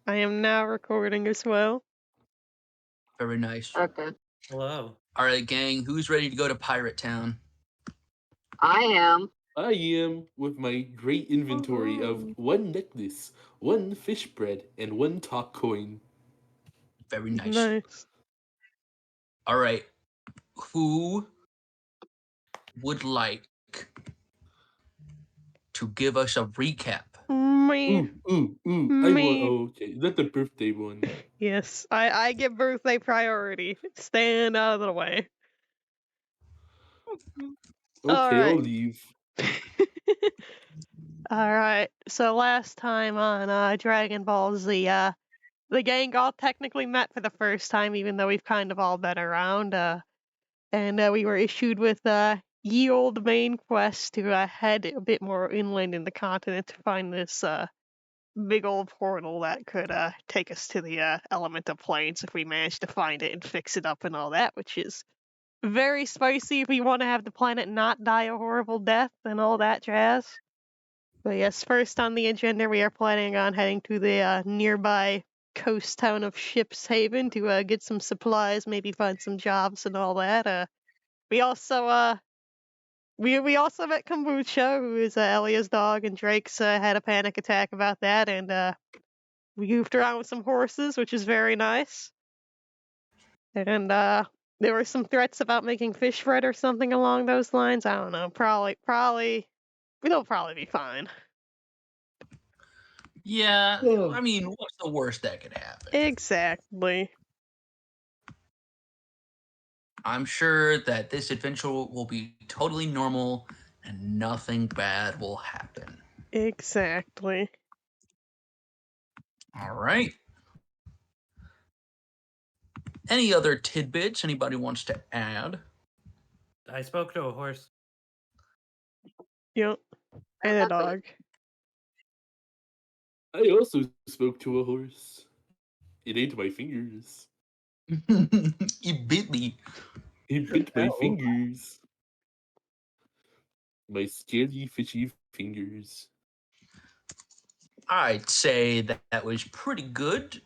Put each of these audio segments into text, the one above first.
I am now recording as well. Very nice. Okay. Hello. All right, gang, who's ready to go to Pirate Town? I am. I am with my great inventory of one necklace, one fish bread, and one talk coin. Very nice. Nice. All right, who would like to give us a recap? Me. Ooh. I want. Me. Oh, okay. That's the birthday one. Yes, I give birthday priority. Stand out of the way. Okay, I'll Alright. leave. Alright, so last time on Dragon Ball Z, the gang all technically met for the first time, even though we've kind of all been around, and we were issued with ye old main quest to head a bit more inland in the continent to find this big old portal that could take us to the elemental planes if we manage to find it and fix it up and all that, which is very spicy if we want to have the planet not die a horrible death and all that jazz. But yes, first on the agenda, we are planning on heading to the nearby coast town of Ship's Haven to get some supplies, maybe find some jobs and all that. We also we also met Kombucha, who is Elia's dog, and Drake's had a panic attack about that, and we goofed around with some horses, which is very nice. And there were some threats about making fish bread or something along those lines. I don't know. Probably, it'll probably be fine. Yeah, Oh. I mean, what's the worst that could happen? Exactly. I'm sure that this adventure will be totally normal and nothing bad will happen. Exactly. All right. Any other tidbits anybody wants to add? I spoke to a horse. Yep. And a dog. I also spoke to a horse. It ate my fingers. You bit me. It bit my Ow. fingers. My scary, fishy fingers. I'd say that was pretty good.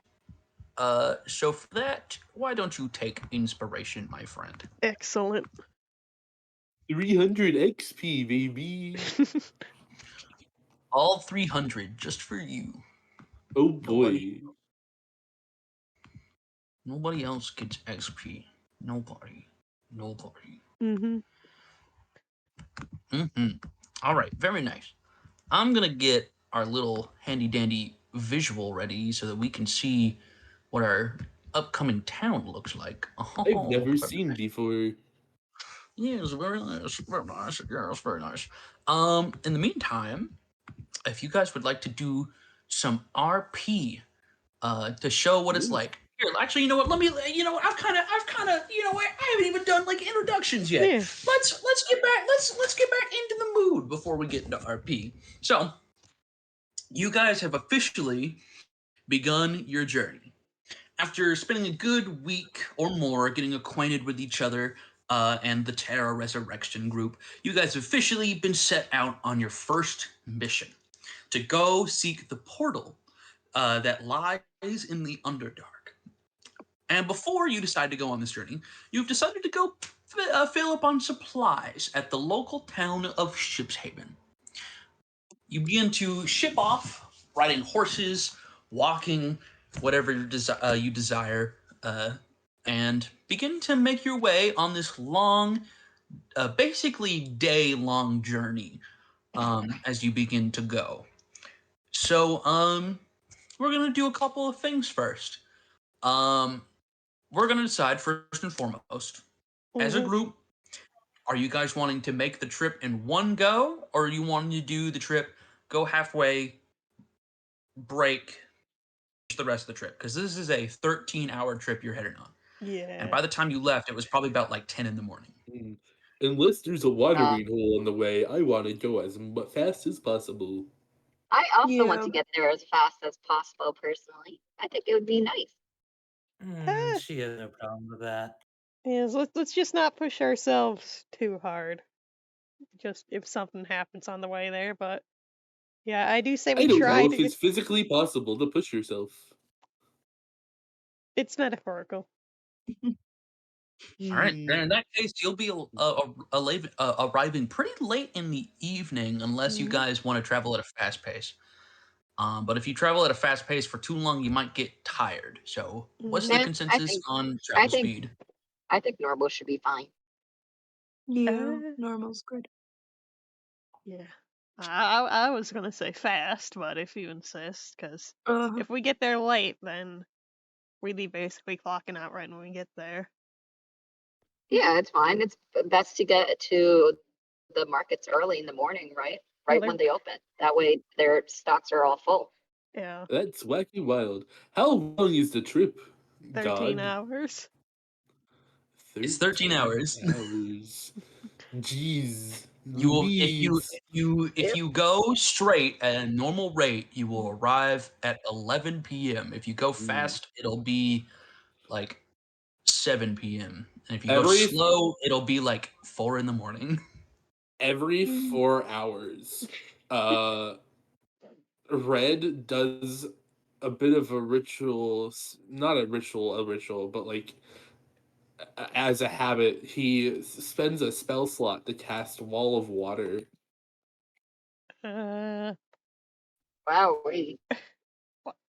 So for that, why don't you take inspiration, my friend? Excellent. 300 XP, baby. All 300 just for you. Oh boy. Nobody else gets XP. Nobody. Mm-hmm. All right, very nice. I'm gonna get our little handy dandy visual ready so that we can see what our upcoming town looks like. I've never seen before. Yes, very nice, very nice. Yes, very nice. In the meantime, if you guys would like to do some RP, to show what it's like. Here, actually, you know what? I've kind of, you know what? I haven't even done like introductions yet. Yeah. Let's get back. Let's get back into the mood before we get into RP. So, you guys have officially begun your journey. After spending a good week or more getting acquainted with each other and the Terra Resurrection group, you guys have officially been set out on your first mission to go seek the portal that lies in the Underdark. And before you decide to go on this journey, you've decided to go fill up on supplies at the local town of Shipshaven. You begin to ship off, riding horses, walking, whatever you desire, and begin to make your way on this long, basically day-long journey as you begin to go. So, we're gonna do a couple of things first. We're gonna decide first and foremost, as a group, are you guys wanting to make the trip in one go, or are you wanting to do the trip, go halfway, break the rest of the trip? Because this is a 13-hour trip you're heading on. Yeah. And by the time you left, it was probably about like 10 in the morning. Unless there's a watering hole on the way, I want to go as fast as possible. I also want to get there as fast as possible, personally. I think it would be nice. She has no problem with that. Yes, let's just not push ourselves too hard. Just if something happens on the way there, but yeah, I do say we I don't try know to if it's physically possible to push yourself. It's metaphorical. All right, then in that case, you'll be arriving pretty late in the evening, unless you Mhm. guys want to travel at a fast pace. But if you travel at a fast pace for too long, you might get tired. So, what's the Nah, consensus on I travel think speed? I think normal should be fine. Yeah, Uh, normal's good. yeah. I was gonna say fast, but if you insist, because Uh-huh. if we get there late, then we'd be basically clocking out right when we get there. Yeah, it's fine. It's best to get to the markets early in the morning, right? Well, Right when they open. That way their stocks are all full. yeah, That's wacky wild. How long is the trip? 13 God, hours. It's 13 hours. hours. Jeez, You will Louise. if Yep. you go straight at a normal rate, you will arrive at 11 p.m. If you go fast, it'll be like 7 p.m. And if you go Every slow, it'll be like 4 in the morning. every Mm. 4 hours, uh, Red does a bit of a ritual, not a ritual, but like as a habit, he spends a spell slot to cast Wall of Water. Uh, Wow, wait.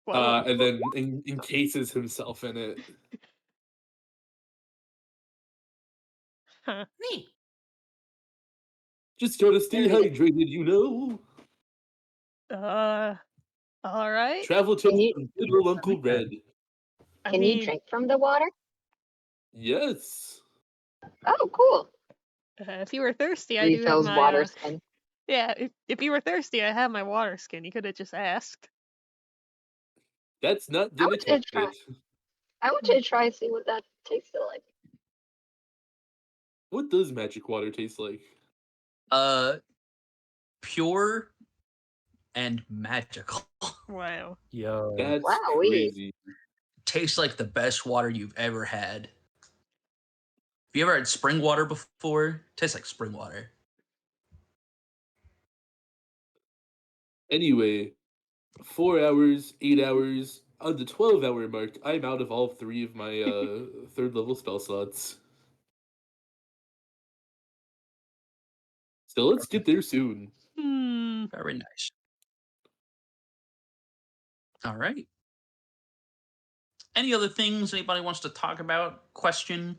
well, And then encases himself in it. huh. Neat. Just gotta stay hydrated, you know. All right. Travel Can tips you from good old Uncle Red. I can you mean, drink from the water? Yes. Oh, cool. if you were thirsty, I do have Refills my water skin. yeah. If you were thirsty, I have my water skin. You could have just asked. That's not I gonna want you cut to try. it. I want you to try and see what that tasted like. What does magic water taste like? Uh Pure and magical. Wow. Yo. That's Wow, wait. crazy. Tastes like the best water you've ever had. Have you ever had spring water before? Tastes like spring water. Anyway, 4 hours, 8 hours, on the 12-hour mark, I'm out of all three of my third level spell slots. So let's get there soon. Hmm. Very nice. All right. Any other things anybody wants to talk about? Question?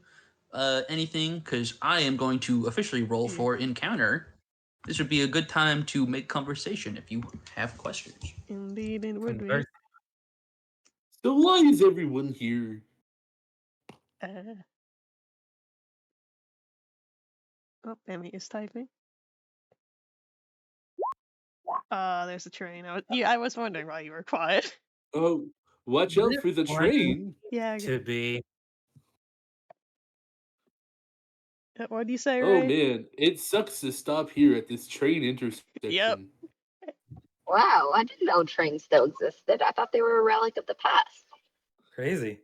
Anything? Because I am going to officially roll Yeah. for encounter. This would be a good time to make conversation if you have questions. Indeed, it would be. Converse. So why is everyone here? Oh, Emmy is typing. There's a train. I was wondering why you were quiet. Oh, watch out for the One train. Yeah. to be. What do you say, Oh Ray? man, it sucks to stop here at this train Yep. intersection. Wow, I didn't know trains still existed. I thought they were a relic of the past. Crazy.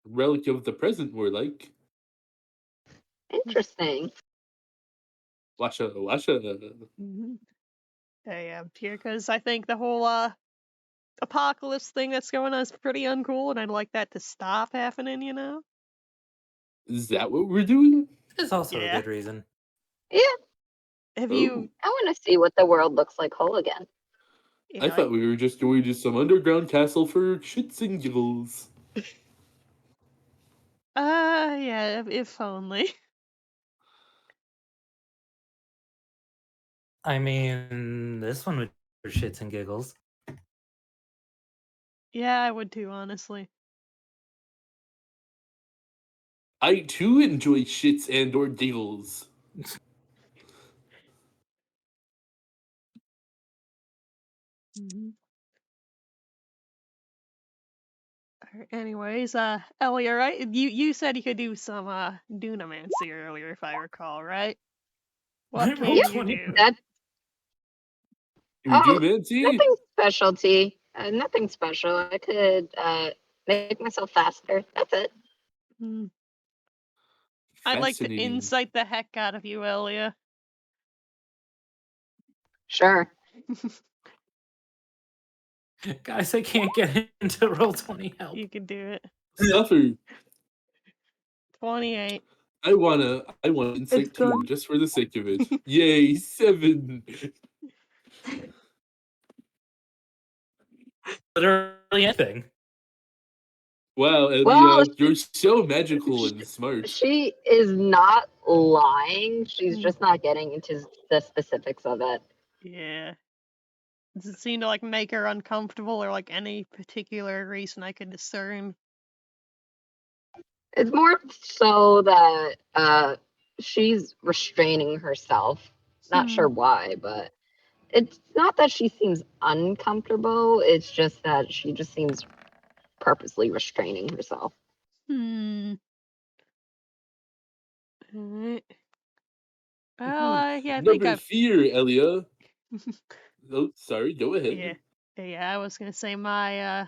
Relic of the present, more like. Interesting. Washa, washa. Mm-hmm. Hey, I'm here because I think the whole apocalypse thing that's going on is pretty uncool, and I'd like that to stop happening. You know? Is that what we're doing? It's also a Yeah. good reason. Yeah, Have Oh, you? I want to see what the world looks like whole again. You I know, thought we were just going to some underground castle for shits and giggles. yeah. If only. I mean, this one would be for shits and giggles. Yeah, I would too, honestly. I too enjoy shits and or giggles. Mm-hmm. Anyways, Ellie, all right? You said you could do some dunamancy earlier, if I recall, right? What I can rolled Yep, you 20. do? that. Do we do Oh, Mancy? nothing specialty. Nothing special. I could make myself faster. That's it. Hmm. I'd like to Fascinating. insight the heck out of you, Elia. Sure. Guys, I can't get into roll 20 help. You can do it. Suffer. 28. I wanna insight too, gone. just for the sake of it. Yay, 7. Literally anything. Wow, Elia, Well, you're so magical and smart. she is not lying. She's Mm. just not getting into the specifics of it. Yeah. Does it seem to like make her uncomfortable or like any particular reason I could discern? It's more so that she's restraining herself. Not sure why, but it's not that she seems uncomfortable. It's just that she just seems purposely restraining herself. Hmm. Alright. Well, yeah, I think Never I've. fear, Elia. Oh, sorry, go ahead. Yeah, I was gonna say my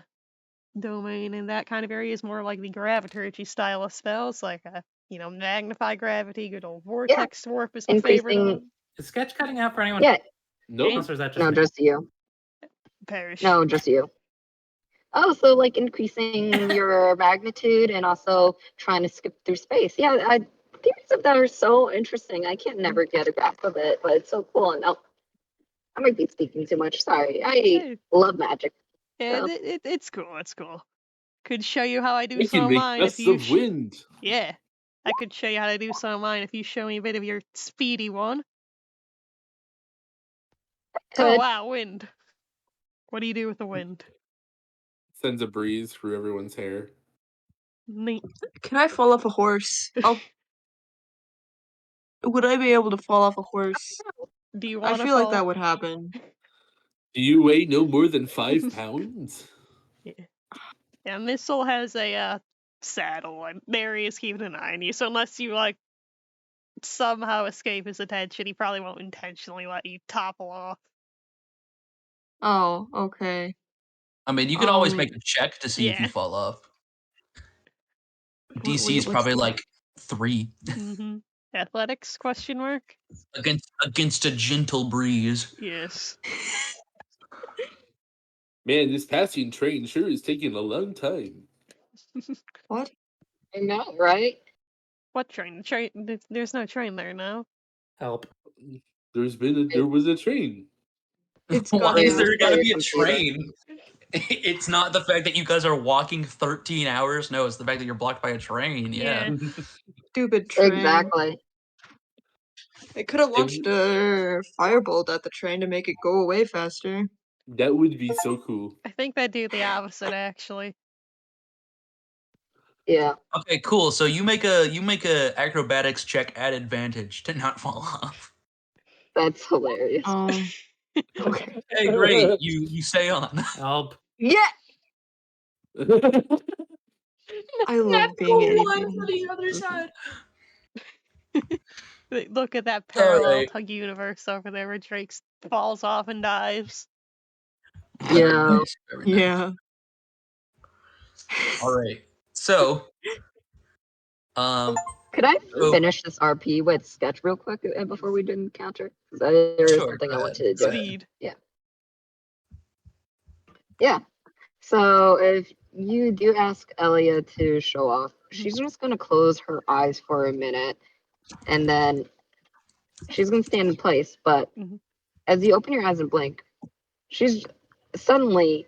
domain in that kind of area is more like the graviturgy style of spells, like magnify gravity, good old vortex warp is my favorite Increasing. one. Is sketch cutting out for anyone Yeah, Nope. else, or is that just no, me? just you. Perish. No, just you. Oh, so like increasing your magnitude and also trying to skip through space. Yeah, theories of that are so interesting. I can't never get a grasp of it, but it's so cool. And I might be speaking too much. Sorry. I Hey, love magic. yeah, So. it's cool. It's cool. Could show you how I do We some can of make mine if gusts you. of wind. Yeah, I could show you how to do some of mine if you show me a bit of your speedy one. Oh Could. wow, wind. What do you do with the wind? Sends a breeze through everyone's hair. Neat. Can I fall off a horse? Would I be able to fall off a horse? Do you I want to feel like fall? that would happen. Do you weigh no more than 5 pounds? Yeah, Missile has a saddle, and Mary is keeping an eye on you. So unless you like somehow escape his attention, he probably won't intentionally let you topple off. Oh, okay. I mean, you could always Um, make a check to see if you Yeah. fall off. What- DC is what's probably the- like 3 Athletics? Question mark. against a gentle breeze. Yes. Man, this passing train sure is taking a long time. What? I know, right? What train? The train? There's no train there now. Help. There was a train. It's Why gone is now. there By gotta your be a computer. train? It's not the fact that you guys are walking 13 hours. No, it's the fact that you're blocked by a train. Yeah. Stupid train. Exactly. They could have launched a firebolt at the train to make it go away faster. That would be so cool. I think they do the opposite, actually. Yeah. Okay, cool. So you make a acrobatics check at advantage to not fall off. That's hilarious. Okay. Hey, great. You stay on. Help. Yeah! I love being anything. the other side. Look at that All parallel right. to universe over there where Drake falls off and dies. Very Yeah. nice, very nice. Yeah. All right. So, Could I So- finish this RP with sketch real quick before we do encounter? Because there is Sure, something go I ahead, want to go do. ahead. Speed. Yeah. So if you do ask Elia to show off, she's just gonna close her eyes for a minute, and then she's gonna stand in place. But Mhm. as you open your eyes and blink, she's suddenly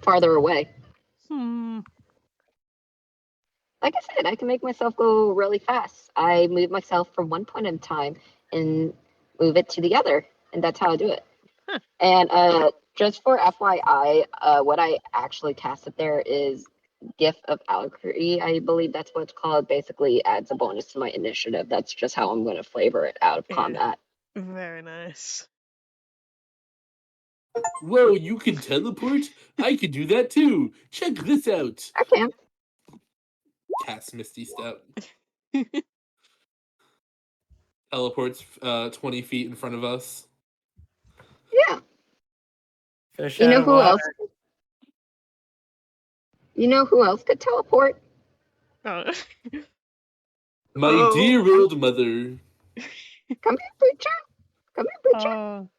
farther away. Like I said, I can make myself go really fast. I move myself from one point in time and move it to the other, and that's how I do it. Huh. And just for FYI, what I actually casted there is Gift of Alacrity. I believe that's what it's called. Basically, adds a bonus to my initiative. That's just how I'm going to flavor it out of Yeah. combat. Very nice. Whoa, you can teleport? I could do that too. Check this out. I can. Cast Misty Step. Teleports 20 feet in front of us. Yeah. Fish You out know of who water. else? You know who else could teleport? Oh. My dear old mother. Come here, preacher. Come here, preacher. Oh,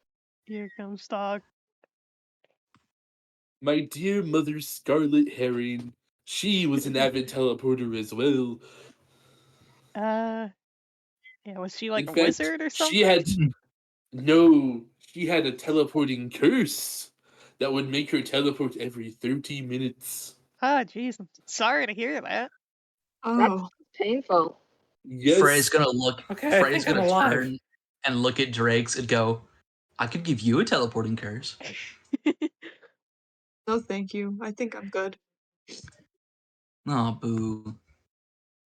here comes Dog. My dear mother Scarlet Herring. She was an avid teleporter as well. Yeah, was she like In a fact, wizard or she something? had a teleporting curse that would make her teleport every 30 minutes. Oh, jeez. I'm sorry to hear that. That's Oh, painful. Frey's Yes. gonna look. Okay, I Frey's think I'm gonna alive. turn and look at Drakes and go, "I could give you a teleporting curse." no thank you. I think I'm good. Oh, boo. I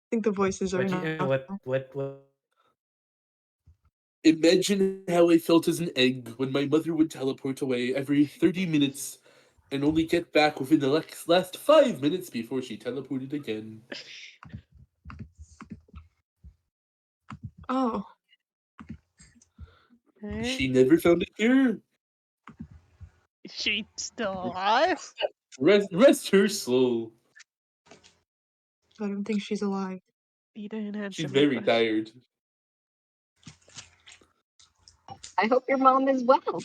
think the voices are What you enough. what Imagine how I felt as an egg when my mother would teleport away every 30 minutes and only get back within the last 5 minutes before she teleported again. Oh, Eh, She never found a cure. Is she still alive? Rest her soul. I don't think she's alive. You didn't answer She's my very question. tired. I hope your mom is well.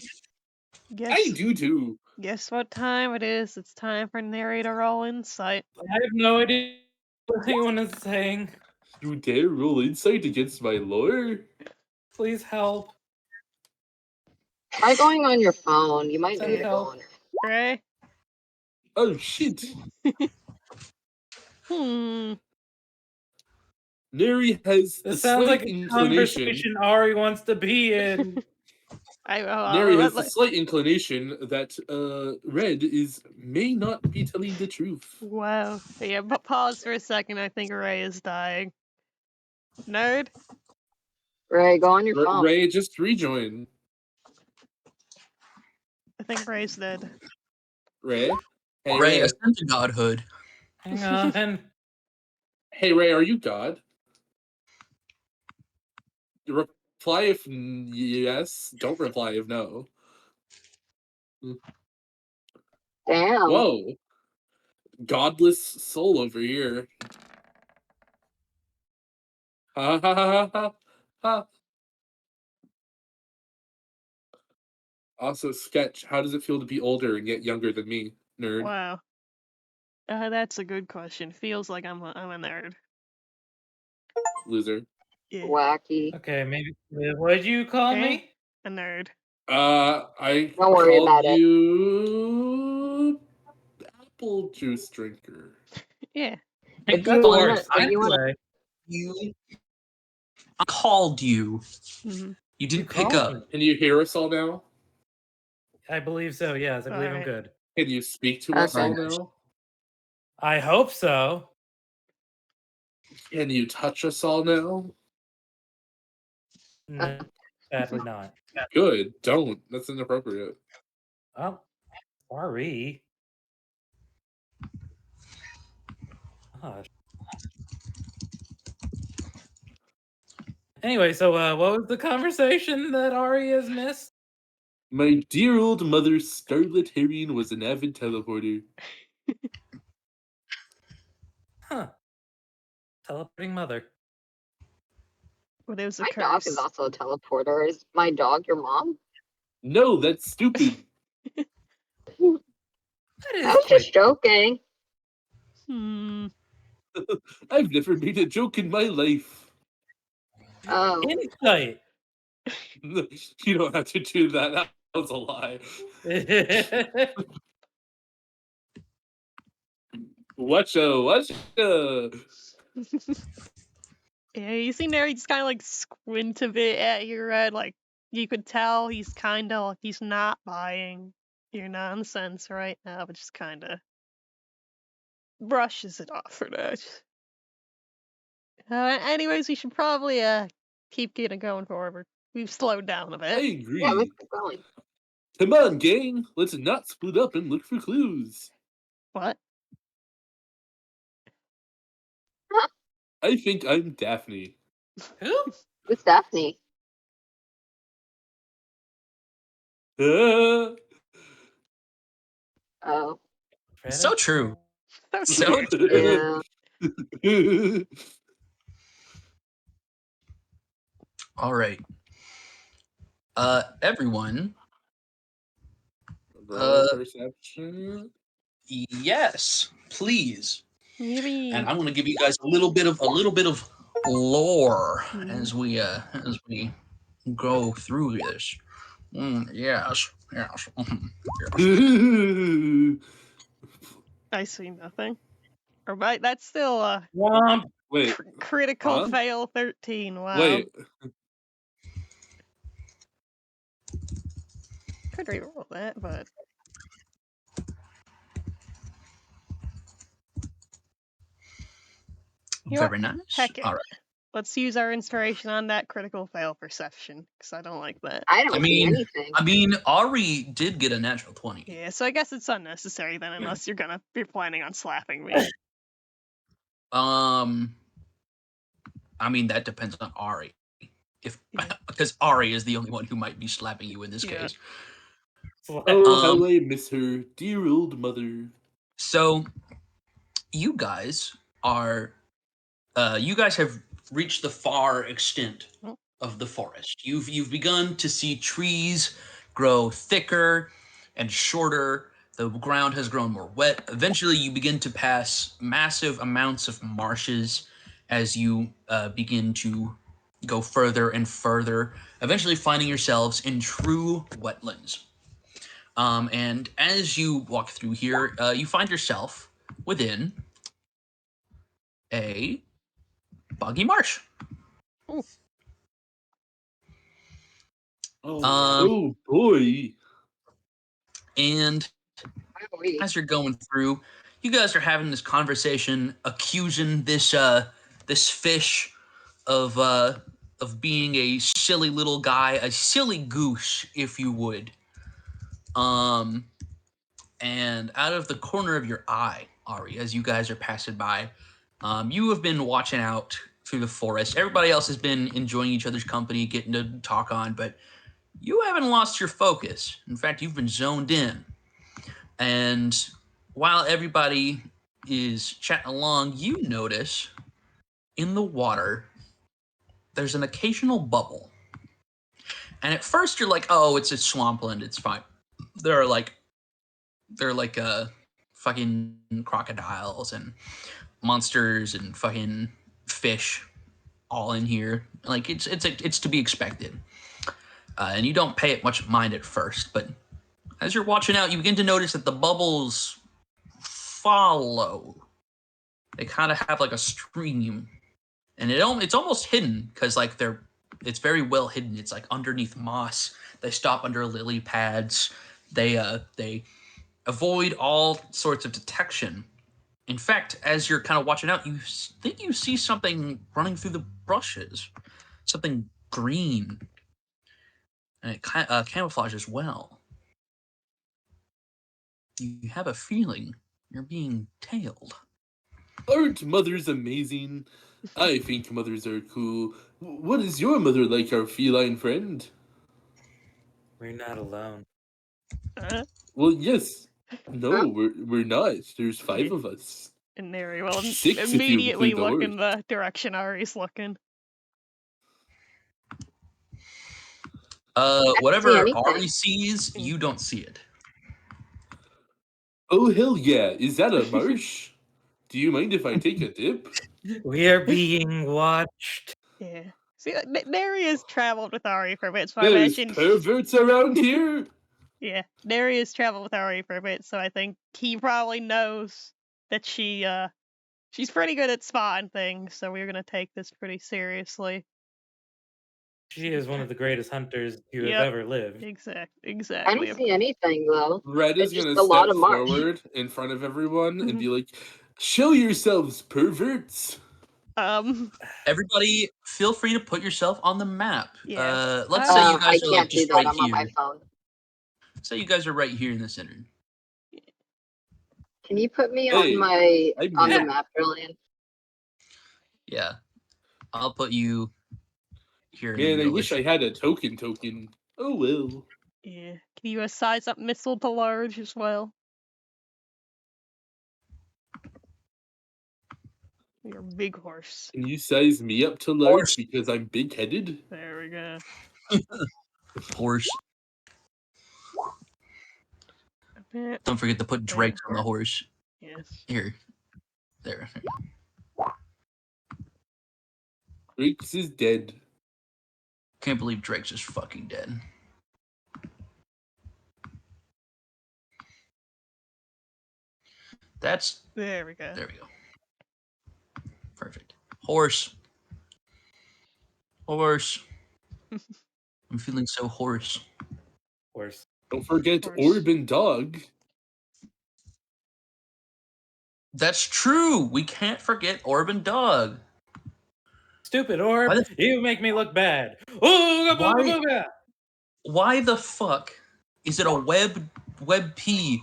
Guess I do too. guess what time it is? It's time for narrator roll insight. I have no idea what anyone is saying. You dare roll insight against my lore? Please help. Try going on your phone. You might Send need to go help. on. Ray? Oh shit. Neri has a This sounds slight like a inclination. conversation Ari wants to be in. Neri has a slight inclination that Red may not be telling the truth. Wow. Yeah, but pause for a second. I think Ray is dying. Nerd? Ray, go on your phone. Ray, just rejoin. I think Ray's dead. Ray? Hey, Ray, Ray. ascend to godhood. Hang on. Hey, Ray, are you God? Reply if yes. Don't reply if no. Damn. Whoa. Godless soul over here. Ha ha ha ha ha. Also, Sketch, how does it feel to be older and yet younger than me, nerd? Wow. That's a good question. Feels like I'm a nerd. Loser. Yeah, Wacky. Okay, maybe. What'd you call Eh? me? a nerd. I Don't worry called about it. you apple juice drinker. Yeah. If That's you worse. wanna, Anyway, You. I called you. Mm-hmm. You didn't pick called up. me. Can you hear us all now? I believe so. Yes, I believe I'm Alright. good. Can you speak to us Okay. all now? I hope so. Can you touch us all now? No, sadly not. Good. Don't. That's inappropriate. Oh, sorry. Gosh. Anyway, so what was the conversation that Ari has missed? My dear old mother, Scarlet Herring, was an avid teleporter. Huh. Teleporting mother. But it was a my dog is curse. also a teleporter. Is my dog your mom? No, that's stupid. That I is was quite. just joking. Hmm. I've never made a joke in my life. Oh, Insight. You don't have to do that. That was a lie. Watcha. Yeah, you see Neri just kind of like squint a bit at your Red, like you could tell he's kind of he's not buying your nonsense right now, but just kind of brushes it off for that. Anyways, we should probably keep getting going forward. We've slowed down a I bit. yeah, let's agree. keep going. Come on, gang. Let's not split up and look for clues. What? I think I'm Daphne. Who? Who's Daphne? Ah. Oh, So true. So So true. yeah. All right. Everyone. Roll perception. Yes, please. Maybe. And I'm going to give you guys a little bit of lore as we go through this. Yes. Yes. I see nothing. Or right, that's still a Womp. Wait, critical huh? fail 13. Wow. wait. Could reroll that, but you know what? Very nice. Heck it. All right. Let's use our inspiration on that critical fail perception, because I don't like that. I don't see anything. I mean, Ari did get a natural 20. Yeah, so I guess it's unnecessary then, unless you're gonna be planning on slapping me. I mean, that depends on Ari. Yeah. Because Ari is the only one who might be slapping you in this Yeah. case. Oh, how I miss her, dear old mother. So, you guys are, you guys have reached the far extent of the forest. You've begun to see trees grow thicker and shorter. The ground has grown more wet. Eventually, you begin to pass massive amounts of marshes as you begin to go further and further, eventually finding yourselves in true wetlands. And as you walk through here, you find yourself within a boggy marsh. Oh boy. And Wait. as you're going through, you guys are having this conversation, accusing this this fish of being a silly little guy, a silly goose, if you would. And out of the corner of your eye, Ari, as you guys are passing by, you have been watching out through the forest. Everybody else has been enjoying each other's company, getting to talk on, but you haven't lost your focus. In fact, you've been zoned in. And while everybody is chatting along, you notice in the water there's an occasional bubble. And at first you're like, oh, it's a swampland, it's fine. There are like fucking crocodiles and monsters and fucking fish all in here. Like it's to be expected. And you don't pay it much mind at first, but as you're watching out, you begin to notice that the bubbles follow. They kind of have like a stream, and it's almost hidden because like it's very well hidden. It's like underneath moss. They stop under lily pads. They avoid all sorts of detection. In fact, as you're kind of watching out, you think you see something running through the brushes, something green, and it camouflages well. You have a feeling you're being tailed. Aren't mothers amazing? I think mothers are cool. What is your mother like, our feline friend? We're not alone. Well, yes. No, we're not. There's 5 of us. And Neri will 6 if you immediately include the look horse. in the direction Ari's looking. Whatever Ari sees, you don't see it. Oh, hell yeah. Is that a marsh? Do you mind if I take a dip? We are being watched. Yeah. See, Neri has traveled with Ari for a bit, so I There's imagine. perverts around here? Yeah, Neri has traveled with Ari for a bit, so I think he probably knows that she's pretty good at spotting things, so we're gonna take this pretty seriously. She is one of the greatest hunters you Yep. have ever lived. Exactly. I don't see anything though. Red is It's gonna just a lot step of marsh. forward in front of everyone and be like, "Show yourselves, perverts!" Everybody, feel free to put yourself on the map. Yeah. Let's say you guys I are can't like do just that. right I'm on here. my phone. Say you guys are right here in the center. Can you put me Hey, on the map, Brilliant? Yeah, I'll put you here. In Man, the I wish middle-ish. I had a token. Oh well. Yeah. Can you size up missile to large as well? You're a big horse. Can you size me up to large because I'm big-headed? There we go. Horse. Don't forget to put Drake on the horse. Yes. Here. There. Reeks is dead. Can't believe Drake's just fucking dead. That's There we go. there we go. Perfect. Horse. Horse. I'm feeling so hoarse. Worse. Don't forget Horse. Orb and Dog. That's true. We can't forget Orb and Dog. Stupid Orb, Why you make me look bad. Ooga booga Why- booga. Why the fuck is it a WebP?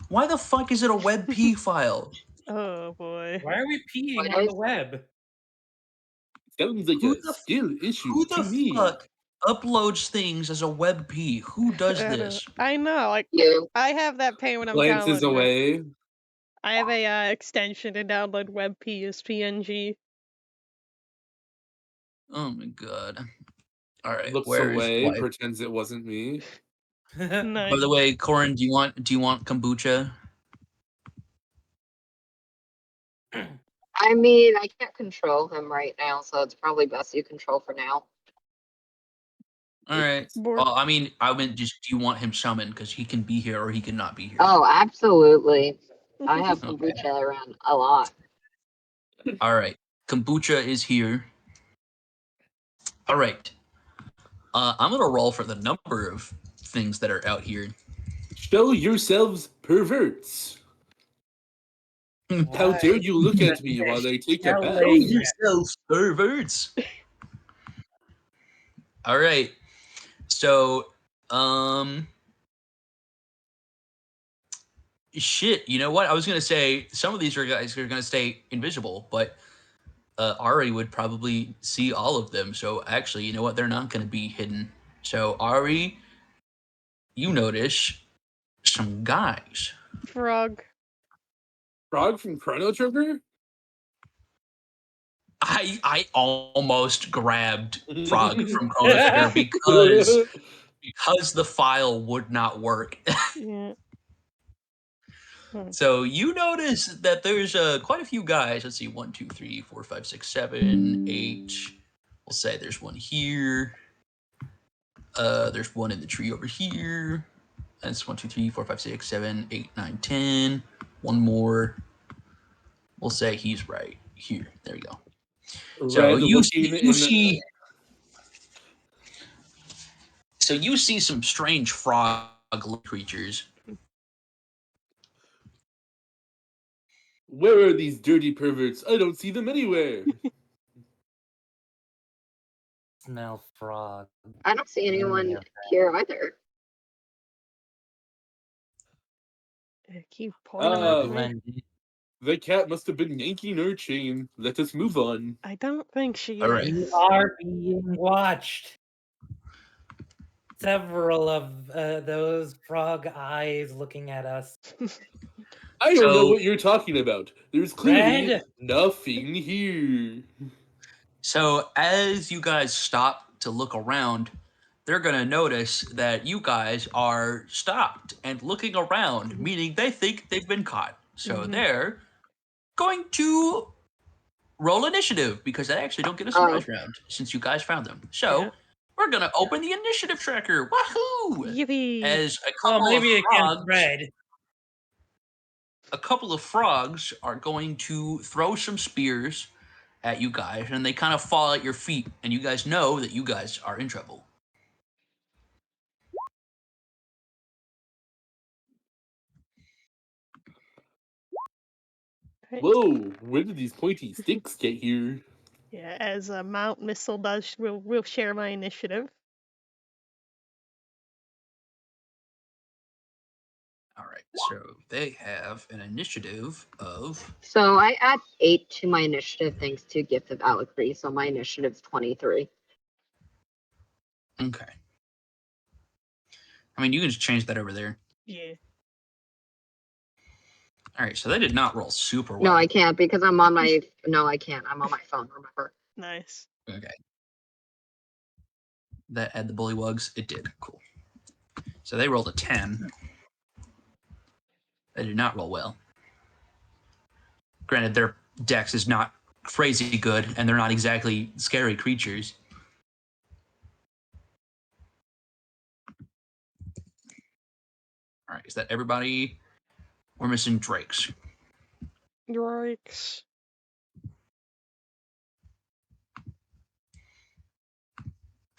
Why the fuck is it a WebP file? Oh boy. Why are we peeing What on is- the web? Sounds like Who a the skill issue Who to the me. fuck uploads things as a WebP? Who does this? I know, like You. I have that pain when I'm Glances downloading. away. I have a extension to download WebP as PNG. Oh my god. All right, Looks where is away, wife? pretends it wasn't me. Nice. By the way, Corin, do you want kombucha? I mean, I can't control him right now, so it's probably best you control for now. All right. Bork. Well, I meant just do you want him summoned because he can be here or he cannot be here. Oh, absolutely. I have Okay. kombucha around a lot. All right. Kombucha is here. All right. I'm gonna roll for the number of things that are out here. Show yourselves perverts. How dare you look at me while I take a bath? Show yourselves, perverts. All right. So, shit. You know what? I was gonna say some of these guys are gonna stay invisible, but Ari would probably see all of them. So actually, you know what? They're not gonna be hidden. So Ari, you notice some guys. Frog. Frog from Chrono Trigger? I almost grabbed Frog from Chrono Trigger because the file would not work. Yeah. So you notice that there's quite a few guys. Let's see, 1, 2, 3, 4, 5, 6, 7, 8. We'll say there's one here. There's one in the tree over here. That's 1, 2, 3, 4, 5, 6, 7, 8, 9, 10. One more. We'll say he's right here. There we go. So Red you looking see. So you see some strange frog creatures. Where are these dirty perverts? I don't see them anywhere. Smell frog. I don't see anyone Yeah. here either. Keep pointing at me. Blended. The cat must have been yanking her chain. Let us move on. I don't think she All right. is. We are being watched. Several of those frog eyes looking at us. I don't know So- what you're talking about. There's clearly Red. nothing here. So as you guys stop to look around, they're going to notice that you guys are stopped and looking around, meaning they think they've been caught. So Mhm. they're going to roll initiative because they actually don't get a surprise round since you guys found them. So Yeah. we're going to open the initiative tracker. Wahoo! Yippee! As a Well, couple maybe of it can't frogs, spread. a couple of frogs are going to throw some spears at you guys, and they kind of fall at your feet, and you guys know that you guys are in trouble. Right. Whoa, where did these pointy sticks get here? Yeah, as a Mount Missile does, we'll share my initiative. All right, so they have an initiative of So I add 8 to my initiative thanks to Gift of Alacrity, so my initiative's 23. okay. I mean, you can just change that over there. Yeah. All right, so they did not roll super well. No, I can't because I'm on my. No, I can't. I'm on my phone. Remember? Nice. Okay. That had the Bullywugs. It did. Cool. So they rolled a 10. They did not roll well. Granted, Dex is not crazy good, and they're not exactly scary creatures. All right, is that everybody? We're missing Drakes. Drakes.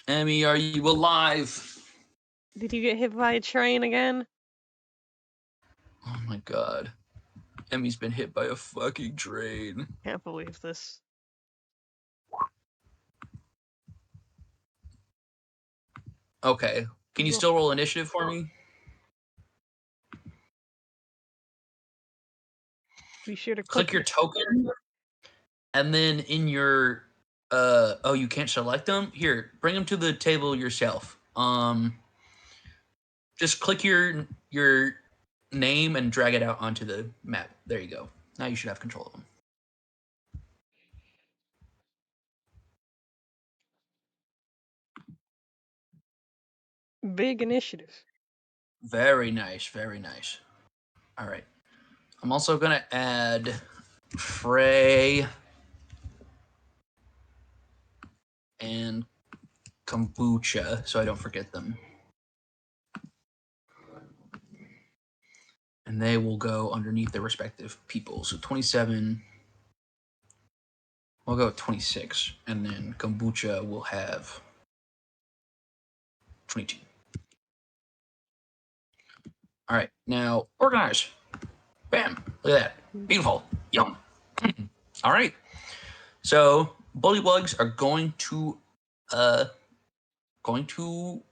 Emmy, are you alive? Did you get hit by a train again? Oh my god. Emmy's been hit by a fucking train. Can't believe this. Okay. Can you still roll initiative for me? Be sure to Click your token, and then in your oh, you can't select them? Here, bring them to the table yourself. Just click your name and drag it out onto the map. There you go. Now you should have control of them. Big initiative. Very nice, very nice. All right. I'm also going to add Frey and Kombucha so I don't forget them. And they will go underneath their respective people. So 27. We'll go with 26. And then Kombucha will have 22. All right. Now, organize. Bam. Look at that. Beautiful. Yum. All right. So, Bullywugs are going to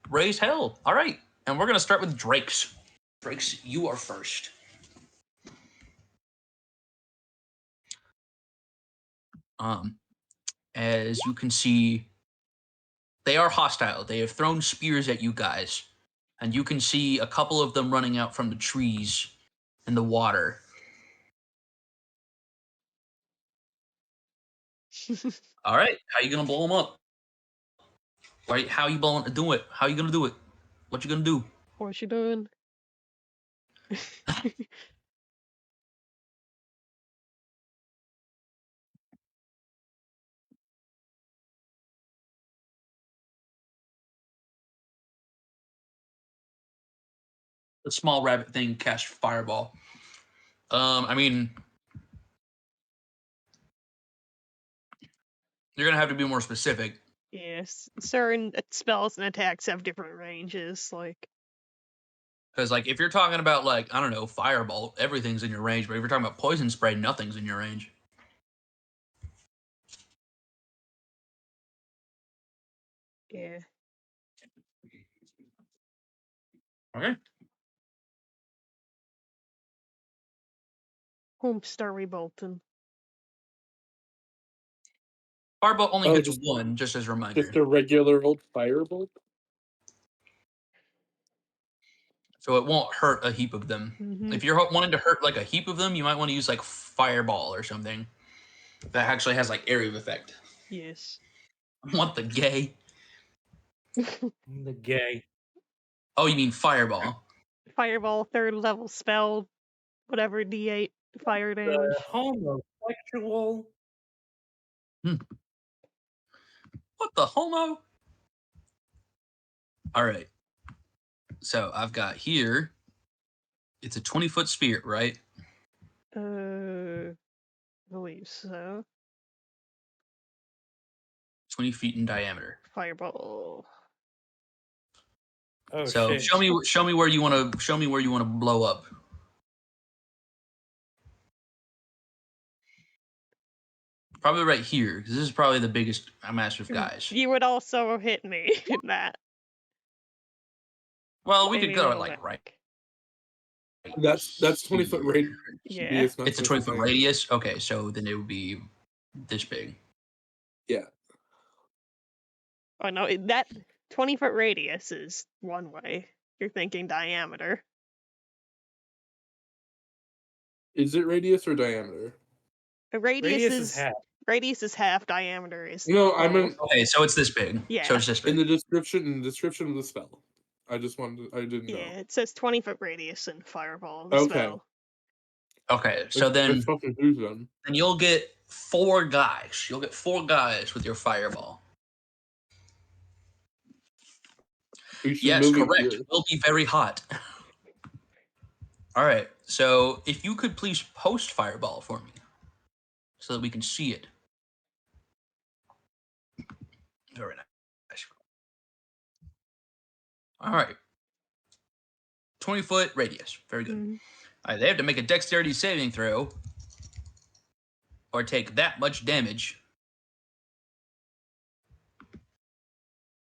raise hell. All right. And we're going to start with Drakes. Drakes, you are first. As you can see, they are hostile. They have thrown spears at you guys. And you can see a couple of them running out from the trees in the water. All right. How you going to blow them up? Right? How you going to do it? How you going to do it? What you going to do? What you doing? The small rabbit thing cast fireball. I mean, you're gonna have to be more specific. Yes, certain spells and attacks have different ranges. Because, like, if you're talking about, like, I don't know, fireball, everything's in your range. But if you're talking about poison spray, nothing's in your range. yeah. Okay. Whom start we bolting? Fireball only Oh, hits just- one, just as a reminder. Just a regular old firebolt? So it won't hurt a heap of them. Mm-hmm. If you're wanting to hurt, like, a heap of them, you might want to use, like, fireball or something. That actually has, like, area of effect. Yes. What the gay? The gay. Oh, you mean fireball? Fireball, 3rd level spell, whatever D8 fire damage. Homosexual. What the homo? All right. So I've got here. It's a 20-foot sphere, right? I believe so. 20 feet in diameter. Fireball. Oh So shit. show me where you want to blow up. Probably right here, because this is probably the biggest massive guys. You would also hit me in that. Well, we Maybe could a go little like bit. right. That's 20-foot radius. Yeah. Not It's a 20-foot 20-foot radius. Okay, so then it would be this big. Yeah. Oh no, that 20-foot radius is one way. You're thinking diameter. Is it radius or diameter? The radius Radius is is half. Radius is half, diameter is No, I whole. meant Okay, so it's this big. Yeah. So it's this in big. the description of the spell. I didn't know. Yeah, it says 20-foot radius and fireball. Okay. Spell. Okay, so Let's then fucking do them. you'll get 4 guys. You'll get 4 guys with your fireball. We should Yes, move it correct. here. It will be very hot. All right. So if you could please post fireball for me so that we can see it. Very nice. All right. 20-foot radius. Very good. Mhm. All right, they have to make a dexterity saving throw or take that much damage.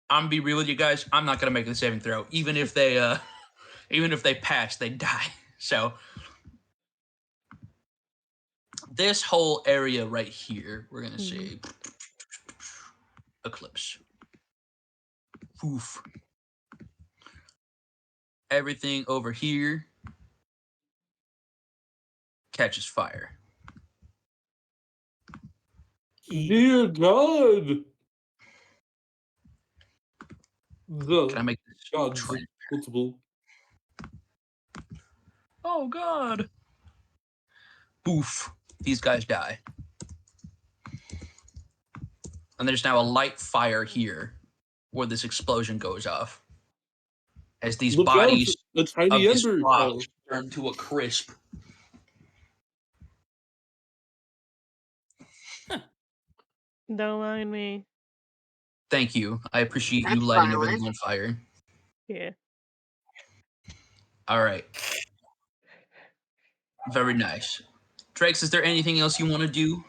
I'm gonna be real with you guys. I'm not gonna make the saving throw, even if they pass, they die. So this whole area right here, we're gonna say eclipse. Oof. Everything over here catches fire. Dear God. Can I make this God's transparent? multiple. Oh God. Oof. These guys die. And there's now a light fire here where this explosion goes off. As these Look out! bodies A tiny of this ember. rock Oh. turn to a crisp. Don't mind me. Thank you. I appreciate you That's lighting everything violent. on fire. Yeah. All right. Very nice. Drakes, is there anything else you want to do?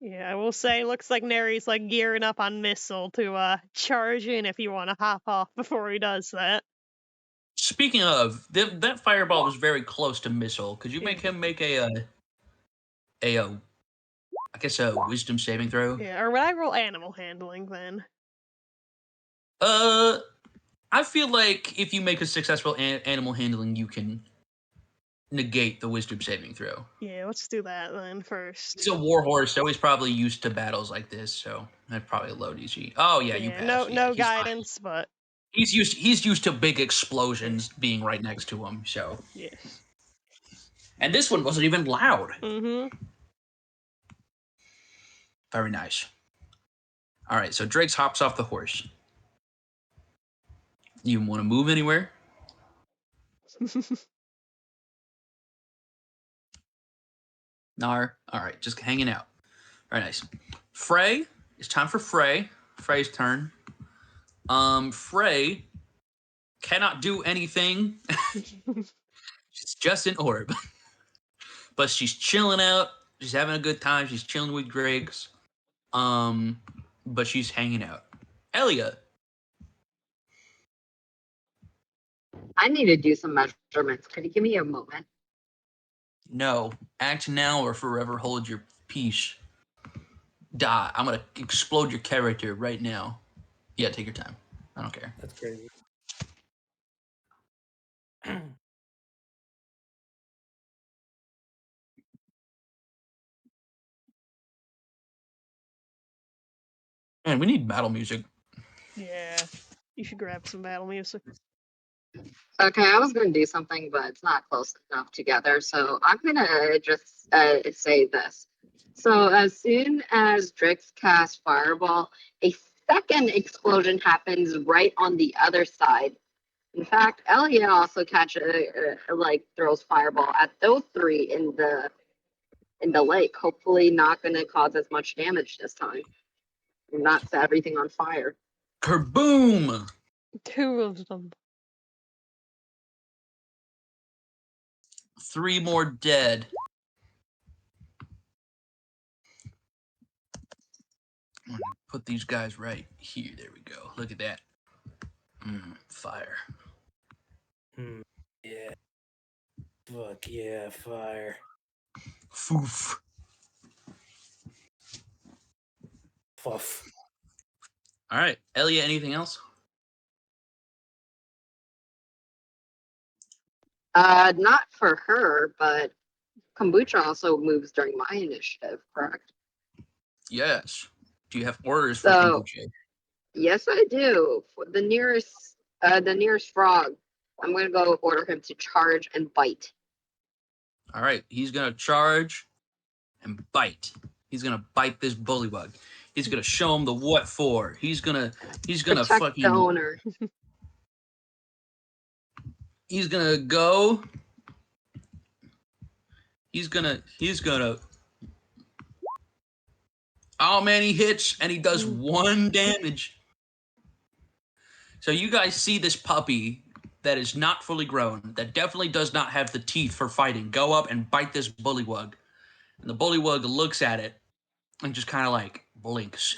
Yeah, I will say, looks like Neri's like gearing up on missile to charge in if you want to hop off before he does that. Speaking of, that fireball was very close to missile. Could you make him make a I guess a wisdom saving throw? Yeah, or would I roll animal handling then? I feel like if you make a successful animal handling, you can negate the wisdom saving throw. Yeah, let's do that then first. He's a war horse, so he's probably used to battles like this, so that's probably a low DC. Oh yeah, you passed. No He's fine. guidance, but He's used to big explosions being right next to him, so. yes. And this one wasn't even loud. Mm-hmm. Very nice. All right, so Drake's hops off the horse. You want to move anywhere? Nar. All right, just hanging out. Very nice. Frey. It's time for Frey. Frey's turn. Frey cannot do anything. She's just an orb. But she's chilling out. She's having a good time. She's chilling with Greg's. But she's hanging out. Elia. I need to do some measurements. Could you give me a moment? No. Act now or forever hold your peace. Die. I'm gonna explode your character right now. Yeah, take your time. I don't care. That's crazy. Man, we need battle music. Yeah. You should grab some battle music. Okay, I was going to do something, but it's not close enough together. So I'm going to just say this. So as soon as Drix casts Fireball, a second explosion happens right on the other side. In fact, Elia also throws Fireball at those 3 in the lake. Hopefully, not going to cause as much damage this time. And not set everything on fire. Kerboom! 2 of them. 3 more dead. I'm gonna put these guys right here. There we go. Look at that. Fire. Yeah. Fuck yeah, fire. Foof. Fuff. All right, Elia. Anything else? Not for her, but Kombucha also moves during my initiative, correct? Yes. Do you have orders for So, kombucha? yes, I do. For the nearest frog, I'm gonna go order him to charge and bite. All right, he's gonna charge and bite. He's gonna bite this bullywug. He's gonna show him the what for. He's gonna Protect fucking. the owner. He's gonna go. He's gonna. Oh man, he hits and he does 1 damage. So you guys see this puppy that is not fully grown, that definitely does not have the teeth for fighting, go up and bite this bullywug. And the bullywug looks at it and just kind of like blinks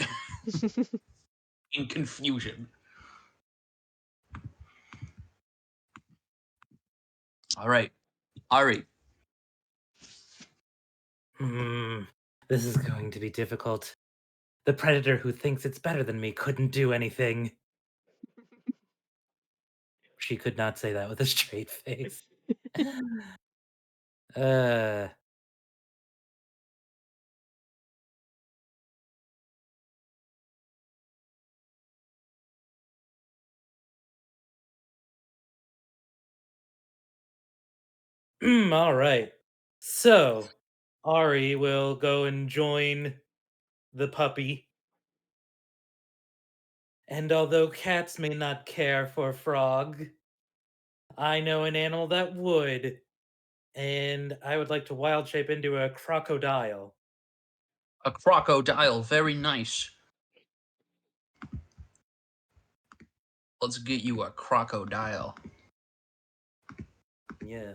in confusion. All right, Ari. This is going to be difficult. The predator who thinks it's better than me couldn't do anything. She could not say that with a straight face. All right. So, Ari will go and join the puppy. And although cats may not care for frog, I know an animal that would. And I would like to wild shape into a crocodile. A crocodile, very nice. Let's get you a crocodile. Yeah.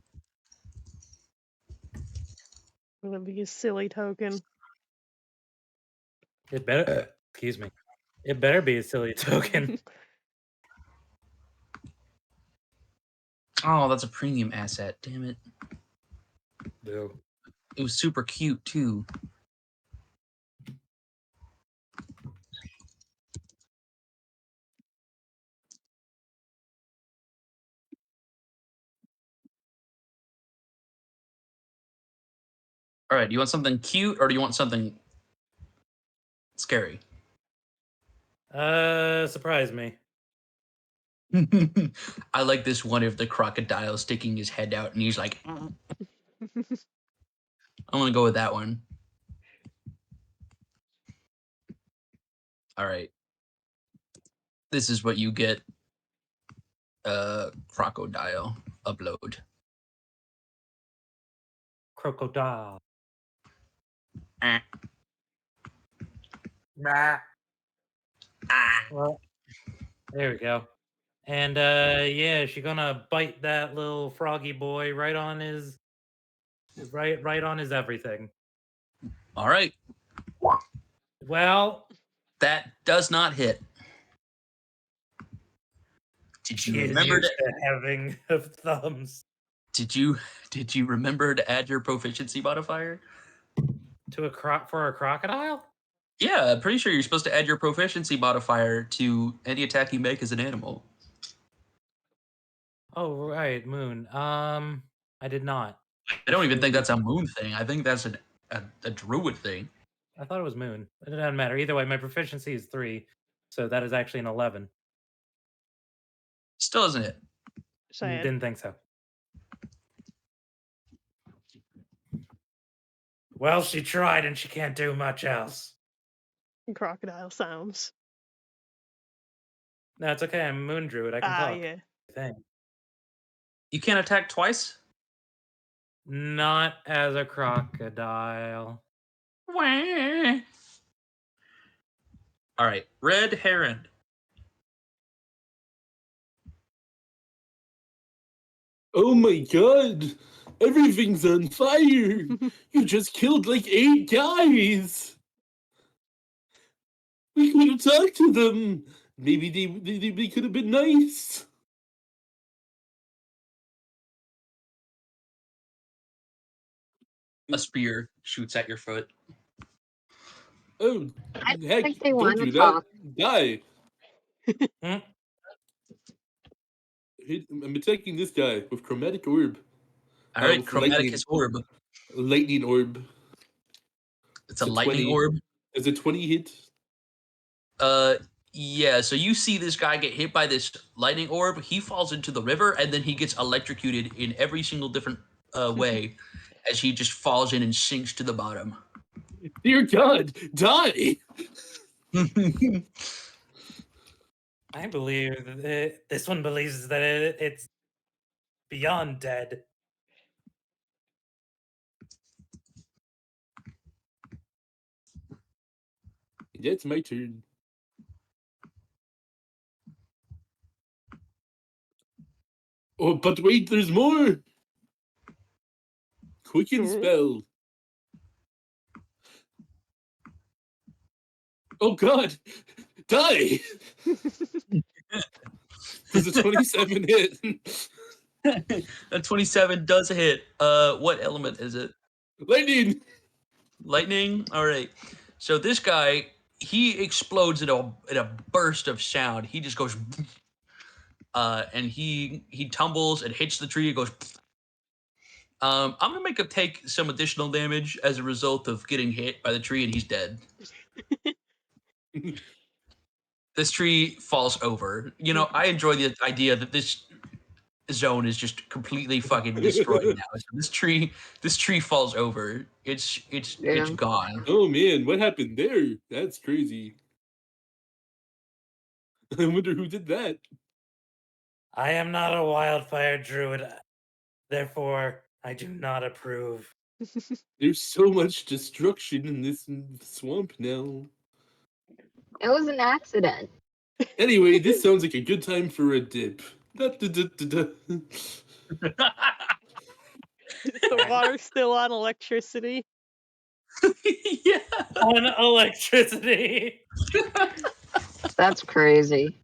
Gonna be a silly token. It better, excuse me. It better be a silly token. Oh, that's a premium asset. Damn it. No. It was super cute too. All right, do you want something cute or do you want something scary? Surprise me. I like this one of the crocodile sticking his head out and he's like, I'm gonna go with that one. All right. This is what you get. Crocodile upload. Crocodile. Ah. Nah. Ah. Well, there we go. And yeah, she's gonna bite that little froggy boy right on his right on his everything. All right. Well, That does not hit. Did she you is remember used to, to having of thumbs. did you remember to add your proficiency modifier? To for a crocodile? Yeah, I'm pretty sure you're supposed to add your proficiency modifier to any attack you make as an animal. Oh right, moon. I did not. I don't even think that's a moon thing. I think that's a druid thing. I thought it was moon. It doesn't matter. Either way, my proficiency is 3, so that is actually an 11. Still isn't it? Sad. Didn't think so. Well, she tried and she can't do much else. Crocodile sounds. No, it's okay. I'm a moon druid. I can talk. Yeah. Thing. You can't attack twice? Not as a crocodile. Wah. All right, red heron. Oh my god! Everything's on fire! You just killed like 8 guys! We could have talked to them! Maybe they could have been nice! A spear shoots at your foot. Oh, I heck, think they don't want do to that. talk. Die! Hmm? I'm attacking this guy with chromatic orb. All right, with chromatic is orb. Lightning orb. It's a lightning 20. orb. Is it 20 hit? Yeah, so you see this guy get hit by this lightning orb. He falls into the river, and then he gets electrocuted in every single different way. as he just falls in and sinks to the bottom. Dear God, die! I believe that this one believes that it's beyond dead. That's my turn. Oh, but wait, there's more! Quicken spell. Oh God! Die! Does a 27 hit? A 27 does hit. What element is it? Lightning! Lightning? Alright. So this guy, he explodes in a burst of sound. He just goes and he tumbles and hits the tree. It goes I'm gonna make him take some additional damage as a result of getting hit by the tree, and he's dead. This tree falls over. You know, I enjoy the idea that this zone is just completely fucking destroyed now. So this tree falls over. It's Yeah. gone. Oh man, what happened there? That's crazy. I wonder who did that. I am not a wildfire druid, therefore I do not approve. There's so much destruction in this swamp now. It was an accident. Anyway, this sounds like a good time for a dip. Da, da, da, da, da. Is the water still on electricity? Yeah. On electricity. That's crazy.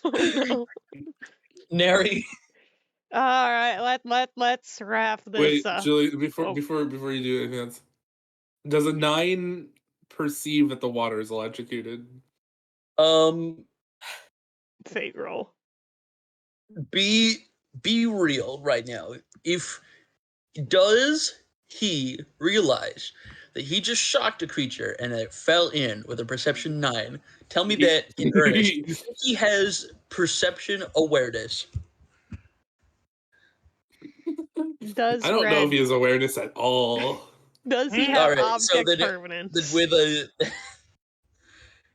Oh no. Nary. All right, let's wrap this Wait, up. Julie, before Oh. before you do anything else, does a 9 perceive that the water is electrocuted? Fate roll. Be real right now. If does he realize that he just shocked a creature and it fell in with a perception 9? Tell me that in earnest. If he has perception awareness. Does I don't know if Red he has awareness at all. does he Hmm. have Alright, so object then permanence? with a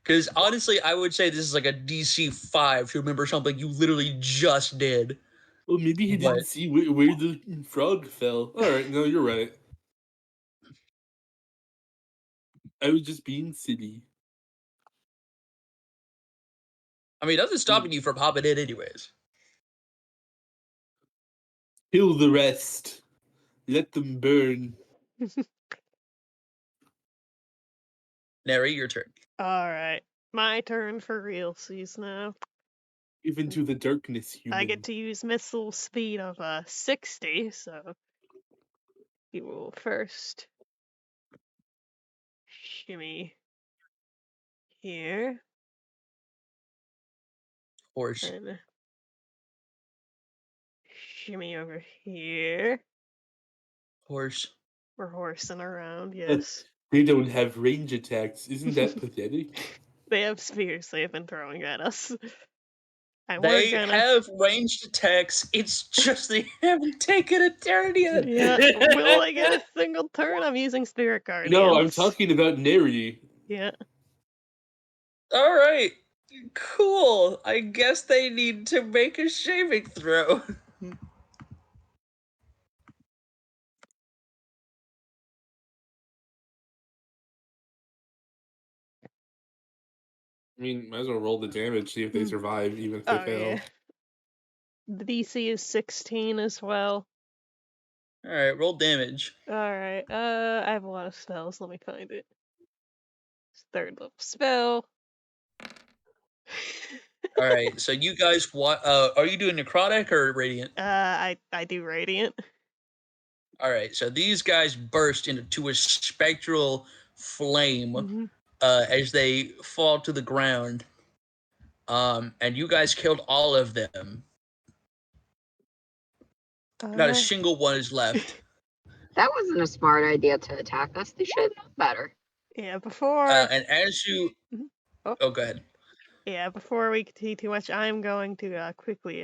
because honestly, I would say this is like a DC 5 to remember something you literally just did. Well, maybe he But- didn't see where the frog fell. All right, no, you're right. I was just being silly. I mean, it doesn't stop you from hopping in anyways. Kill the rest. Let them burn. Nary, your turn. All right, my turn for realsies now. Even to the darkness, human. I get to use missile speed of 60, so he will first shimmy here. Horse. And shimmy over here. Horse. We're horsing around, yes. They don't have range attacks. Isn't that pathetic? They have spears they've been throwing at us. And They we're gonna... have ranged attacks. It's just they haven't taken a turn yet. Yeah, will I get a single turn? I'm using Spirit Guardians. No, I'm talking about Neri. Yeah. All right. Cool. I guess they need to make a saving throw. I mean, might as well roll the damage, see if they survive, even if they Oh, fail. yeah. The DC is 16 as well. All right, roll damage. Alright, I have a lot of spells. Let me find it. It's 3rd level spell. All right, so you guys, are you doing necrotic or radiant? I do Radiant. All right, so these guys burst into a spectral flame Mhm. as they fall to the ground. And you guys killed all of them. Not a single one is left. That wasn't a smart idea to attack us. They should know better. Yeah, before... And as you... Mhm. Oh, go ahead. Yeah, before we continue too much, I'm going to quickly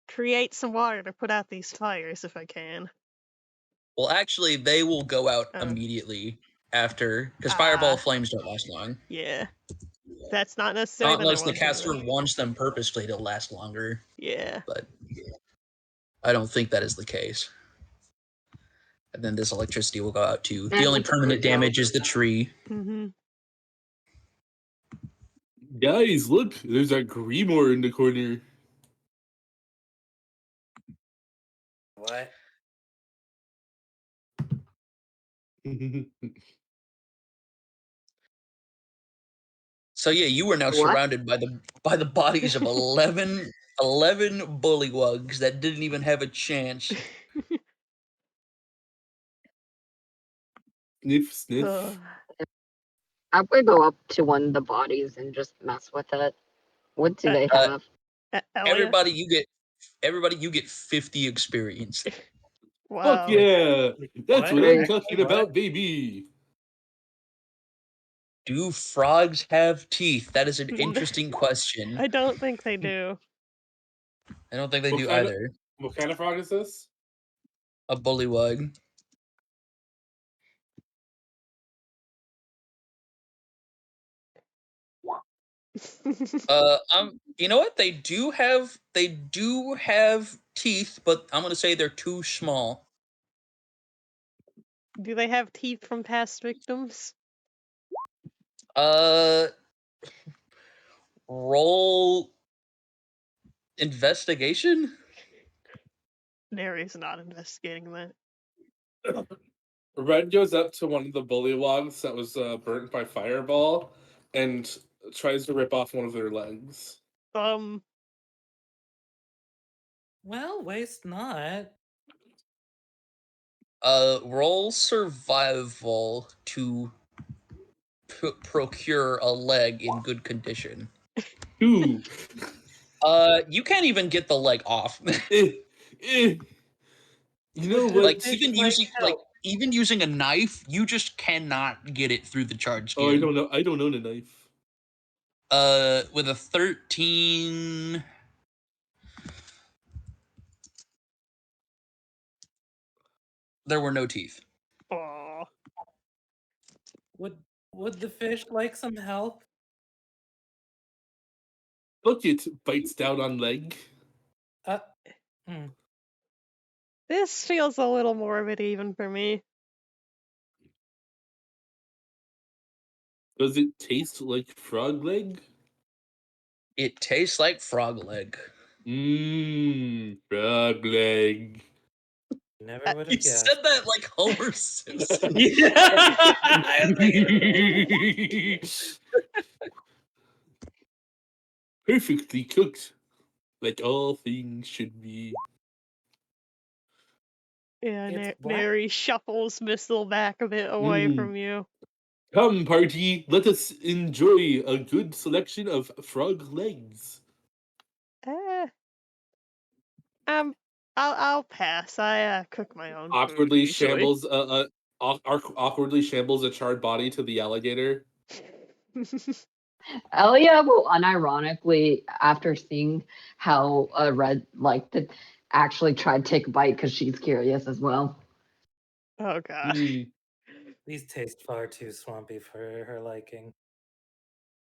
create some water to put out these fires if I can. Well, actually, they will go out Oh. immediately after, because fireball flames don't last long. Yeah. That's not necessarily Not unless the what I was caster thinking. wants them purposely to last longer. Yeah. But I don't think that is the case. And then this electricity will go out too. The only permanent damage is the tree. Mm-hmm. Guys, look, there's a Grimoire in the corner. What? So yeah, you are now surrounded by the bodies of 11 bullywogs that didn't even have a chance. Sniff, sniff. I would go up to one of the bodies and just mess with it. What do they have? Everybody, you get 50 experience. Wow. Fuck yeah! That's what I'm What? talking about, baby. Do frogs have teeth? That is an interesting question. I don't think they do. I don't think they do either. What kind of frog is this? A bullywug. You know what? They do have teeth, but I'm gonna say they're too small. Do they have teeth from past victims? Roll investigation? Nary's not investigating that. Red goes up to one of the bullywogs that was burnt by fireball and tries to rip off one of their legs. Well, waste not. Roll survival to procure a leg in good condition. Ooh. You can't even get the leg off. You know what? Like even using a knife, you just cannot get it through the charred skin. Oh, I don't know. I don't own a knife. With a 13, there were no teeth. Aw. Would the fish like some help? Look, it bites down on leg. This feels a little morbid even for me. Does it taste like frog leg? It tastes like frog leg. Frog leg. Never would You have guessed. said that like Homer Simpson. Perfectly cooked, like all things should be. Yeah, Nary shuffles Missile back a bit away from you. Come, party, let us enjoy a good selection of frog legs. I'll pass. I cook my own Awkwardly food usually. awkwardly shambles a charred body to the alligator. Elia will unironically, after seeing how Red liked it, actually try to take a bite because she's curious as well. Oh god. These taste far too swampy for her liking.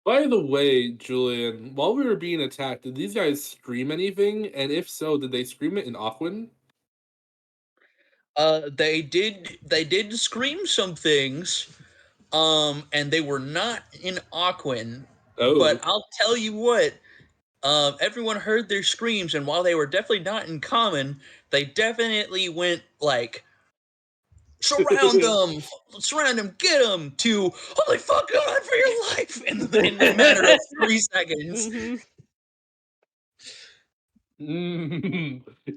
By the way, Julian, while we were being attacked, did these guys scream anything? And if so, did they scream it in Aquan? They did scream some things, and they were not in Aquan. Oh. But I'll tell you what, everyone heard their screams, and while they were definitely not in common, they definitely went like, surround them, get them, to holy fuck, run for your life in the matter of 3 seconds.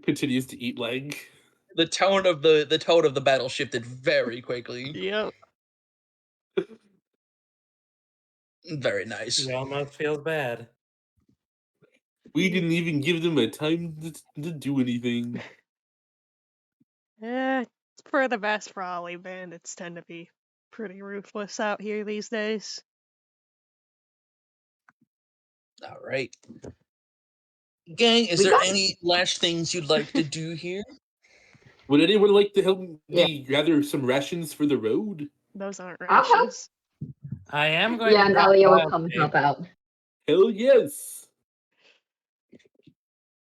Continues to eat leg. The tone of the battle shifted very quickly. Yep. Very nice. It almost feels bad. We didn't even give them a time to do anything. It's for the best. Probably bandits tend to be pretty ruthless out here these days. All right. Gang, is We there got- any last things you'd like to do here? Would anyone like to help Yeah. me gather some rations for the road? Those aren't I'll help. rations. I am going Yeah, to and drop Elliot will wild come shape. help out. Hell yes!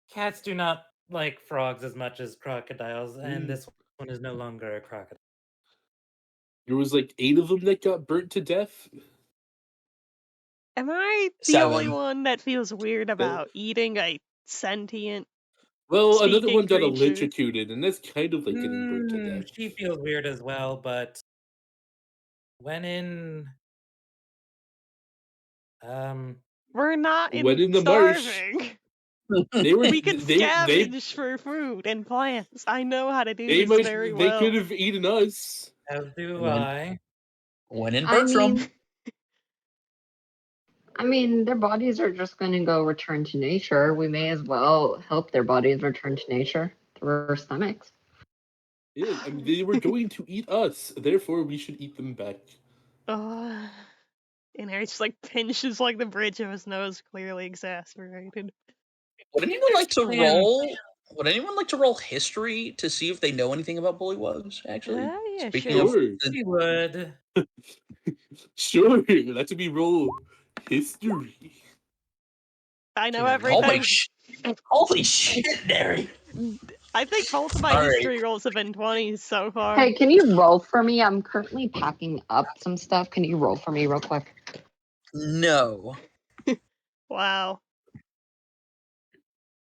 Cats do not like frogs as much as crocodiles, and Mm. this one is no longer a crocodile. There was like 8 of them that got burnt to death. Am I the 7. only one that feels weird about eating a sentient? Well, another Speaking one got creature. electrocuted, and that's kind of like getting burnt to death. She feels weird as well, but when in We're not When in the marsh. starving. They were We can they scavenge for food and plants. I know how to do they this might very they well. could have eaten us. as do When- I. When in I Bertram. mean, their bodies are just going to go return to nature. We may as well help their bodies return to nature through our stomachs. Yeah, I mean, they were going to eat us, therefore we should eat them back. And Harry just like pinches like the bridge of his nose, clearly exasperated. Would anyone like to Man. roll? Would anyone like to roll history to see if they know anything about Bullywugs? Actually, Yeah, speaking sure. of, Sure, She would. sure. Let me roll history. I know Sure. everything. holy shit, Nary. I think both of my All right. history rolls have been 20s so far. Hey, can you roll for me? I'm currently packing up some stuff. Can you roll for me real quick? No. Wow.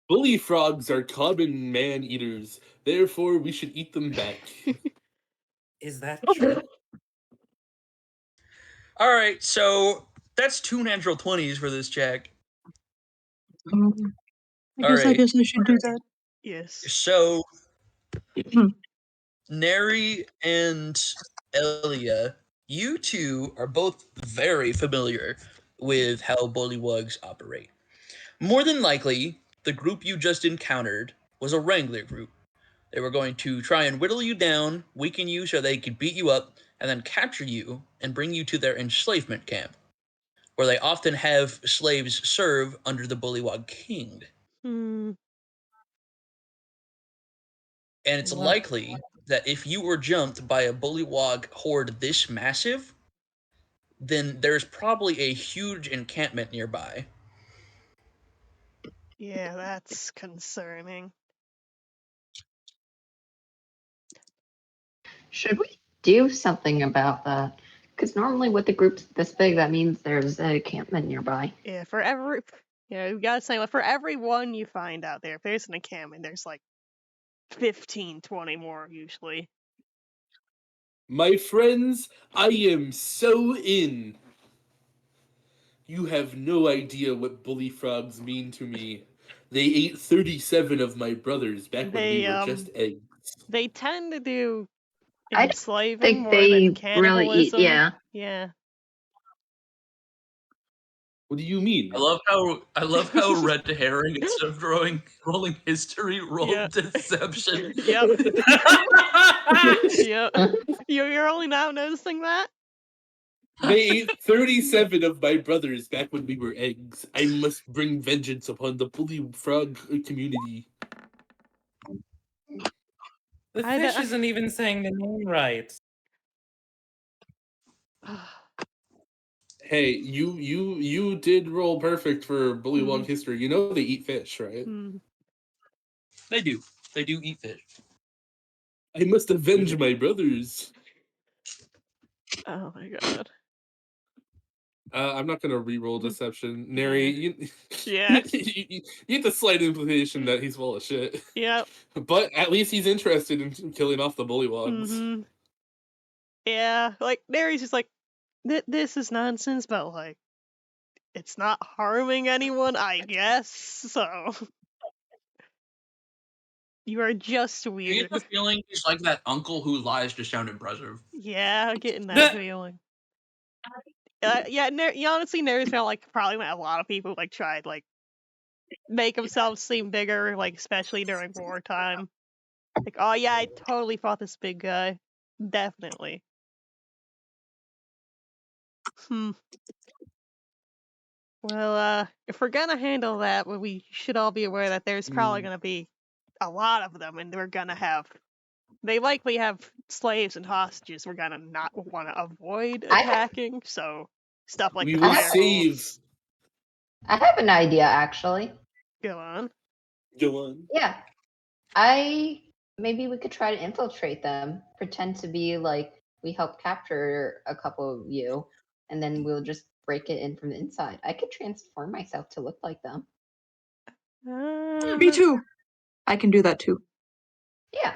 Bully frogs are common man-eaters, therefore we should eat them back. Is that true? All right, so that's 2 natural 20s for this check. I guess I should do that. Yes. So, Neri and Elia, you two are both very familiar with how bullywugs operate. More than likely, the group you just encountered was a wrangler group. They were going to try and whittle you down, weaken you so they could beat you up, and then capture you and bring you to their enslavement camp, where they often have slaves serve under the Bullywog King. Hmm. And it's What? likely that if you were jumped by a Bullywog horde this massive, then there's probably a huge encampment nearby. Yeah, that's concerning. Should we do something about that? Because normally with the groups this big, that means there's a encampment nearby. Yeah, for every, you gotta say, for every one you find out there, if there's an encampment, there's like 15, 20 more usually. My friends, I am so in. You have no idea what bully frogs mean to me. They ate 37 of my brothers back when we were just eggs. They tend to do I enslaving think more they than really cannibalism. eat, yeah. Yeah. What do you mean? I love how Red Herring, instead of rolling history, rolled Yeah. deception. Yep. Yep. You're only now noticing that? They ate 37 of my brothers back when we were eggs. I must bring vengeance upon the bully frog community. The I fish don't- isn't even saying the name right. Hey, you did roll perfect for Bullywog history. You know they eat fish, right? They do. They do eat fish. I must avenge my brothers. Oh my god. I'm not gonna re-roll deception. Neri, you, Yeah. you get the slight implication that he's full of shit. Yep. But at least he's interested in killing off the bullywogs. Yeah, like Mary's just like, this is nonsense, but like, it's not harming anyone, I guess. So you are just You weird. get the feeling he's like that uncle who lies to sound impressive. Yeah, getting that feeling. Yeah, honestly, Nary's felt like probably a lot of people like tried like make themselves seem bigger, like especially during wartime. Like, oh yeah, I totally fought this big guy. Definitely. Well, if we're gonna handle that, well, we should all be aware that there's probably gonna be a lot of them, and they likely have slaves and hostages we're gonna not want to avoid I have- attacking, so stuff like We the will fireballs. I have an idea, actually. Go on. Go on. Yeah. Maybe we could try to infiltrate them, pretend to be like we helped capture a couple of you, and then we'll just break it in from the inside. I could transform myself to look like them. Me too. I can do that too. Yeah.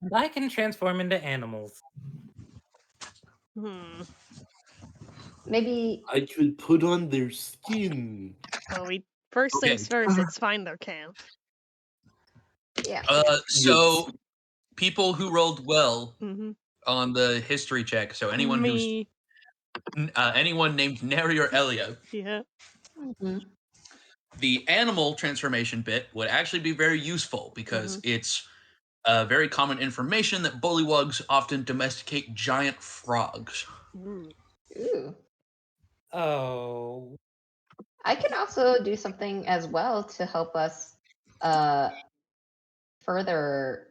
And I can transform into animals. Maybe. I could put on their skin. Well, first Okay. things first, let's find their camp. Yeah. So people who rolled well Mm-hmm. on the history check. So anyone who's anyone named Neri or Elia. Yeah. Mm-hmm. The animal transformation bit would actually be very useful because it's very common information that bullywogs often domesticate giant frogs. Ooh. Oh. I can also do something as well to help us further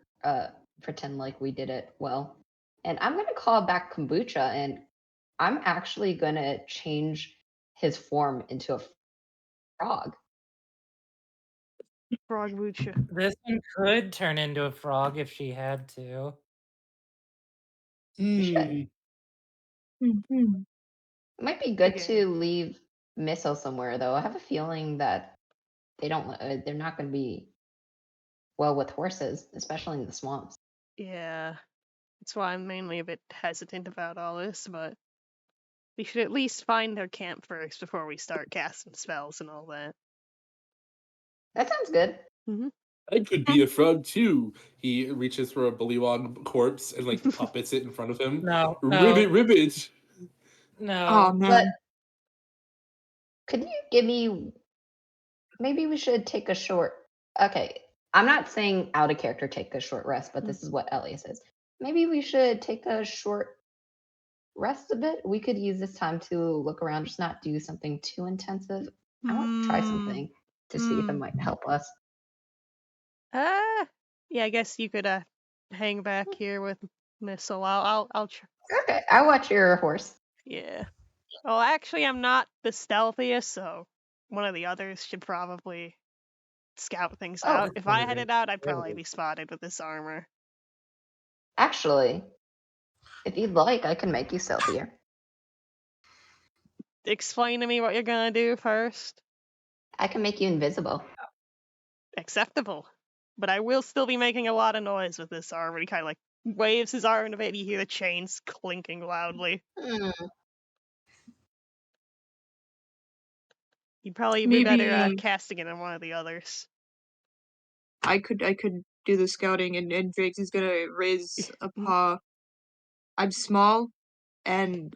pretend like we did it well. And I'm going to call back Kombucha, and I'm actually going to change his form into a frog. Frog Bucha. This one could turn into a frog if she had to. It might be good to leave Missile somewhere, though. I have a feeling that they're not going to be well with horses, especially in the swamps. Yeah. That's why I'm mainly a bit hesitant about all this, but we should at least find their camp first before we start casting spells and all that. That sounds good. I could be a frog too. He reaches for a bullywog corpse and like puppets it in front of him. No. Ribbit. No. Oh man. But could you give me? Maybe we should take a short. Okay, I'm not saying out of character take a short rest, but this is what Ellie says. Maybe we should take a short rest a bit. We could use this time to look around, just not do something too intensive. I want to try something to see if it might help us. Yeah, I guess you could hang back here with Missile. I'll try. Okay, I'll watch your horse. Yeah. Well, actually, I'm not the stealthiest, so one of the others should probably scout things out. If I headed out, I'd probably be spotted with this armor. Actually, if you'd like, I can make you stealthier. Explain to me what you're gonna do first. I can make you invisible. Acceptable. But I will still be making a lot of noise with this armor. He kind of like waves his arm a bit, you hear the chains clinking loudly. You'd probably be better casting it on one of the others. I could do the scouting, and Driggs is gonna raise a paw. I'm small, and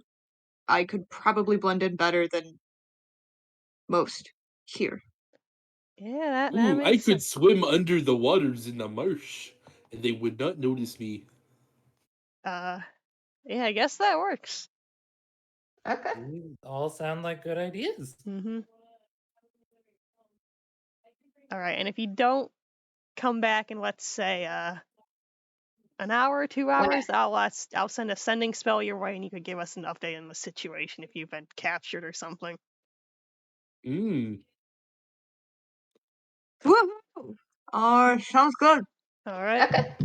I could probably blend in better than most here. Yeah, that Ooh, I makes could sense. swim under the waters in the marsh, and they would not notice me. Yeah, I guess that works. Okay. All sound like good ideas. All right, and if you don't come back in, let's say, an hour or 2 hours, I'll send a sending spell your way, and you could give us an update on the situation if you've been captured or something. Woohoo! Sounds good. All right. Okay.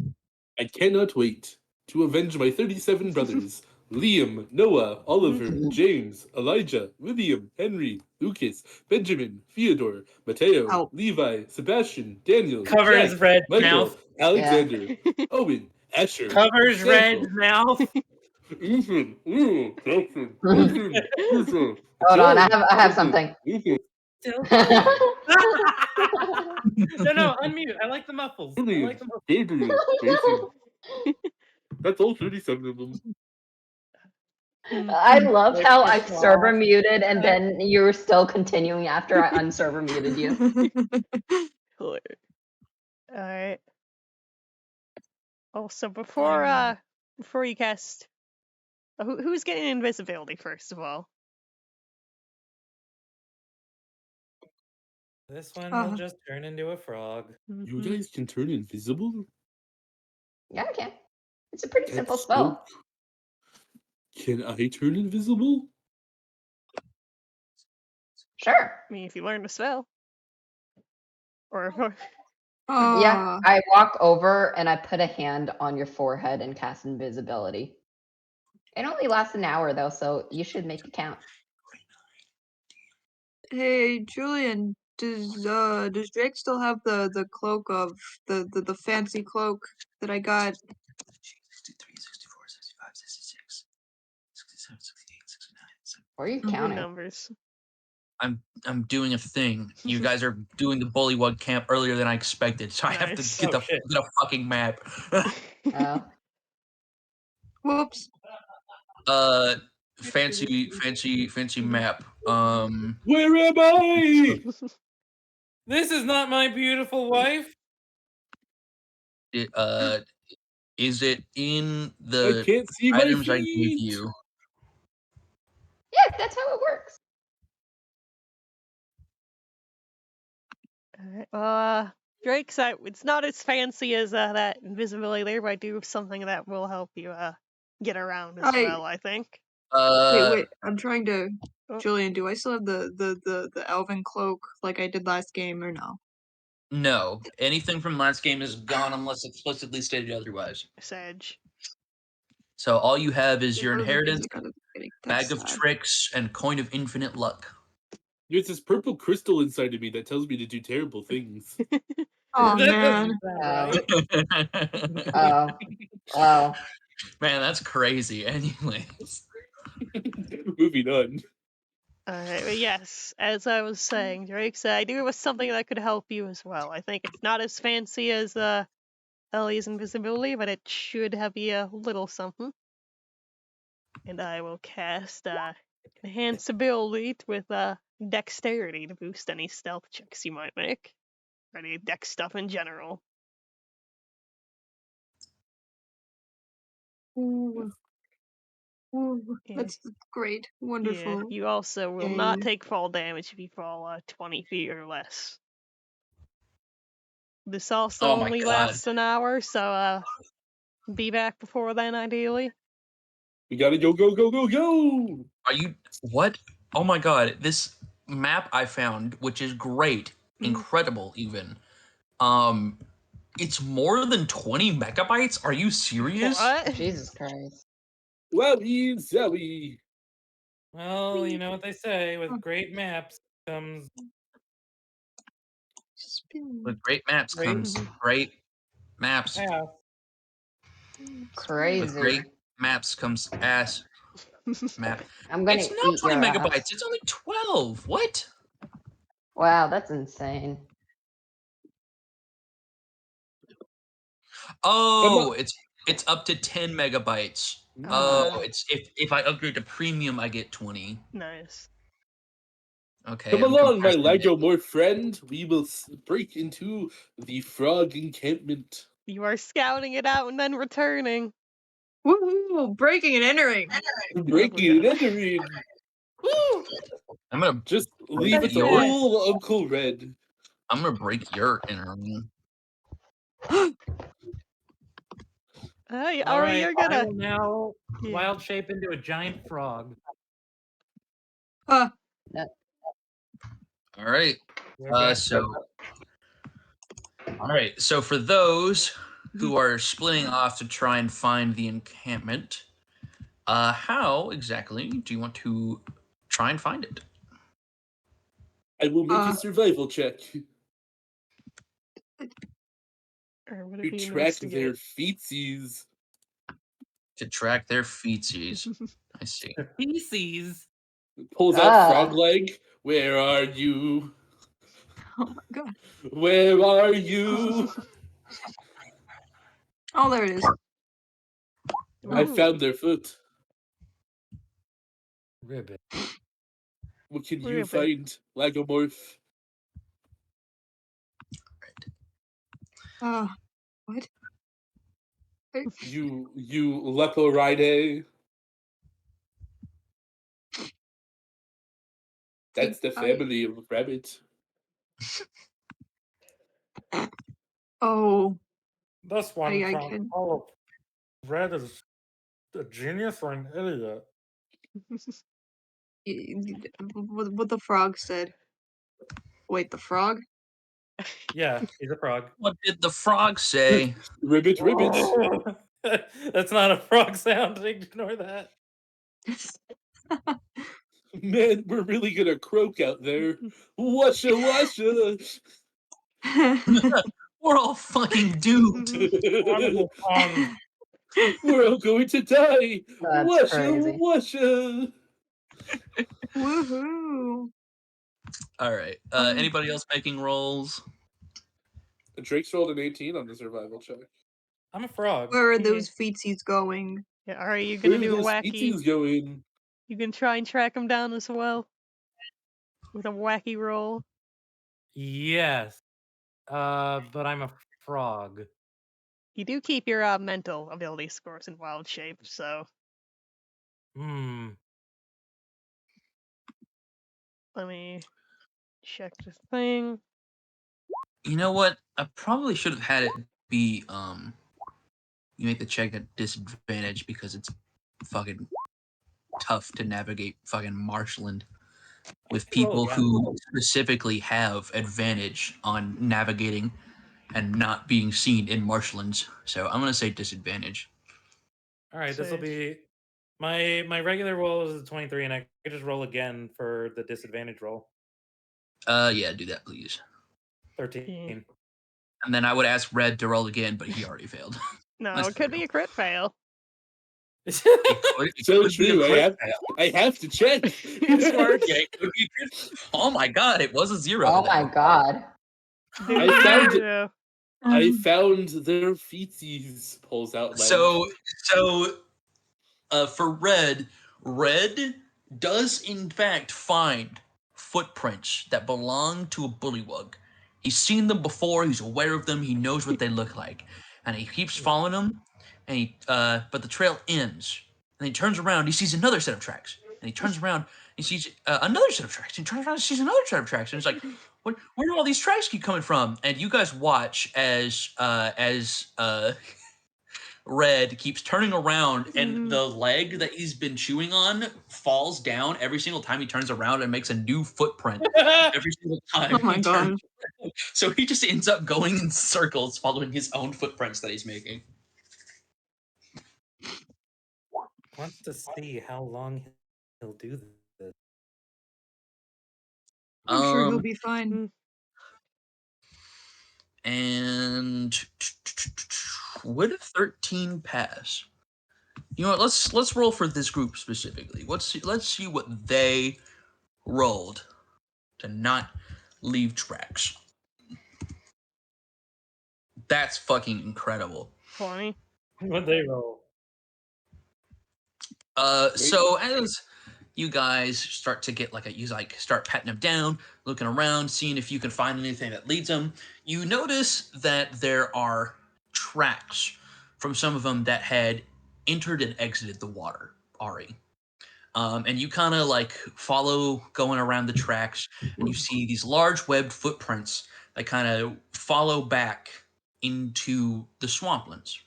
I cannot wait to avenge my 37 brothers. Liam, Noah, Oliver, James, Elijah, William, Henry, Lucas, Benjamin, Theodore, Mateo, Levi, Sebastian, Daniel, Covers Jack, red Michael, mouth. Alexander, Owen, Asher, Covers red mouth. Ethan, Hold on, I have something. No, unmute. I like the muffles. Gabriel, Jason. That's all 37 of them. I love how I server muted and then you were still continuing after I unserver muted you. All right. Also, before you cast, who's getting invisibility first of all? This one will Uh-huh. just turn into a frog. You Mhm. guys can turn invisible? Yeah, I can. It's a pretty simple That's spell. so... Can I turn invisible? Sure. I mean, if you learn the spell. Or Yeah, I walk over and I put a hand on your forehead and cast invisibility. It only lasts an hour though, so you should make it count. Hey, Julian, does Drake still have the cloak of the fancy cloak that I got? 63, 64, 65, 66, 67, 68, 69. Or are you Okay. counting? numbers. I'm doing a thing. You guys are doing the Bullywog camp earlier than I expected, so I have to Nice. get Oh, the shit. get a fucking map. Oh. Whoops. Fancy map. Where am I? This is not my beautiful wife. Is it in I the can't see my items I gave feet. you? Yeah, that's how it works. Alright, Drake said it's not as fancy as that invisibility there, but I do have something that will help you get around as well, I think. Wait, I'm trying to. Oh. Julian, do I still have the elven cloak like I did last game or no? No. Anything from last game is gone unless explicitly stated otherwise. Sedge. So all you have is your Part of the inheritance, music out of getting bag of sad. tricks, and coin of infinite luck. There's this purple crystal inside of me that tells me to do terrible things. Oh That man. doesn't sound right. Oh. Well. Man, that's crazy. Anyways. Moving on. Alright, but yes, as I was saying, Drake said I do have something that could help you as well. I think it's not as fancy as Ellie's invisibility, but it should have you a little something. And I will cast enhance ability with dexterity to boost any stealth checks you might make. Or any dex stuff in general. Ooh. Ooh, Yeah. that's great. Yeah, Wonderful. you also will Yay. not take fall damage if you fall 20 feet or less. This also Oh my only God. lasts an hour, so be back before then, ideally. We gotta go, go, go, go, go! Are you what? Oh my God! This map I found, which is great, incredible even. It's more than 20 megabytes. Are you serious? What? Jesus Christ. Wowie zowie. Well, you know what they say, with great maps comes With great maps Great. comes great maps. yeah. Crazy. With great maps comes ass map. I'm gonna It's not eat 20 your megabytes. ass. It's only 12. What? Wow, that's insane. Oh, it's up to 10 megabytes. Ah. It's if I upgrade to premium, I get 20. Nice. Okay, Come I'm along, my compressing it. Lagomorph friend. We will break into the frog encampment. You are scouting it out and then returning. Woohoo! Breaking and entering. Breaking and entering. Woo! I'm gonna Just leave break it to your. old Uncle Red. I'm gonna break your internet. All right, you're I gonna. will now Yeah. wild shape into a giant frog. All right. You're back. All right. So for those who are splitting off to try and find the encampment, how exactly do you want to try and find it? I will make a survival check Or what to if you track investigate? their feetsies. To track their feetsies. I see. The feces. Pulls out frog leg. Where are you? Oh my god. Where are you? Oh, there it is. I Ooh. found their foot. Ribbit. What can you Ribbit. find, Lagomorph? What? You leporide. That's the family of rabbit. Oh, This one I from can. all of Red is a genius or an idiot. What the frog said. Wait, the frog? Yeah, he's a frog. What did the frog say? Ribbit, ribbit. That's not a frog sound. Ignore that. Man, we're really gonna croak out there. Washa, washa. We're all fucking doomed. Audible songs. We're all going to die. That's Washa, crazy. washa. Woohoo! All right. Anybody else making rolls? Drake's rolled an 18 on the survival check. I'm a frog. Where are Yeah. those feetsies going? Yeah, are you Where gonna are do a those wacky? speeches going? You can try and track him down as well with a wacky roll. Yes. But I'm a frog. You do keep your mental ability scores in wild shape, so Hmm. let me check the thing. You know what? I probably should have had it be you make the check at disadvantage because it's fucking tough to navigate fucking marshland with Roll people again. who specifically have advantage on navigating and not being seen in marshlands. So I'm gonna say disadvantage. All right, this will So- be my regular roll is a 23, and I could just roll again for the disadvantage roll. Yeah, do that please. 13. And then I would ask Red to roll again, but he already failed. No, That's it could be a crit fail. It could So be a true. crit. I have to check. It's worse. Yeah, it could be a crit. Oh my god, it was a 0. Oh though. my god. I found it. Yeah. I found their feetsies. Pulls out. So for Red does in fact find footprints that belong to a bullywug. He's seen them before, he's aware of them, he knows what they look like. And he keeps following them, and but the trail ends. And he turns around, he sees another set of tracks. And he turns around, he sees another set of tracks. And he turns around and sees another set of tracks. And it's like, where do all these tracks keep coming from? And you guys watch as Red keeps turning around, and the leg that he's been chewing on falls down every single time he turns around and makes a new footprint every single time Oh my he turns. god. So he just ends up going in circles following his own footprints that he's making. Wants to see how long he'll do this. I'm sure he'll be fine. And would a 13 pass? You know what? Let's roll for this group specifically. Let's see what they rolled to not leave tracks. That's fucking incredible. 20. What'd they roll? So as you guys start to get start patting them down, looking around, seeing if you can find anything that leads them, you notice that there are tracks from some of them that had entered and exited the water, Ari. And you kind of follow going around the tracks, and you see these large webbed footprints that kind of follow back into the swamplands.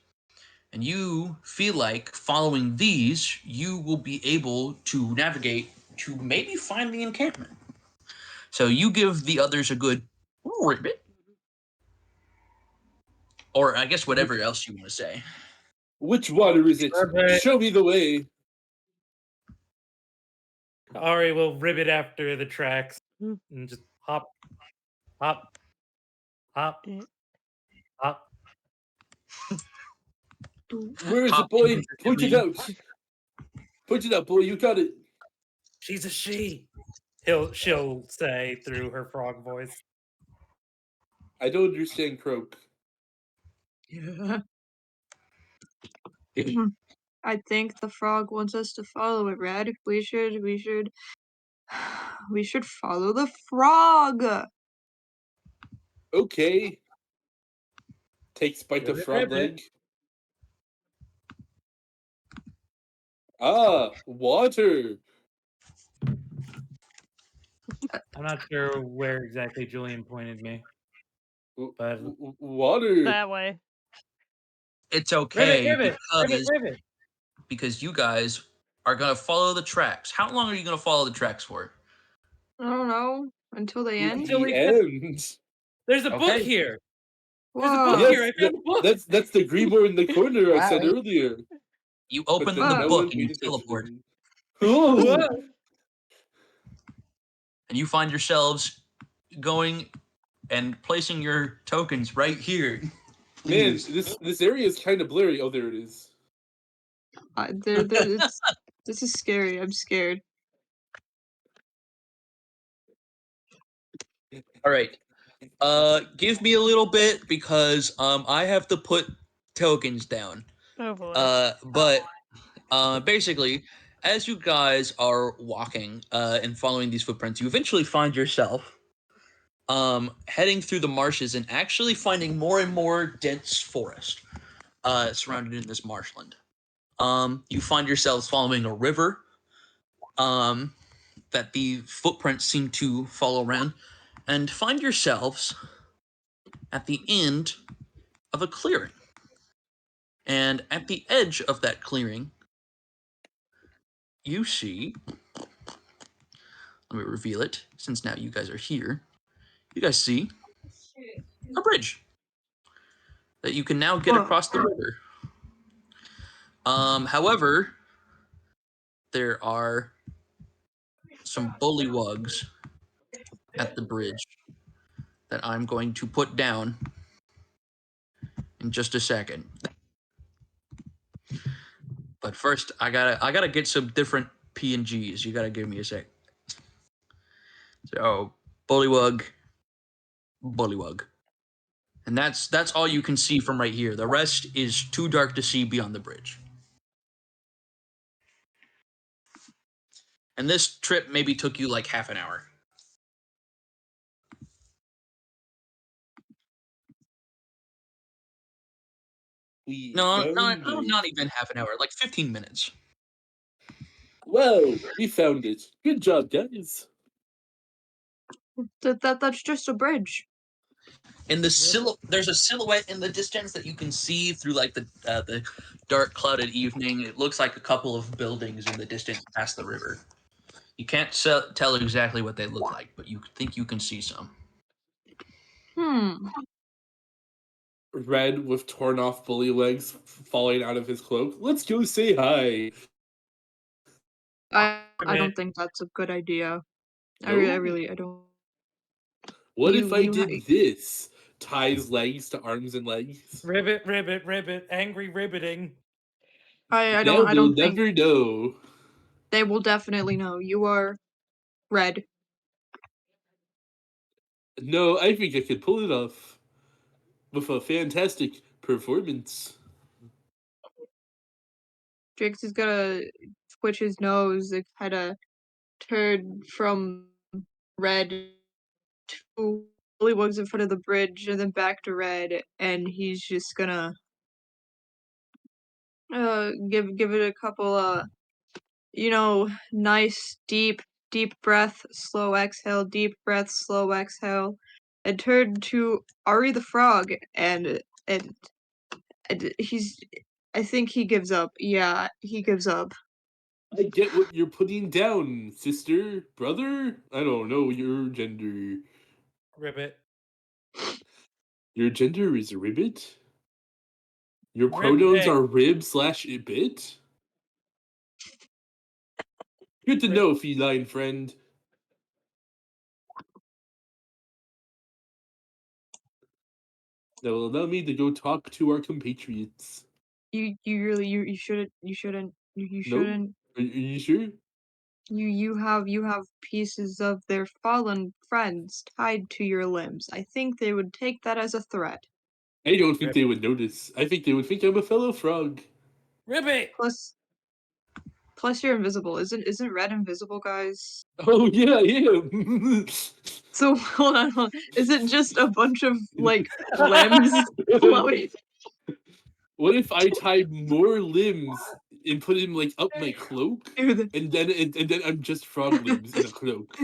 And you feel like following these, you will be able to navigate to maybe find the encampment. So you give the others a good ribbit. Or I guess whatever else you want to say. Which water is it? Ribbit. Show me the way. Ari will ribbit after the tracks Mm. and just hop, hop, hop, Yeah. hop. Where is it, boy? Point it out. Point it out, boy. You got it. She's a she. She'll say through her frog voice. I don't understand Croak. Yeah. I think the frog wants us to follow it, Red. We should follow the frog. Okay. Takes bite the Ribbit, frog ribbit. leg. Ah, water. I'm not sure where exactly Julian pointed me. But Water. That way. It's okay ribbit. because you guys are gonna follow the tracks. How long are you gonna follow the tracks for? I don't know. Until they end? Until we The end. There's a book Okay. here. There's a Whoa. book here. I found a book. That's the Greenboard in the corner I said Wow. earlier. You But open then the no book one and you paid teleport, attention. Oh, Whoa. and you find yourselves going and placing your tokens right here. man, Please. this area is kind of blurry. Oh, there it is. This is scary. I'm scared. All right. Give me a little bit because I have to put tokens down. Oh boy. But basically, as you guys are walking and following these footprints, you eventually find yourself heading through the marshes and actually finding more and more dense forest surrounded in this marshland. You find yourselves following a river that the footprints seem to follow around, and find yourselves at the end of a clearing. And at the edge of that clearing, you see, let me reveal it, since now you guys are here. You guys see a bridge that you can now get Whoa. across the river. However, there are some bullywogs at the bridge that I'm going to put down in just a second. But first, I gotta get some different PNGs. You gotta give me a sec. So, bullywog, and that's all you can see from right here. The rest is too dark to see beyond the bridge. And this trip maybe took you like half an hour. We No, found it. not even half an hour. Like 15 minutes. Well, we found it. Good job, guys. That's just a bridge. In the there's a silhouette in the distance that you can see through like the dark clouded evening. It looks like a couple of buildings in the distance past the river. You can't tell exactly what they look like, but you think you can see some. Red with torn off bully legs falling out of his cloak. Let's go say hi. I don't think that's a good idea. I No? really I don't. What if I You did this? Ties legs to arms and legs. Ribbit. Angry ribbiting. I Now don't they'll think never know. they will definitely know. You are red. No, I think I could pull it off with a fantastic performance. Drix is gonna twitch his nose and kind of turn from red to Bullywog's in front of the bridge and then back to red, and he's just gonna give it a couple nice deep breath, slow exhale, deep breath, slow exhale, and turn to Ari the frog and he's I think he gives up. Yeah, he gives up. I get what you're putting down, sister, brother. I don't know your gender. Ribbit. Your gender is ribbit? Your pronouns are rib/ibit? Good to know, feline friend. That will allow me to go talk to our compatriots. You really you shouldn't you shouldn't you No? shouldn't Are you sure? you have pieces of their fallen friends tied to your limbs. I think they would take that as a threat. I don't think they would notice. I think they would think I'm a fellow frog. Ribbit. Plus you're invisible. Isn't red invisible, guys? Oh yeah, I am. So hold on. Is it just a bunch of like limbs floating? What if I tied more limbs and put him like up my cloak, Dude, and then I'm just frog limbs in a cloak?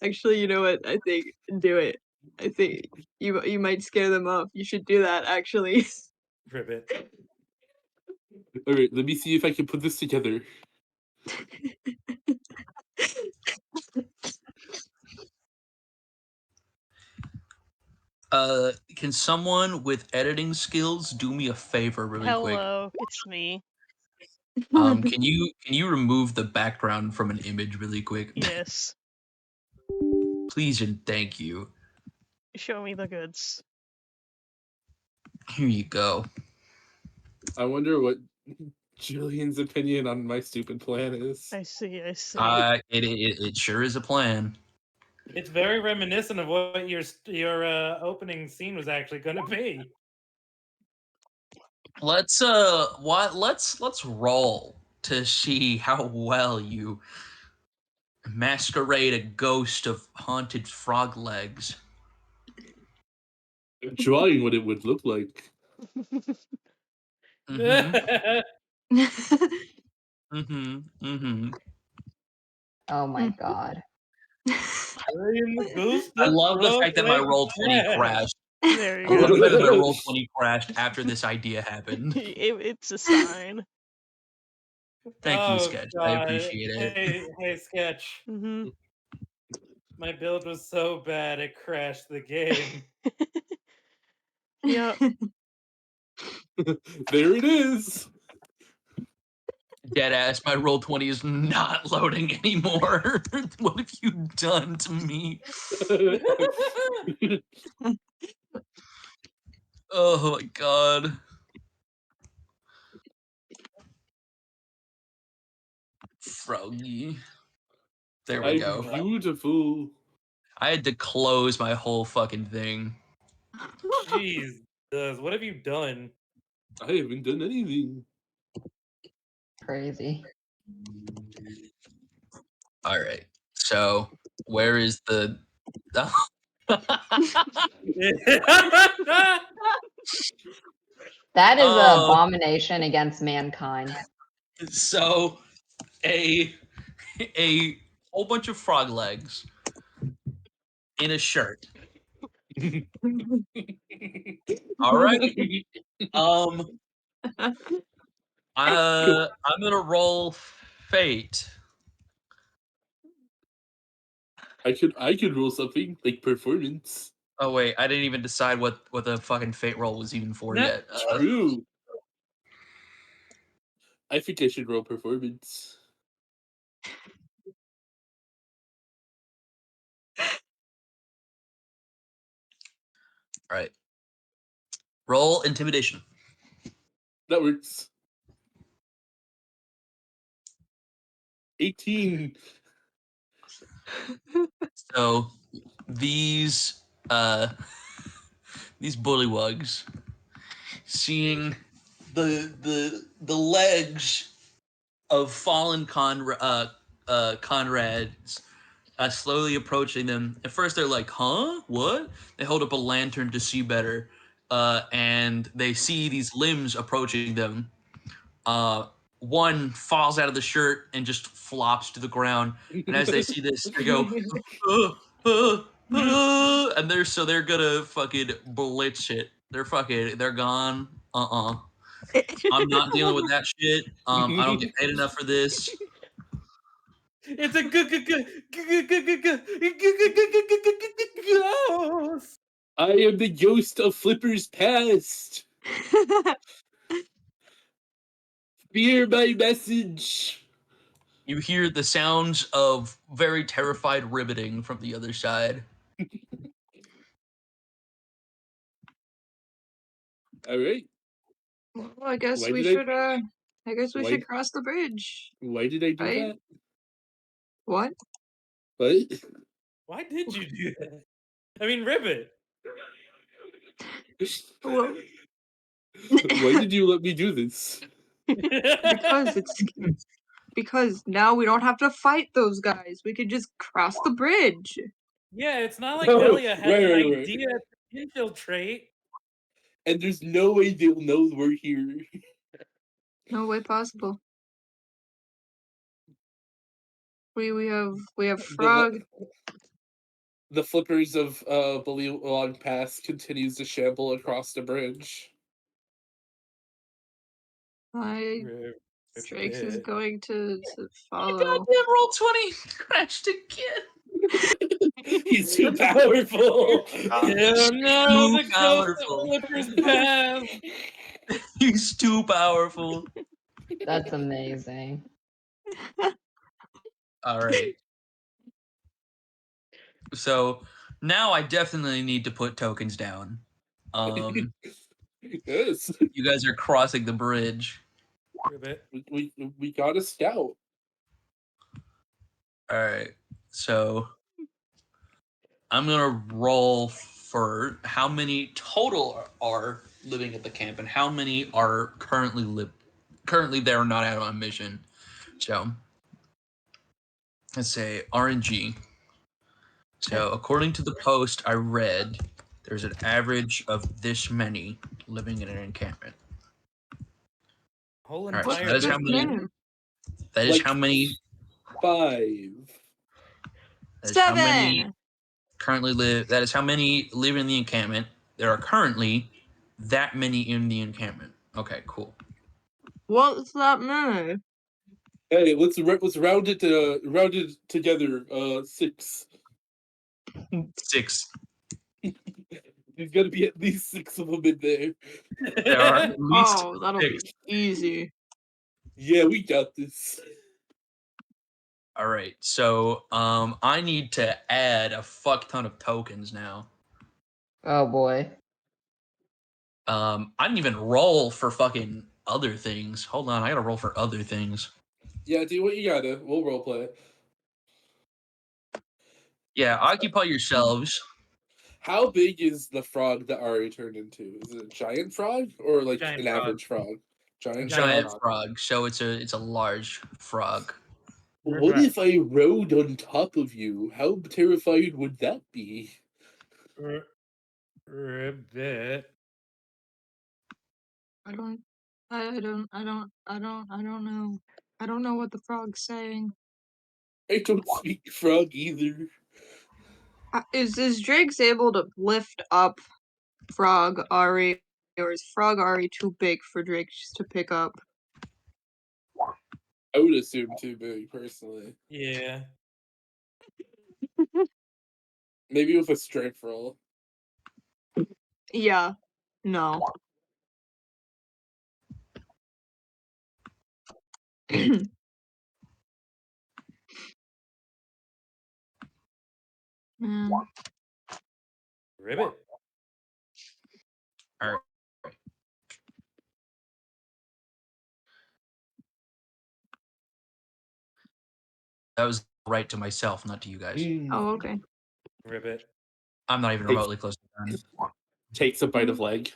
Actually, you know what? I think do it. I think you might scare them off. You should do that. Actually. Ribbit. All right, let me see if I can put this together. Can someone with editing skills do me a favor really quick? Hello, it's me. Can you remove the background from an image really quick? Yes. Please and thank you. Show me the goods. Here you go. I wonder what Jillian's opinion on my stupid plan is. I see, I see. It sure is a plan. It's very reminiscent of what your opening scene was actually going to be. Let's roll to see how well you masquerade a ghost of haunted frog legs. I'm drawing what it would look like. Oh my god. I love the fact that my roll 20 crashed. There I you love the go. fact that my roll 20 crashed after this idea happened. It's a sign. Thank you, Sketch. I appreciate it. Hey, Sketch. Mm-hmm. My build was so bad it crashed the game. Yep. There it is. Deadass, my roll 20 is not loading anymore. What have you done to me? Oh my god. Froggy. There we go. Beautiful. I had to close my whole fucking thing. Jeez, what have you done? I haven't done anything. Crazy. All right. So, where is the That is an abomination against mankind. So, a whole bunch of frog legs in a shirt. All right. I'm gonna roll fate. I could roll something like performance. Oh wait, I didn't even decide what the fucking fate roll was even for yet. True. I think I should roll performance. All right. Roll intimidation. That works. 18. So these bullywogs, seeing the legs of fallen Conrads slowly approaching them. At first, they're like, "Huh? What?" They hold up a lantern to see better, and they see these limbs approaching them. One falls out of the shirt and just flops to the ground. And as they see this, they go, and they're gonna fucking blitz it. They're gone. I'm not dealing with that shit. I don't get paid enough for this. It's a ghost. I am the ghost of Flipper's past. Fear my message. You hear the sounds of very terrified ribbiting from the other side. All right. Well, I guess Why we did should. I guess we why- should cross the bridge. Why did I do Right? that? What? What? Why did you do that? I mean, Ribbit. Well, Why did you let me do this? because now we don't have to fight those guys. We could just cross the bridge. Yeah, it's not like Oh, Delia had right, an right, right. idea to infiltrate. And there's no way they'll know we're here. No way possible. We have frog. The flippers of Bullywog Pass continues to shamble across the bridge. Drakes is going to follow. Goddamn roll 20 crashed again. He's too powerful. Oh no, the ghost powerful. of Flipper's path. He's too powerful. That's amazing. All right. So now I definitely need to put tokens down. Yes. You guys are crossing the bridge. Ribbit. We got a scout. All right. So I'm gonna roll for how many total are living at the camp and how many are currently they're not out on mission. So let's say RNG. So according to the post I read, there's an average of this many living in an encampment. Whole All right, so entire that is how many. That is Like how many. 5. That is how many 7. currently live. That is how many live in the encampment. There are currently that many in the encampment. Okay, cool. What's that many? Hey, let's round it together. 6. 6. There's got to be at least 6 of them in there. There are at least Oh, that'll 6. be easy. Yeah, we got this. All right, so I need to add a fuck ton of tokens now. Oh boy. I didn't even roll for fucking other things. Hold on, I gotta roll for other things. Yeah, do what you gotta. We'll roleplay. Yeah, occupy yourselves. How big is the frog that Ari turned into? Is it a giant frog or like Giant an frog. average frog? Giant Giant frog. frog. So it's a large frog. What if I rode on top of you? How terrified would that be? Ribbit. I don't know. I don't know what the frog's saying. I don't speak frog either. Is Drakes able to lift up Frog Ari, or is Frog Ari too big for Drakes to pick up? I would assume too big, personally. Yeah. Maybe with a strength roll. Yeah. No. Man. Ribbit. All right. That was right to myself, not to you guys. Oh, okay. Ribbit. I'm not even remotely close to done. Takes a bite of leg.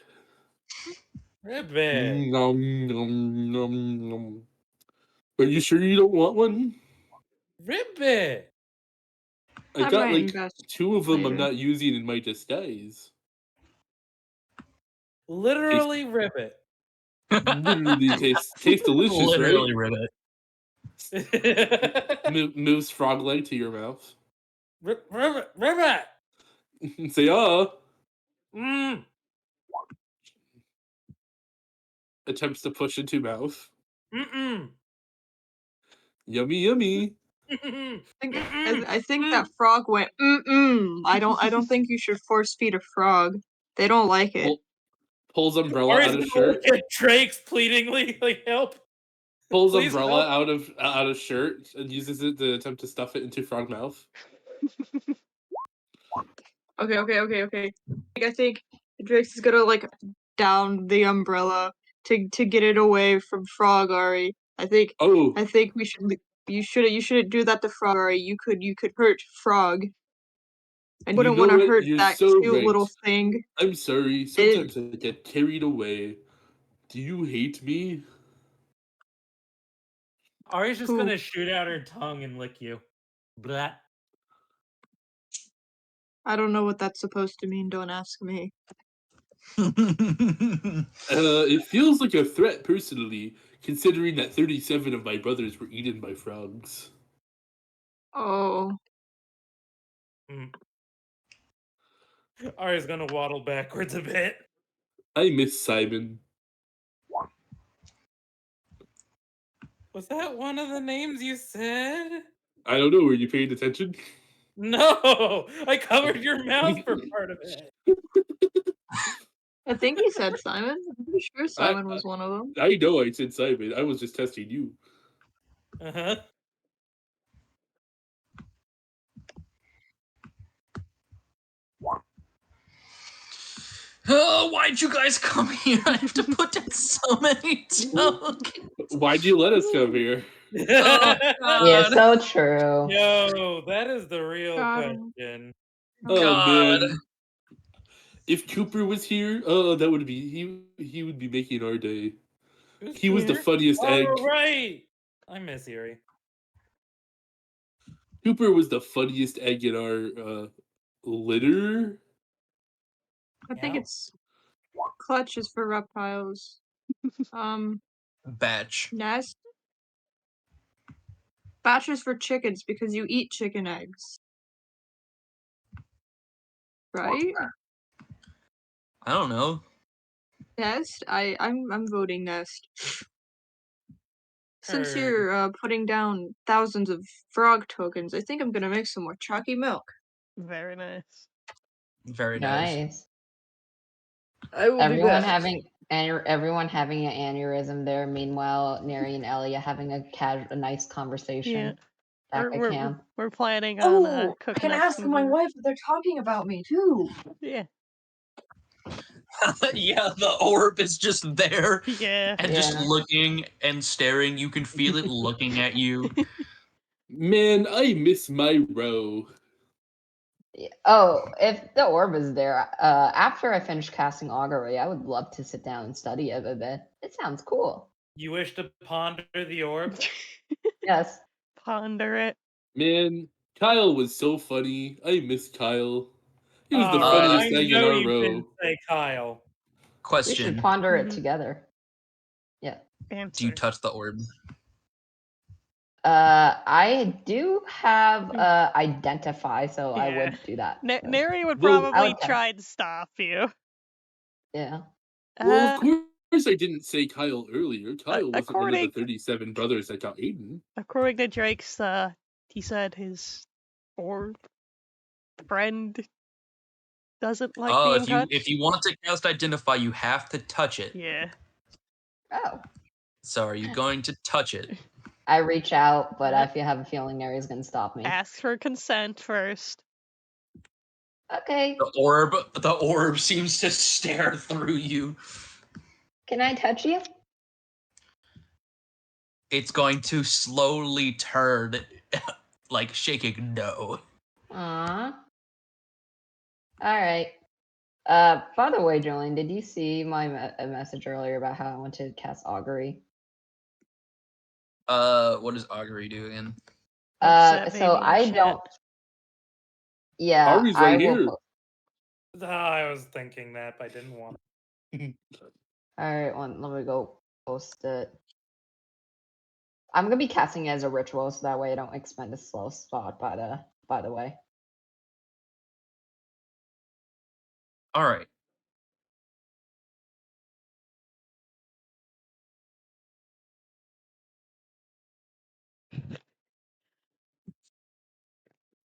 Ribbit. Nom, nom, nom, nom. Are you sure you don't want one? Ribbit. I I got might like invest 2 of them I'm later. not using in my disguise. Literally ribbit. Literally taste delicious, Literally right? Ribbit. Moves frog leg to your mouth. Ribbit. Say Mm. attempts to push into mouth. Mm-mm. Yummy, yummy. I think that frog went I don't think you should force feed a frog. They don't like it. Pulls umbrella Ari's out gonna of shirt. look at Drake's pleadingly, like, help. Pulls Please umbrella help. out of shirt and uses it to attempt to stuff it into frog mouth. Okay. I think Drax is gonna like down the umbrella to get it away from Frog Ari. I think we should you shouldn't do that to Frog Ari. You could hurt Frog. And you wouldn't want to what? hurt You're that so cute right. little thing. I'm sorry. Sometimes I get carried away. Do you hate me? Ari's just gonna shoot out her tongue and lick you. Blah. I don't know what that's supposed to mean. Don't ask me. It feels like a threat personally, considering that 37 of my brothers were eaten by frogs. Oh. Ari's gonna waddle backwards a bit. I miss Simon. Was that one of the names you said? I don't know. Were you paying attention? No! I covered your mouth for part of it. I think he said Simon. I'm pretty sure Simon was one of them. I know I said Simon. I was just testing you. Uh-huh. Oh, why'd you guys come here? I have to put down so many tokens. Why'd you let us come here? Oh, Yeah, God. so true. Yo, that is the real God. question. Oh God. man. If Cooper was here, oh, that would be he would be making our day. Who's He was the here? funniest egg. Oh, right! I miss Erie. Cooper was the funniest egg in our litter. I think Yeah. it's clutch is for reptiles. Batch. Nest. Batch is for chickens because you eat chicken eggs. Right? I don't know. Nest? I'm voting Nest. Since Heard. you're putting down thousands of frog tokens, I think I'm gonna make some more chalky milk. Very nice. Very nice. Nice. I will Everyone be back. everyone having an aneurysm there. Meanwhile, Neri and Elia having a nice conversation Yeah. back at camp. We're planning on cooking up some food. wife if they're talking about me too. Yeah. Yeah, the orb is just there Yeah. and just Yeah. looking and staring. You can feel it looking at you. Man, I miss my row. Oh, if the orb is there, after I finish casting augury, I would love to sit down and study it a bit. It sounds cool. You wish to ponder the orb? Yes. Ponder it. Man, Kyle was so funny. I miss Kyle. He was the Oh, funniest I egg in know our you row. didn't say Kyle. We should Question. ponder it Mhm. together. Yeah. Answer. Do you touch the orb? I do have identify, so I Yeah. would do that. Neri would Well, probably Okay. try to stop you. Yeah. Well, of course I didn't say Kyle earlier. Kyle wasn't one of the according 37 brothers that got Aiden. according to Drake's, he said his orb friend doesn't like being touched. If you want to cast identify, you have to touch it. Yeah. Oh. So are you going to touch it? I reach out, but I have a feeling Neri's gonna stop me. Ask for consent first. Okay. The orb seems to stare through you. Can I touch you? It's going to slowly turn, like shaking no. Aww. Alright. By the way, Jolene, did you see my message earlier about how I want to cast augury? What does augury do again? So I don't. Yeah, Augury's I right will. here. I was thinking that, but I didn't want to. Alright, let me go post it. I'm gonna be casting it as a ritual, so that way I don't expend a slow spot. By the way. All right.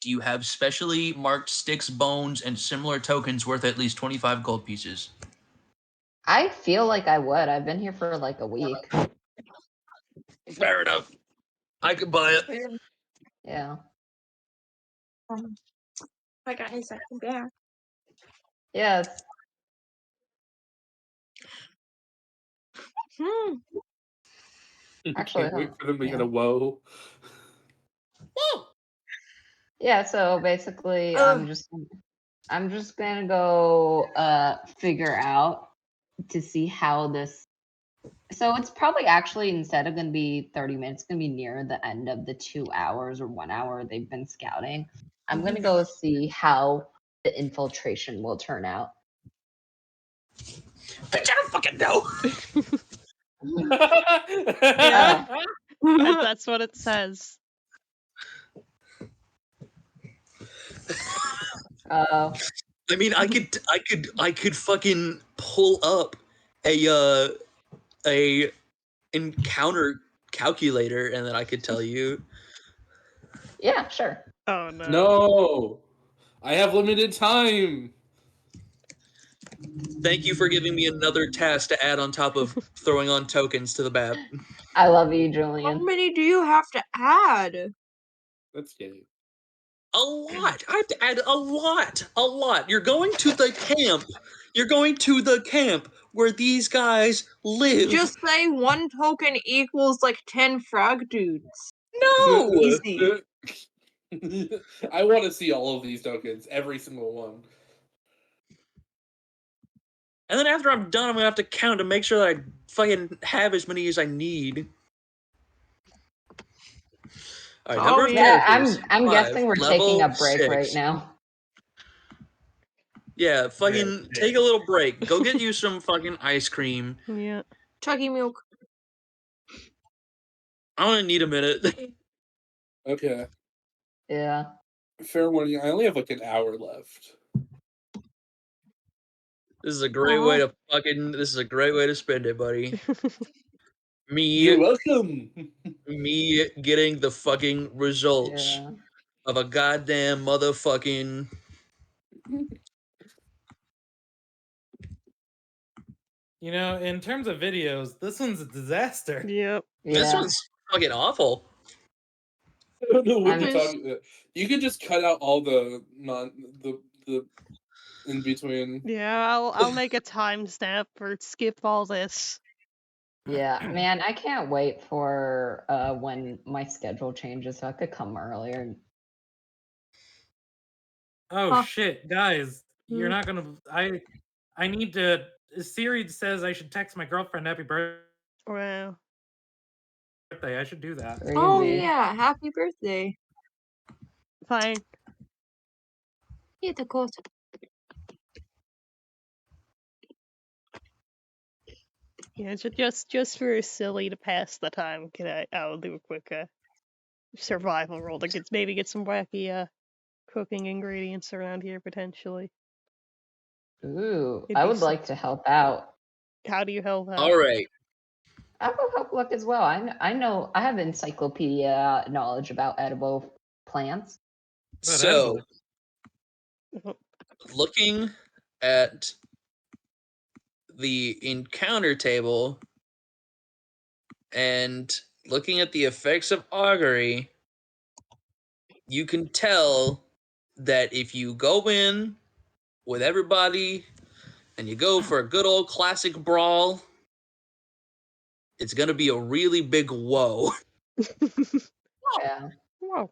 Do you have specially marked sticks, bones, and similar tokens worth at least 25 gold pieces? I feel like I would. I've been here for like a week. Fair enough. I could buy it. Yeah. Hi guys, I'm back. Yes. Actually, Can't wait for them to get yeah. a whoa. Yeah, so basically I'm just gonna go figure out to see how this, so it's probably actually, instead of gonna be 30 minutes, it's gonna be near the end of the 2 hours or 1 hour they've been scouting. I'm gonna go see how the infiltration will turn out. Bitch, I don't fucking know. Yeah. That's what it says. Oh. I mean, I could fucking pull up a encounter calculator, and then I could tell you. Yeah, sure. Oh no. No, I have limited time. Thank you for giving me another task to add on top of throwing on tokens to the map. I love you, How Julian. many do you have to add? That's gay. A lot. I have to add a lot. A lot. You're going to the camp. You're going to the camp where these guys live. Just say 1 token equals like 10 frog dudes. No! Easy. I want to see all of these tokens, every single one. And then after I'm done, I'm gonna have to count to make sure that I fucking have as many as I need. All right, number of Yeah, characters. I'm 5, guessing we're taking a level break 6. right now. Yeah, fucking take a little break. Go get you some fucking ice cream. Yeah. Chuggy milk. I'm gonna need a minute. Okay. Yeah. Fair warning, I only have like an hour left. This is a great way to This is a great way to spend it, buddy. You're Me, welcome. me getting the fucking results Yeah. of a goddamn motherfucking. You know, in terms of videos, this one's a disaster. Yep. This Yeah. one's fucking awful. I don't know what I'm you're just- talking about. You could just cut out all the in between. Yeah, I'll make a timestamp or skip all this. Yeah, man, I can't wait for when my schedule changes so I could come earlier. Oh Huh. shit, guys, you're Hmm. not gonna. I need to. Siri says I should text my girlfriend happy birthday. Wow. I should do that. Crazy. Oh yeah, happy birthday. Fine. Yeah, of course. Yeah, just for silly to pass the time, I'll do a quick survival roll to maybe get some wacky cooking ingredients around here potentially. Ooh, It'd I be would so- like to help out. How do you help out? All right. I will help look as well. I know I have encyclopedia knowledge about edible plants. But So, edible. looking at the encounter table and looking at the effects of augury, you can tell that if you go in with everybody and you go for a good old classic brawl, it's gonna be a really big whoa. Yeah. Whoa.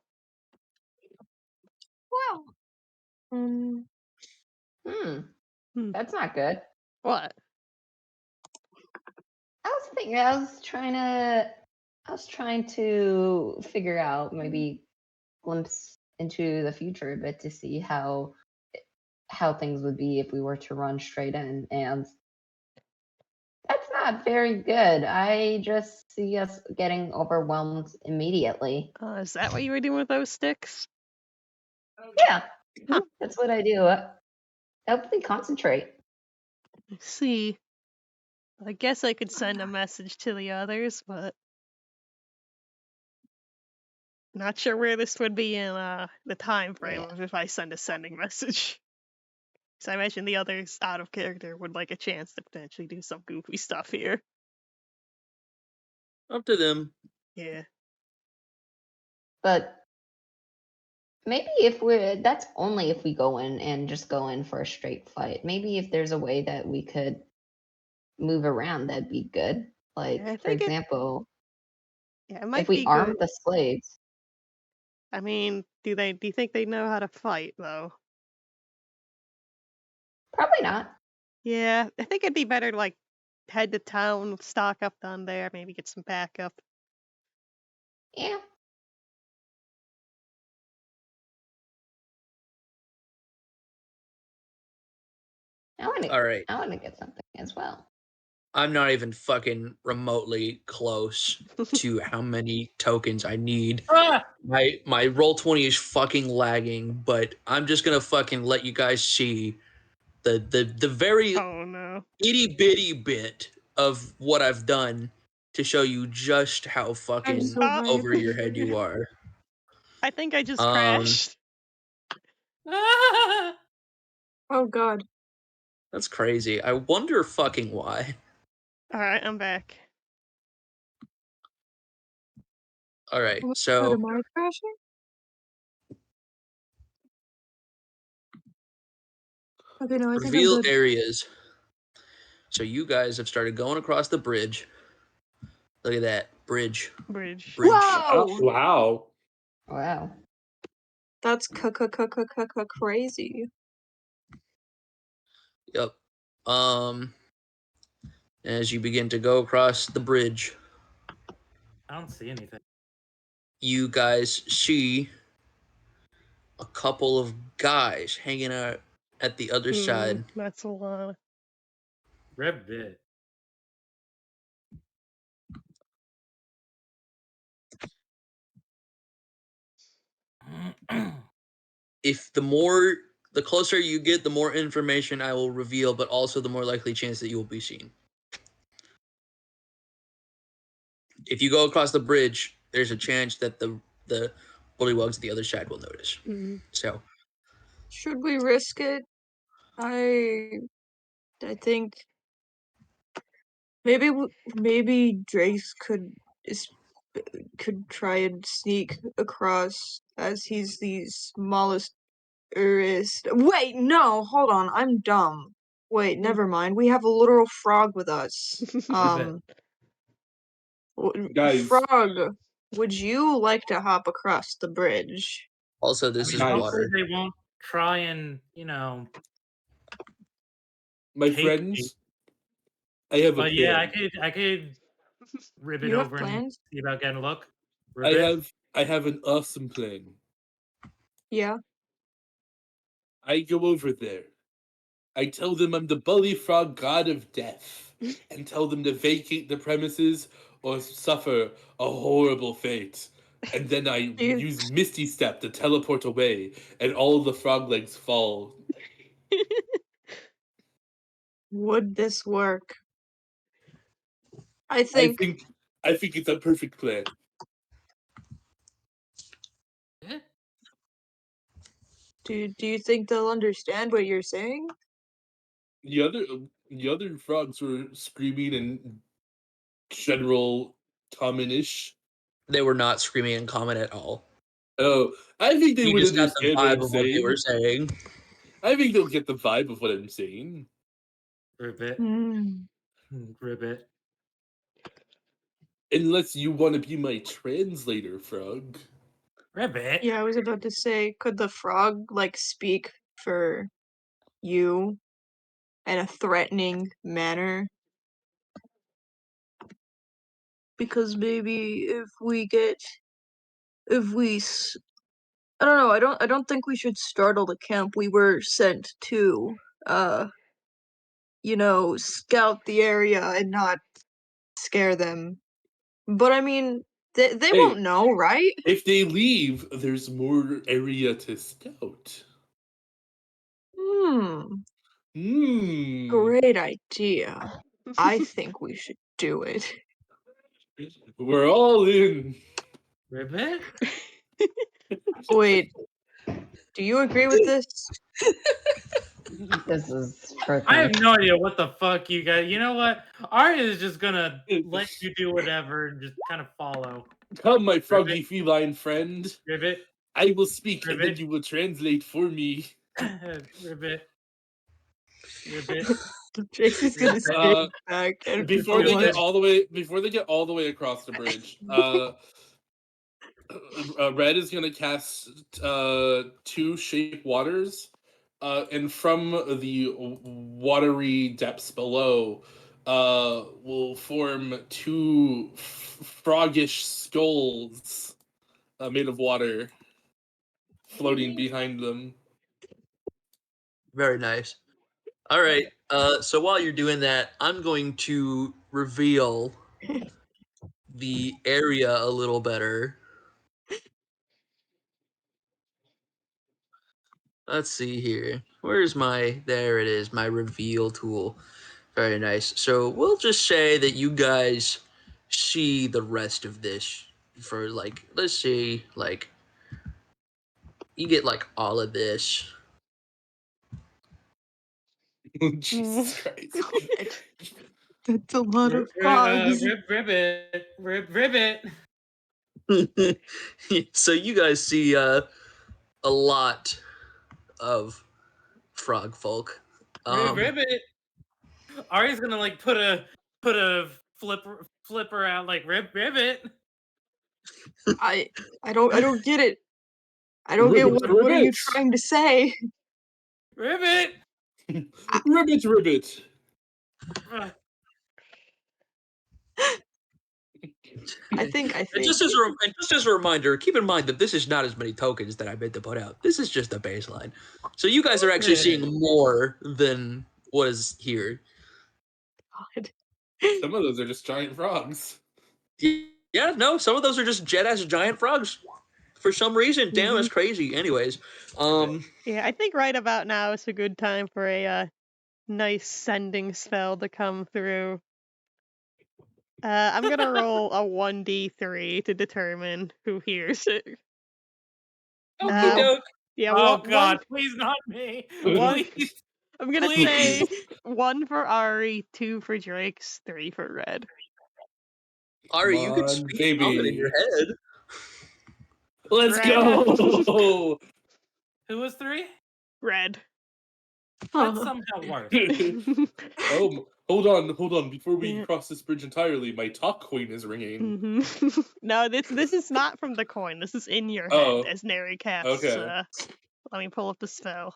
Wow. Hmm. Hmm. That's not good. What? I was trying to figure out maybe glimpse into the future a bit to see how things would be if we were to run straight in, and that's not very good. I just see us getting overwhelmed immediately. Is that what you were doing with those sticks? Yeah, Huh. that's what I do. Help me concentrate. I see. I guess I could send a message to the others, but not sure where this would be in the time frame of if I send a sending message. So I imagine the others out of character would like a chance to potentially do some goofy stuff here. Up to them. Yeah. But maybe that's only if we go in and just go in for a straight fight. Maybe if there's a way that we could move around, that'd be good. Like, I for think example, it might if we be arm good. the slaves. I mean, do you think they know how to fight though? Probably not. Yeah, I think it'd be better to like head to town, stock up down there, maybe get some backup. Yeah. All right. I want to get something as well. I'm not even fucking remotely close to how many tokens I need. Ah! My Roll20 is fucking lagging, but I'm just gonna fucking let you guys see the very Oh no. itty bitty bit of what I've done to show you just how I'm fucking so Ah. hyped. over your head you are. I think I just Um, crashed. Ah! Oh god. That's crazy. I wonder fucking why. Alright, I'm back. All right, Oh my god, so am I crashing? Okay, no, I think I'm reveal good. areas. So you guys have started going across the bridge. Look at that bridge. Bridge. Bridge. Whoa! Wow. Wow. That's crazy. Yep. As you begin to go across the bridge, I don't see anything. you guys see a couple of guys hanging out at the other side. That's a lot. Ribbit. If the closer you get, the more information I will reveal, but also the more likely chance that you will be seen. If you go across the bridge, there's a chance that the bullywogs at the other side will notice. So Should we risk it? I think maybe Drace could try and sneak across as he's the smallest. Wait, no, hold on, I'm dumb. Wait, never mind. We have a literal frog with us. Ribbit. Guys. Frog, would you like to hop across the bridge? also this I is mean, Nice. hopefully water. they won't try and, My take me. friends, I have a But plan. yeah, I could ribbit You have over and plans? see about getting a look. I Ribbit. have an awesome plan. Yeah. I go over there. I tell them I'm the Bully Frog God of Death, and tell them to vacate the premises or suffer a horrible fate. And then I You- use Misty Step to teleport away, and all the frog legs fall. Would this work? I I think. think it's a perfect plan. Do you think they'll understand what you're saying? The other frogs were screaming in general commonish. They were not screaming in common at all. Oh, I think they You would just got the understand what vibe I'm of what they were saying. saying. I think they'll get the vibe of what I'm saying. Ribbit. Hmm. Ribbit. Unless you want to be my translator, Frog. Ribbit. Yeah, I was about to say, could the frog speak for you in a threatening manner? Because maybe if we I don't know, I don't think we should startle the camp we were sent to, scout the area and not scare them. But I mean, they Hey. won't know, right? If they leave, there's more area to scout. Great idea. I think we should do it. We're all in. Ribbit? Wait, do you agree with this? This is tricky. I have no idea what the fuck you guys. You know what? Arya is just gonna let you do whatever and just kind of follow. Come, my froggy feline friend. Ribbit. I will speak, and then Ribbit. you will translate for me. Ribbit. Ribbit. Jason's gonna stand back and Before they get all the way across the bridge, Red is gonna cast 2 shape waters, and from the watery depths below, will form 2 froggish skulls made of water, floating behind them. Very nice. All right. So while you're doing that, I'm going to reveal the area a little better. Let's see here. Where's my... There it is, my reveal tool. Very nice. So we'll just say that you guys see the rest of this for, like, let's see, like, you get, like, all of this. Jesus Christ. God, that's a lot of frogs. Ribbit. So you guys see a lot of frog folk. Ribbit. Ari's gonna like put a flipper out like ribbit. I don't get it. I don't get Ribbit, what are you ribbit. trying to say? Ribbit. Ribbit. Uh, I think And just as a reminder, keep in mind that this is not as many tokens that I meant to put out. This is just the baseline. So you guys are actually seeing more than what is here. God. Some of those are just giant frogs. Yeah, no, some of those are just jet-ass giant frogs. For some reason. Damn, that's crazy. Anyways, Yeah, I think right about now is a good time for a nice sending spell to come through. I'm gonna roll a 1d3 to determine who hears it. okie doke. Yeah, oh one, God, please not me. one. Please. I'm gonna Please. say 1 for Ari, 2 for Drakes, 3 for Red. Ari, Come you can on, speak baby. comment in your head. Let's Red. go. Who was 3? Red. That's somehow worse. Oh, hold on. Before we Yeah. cross this bridge entirely, my talk coin is ringing. No, this is not from the coin. This is in your Oh, head as Neri casts. okay. Let me pull up the spell.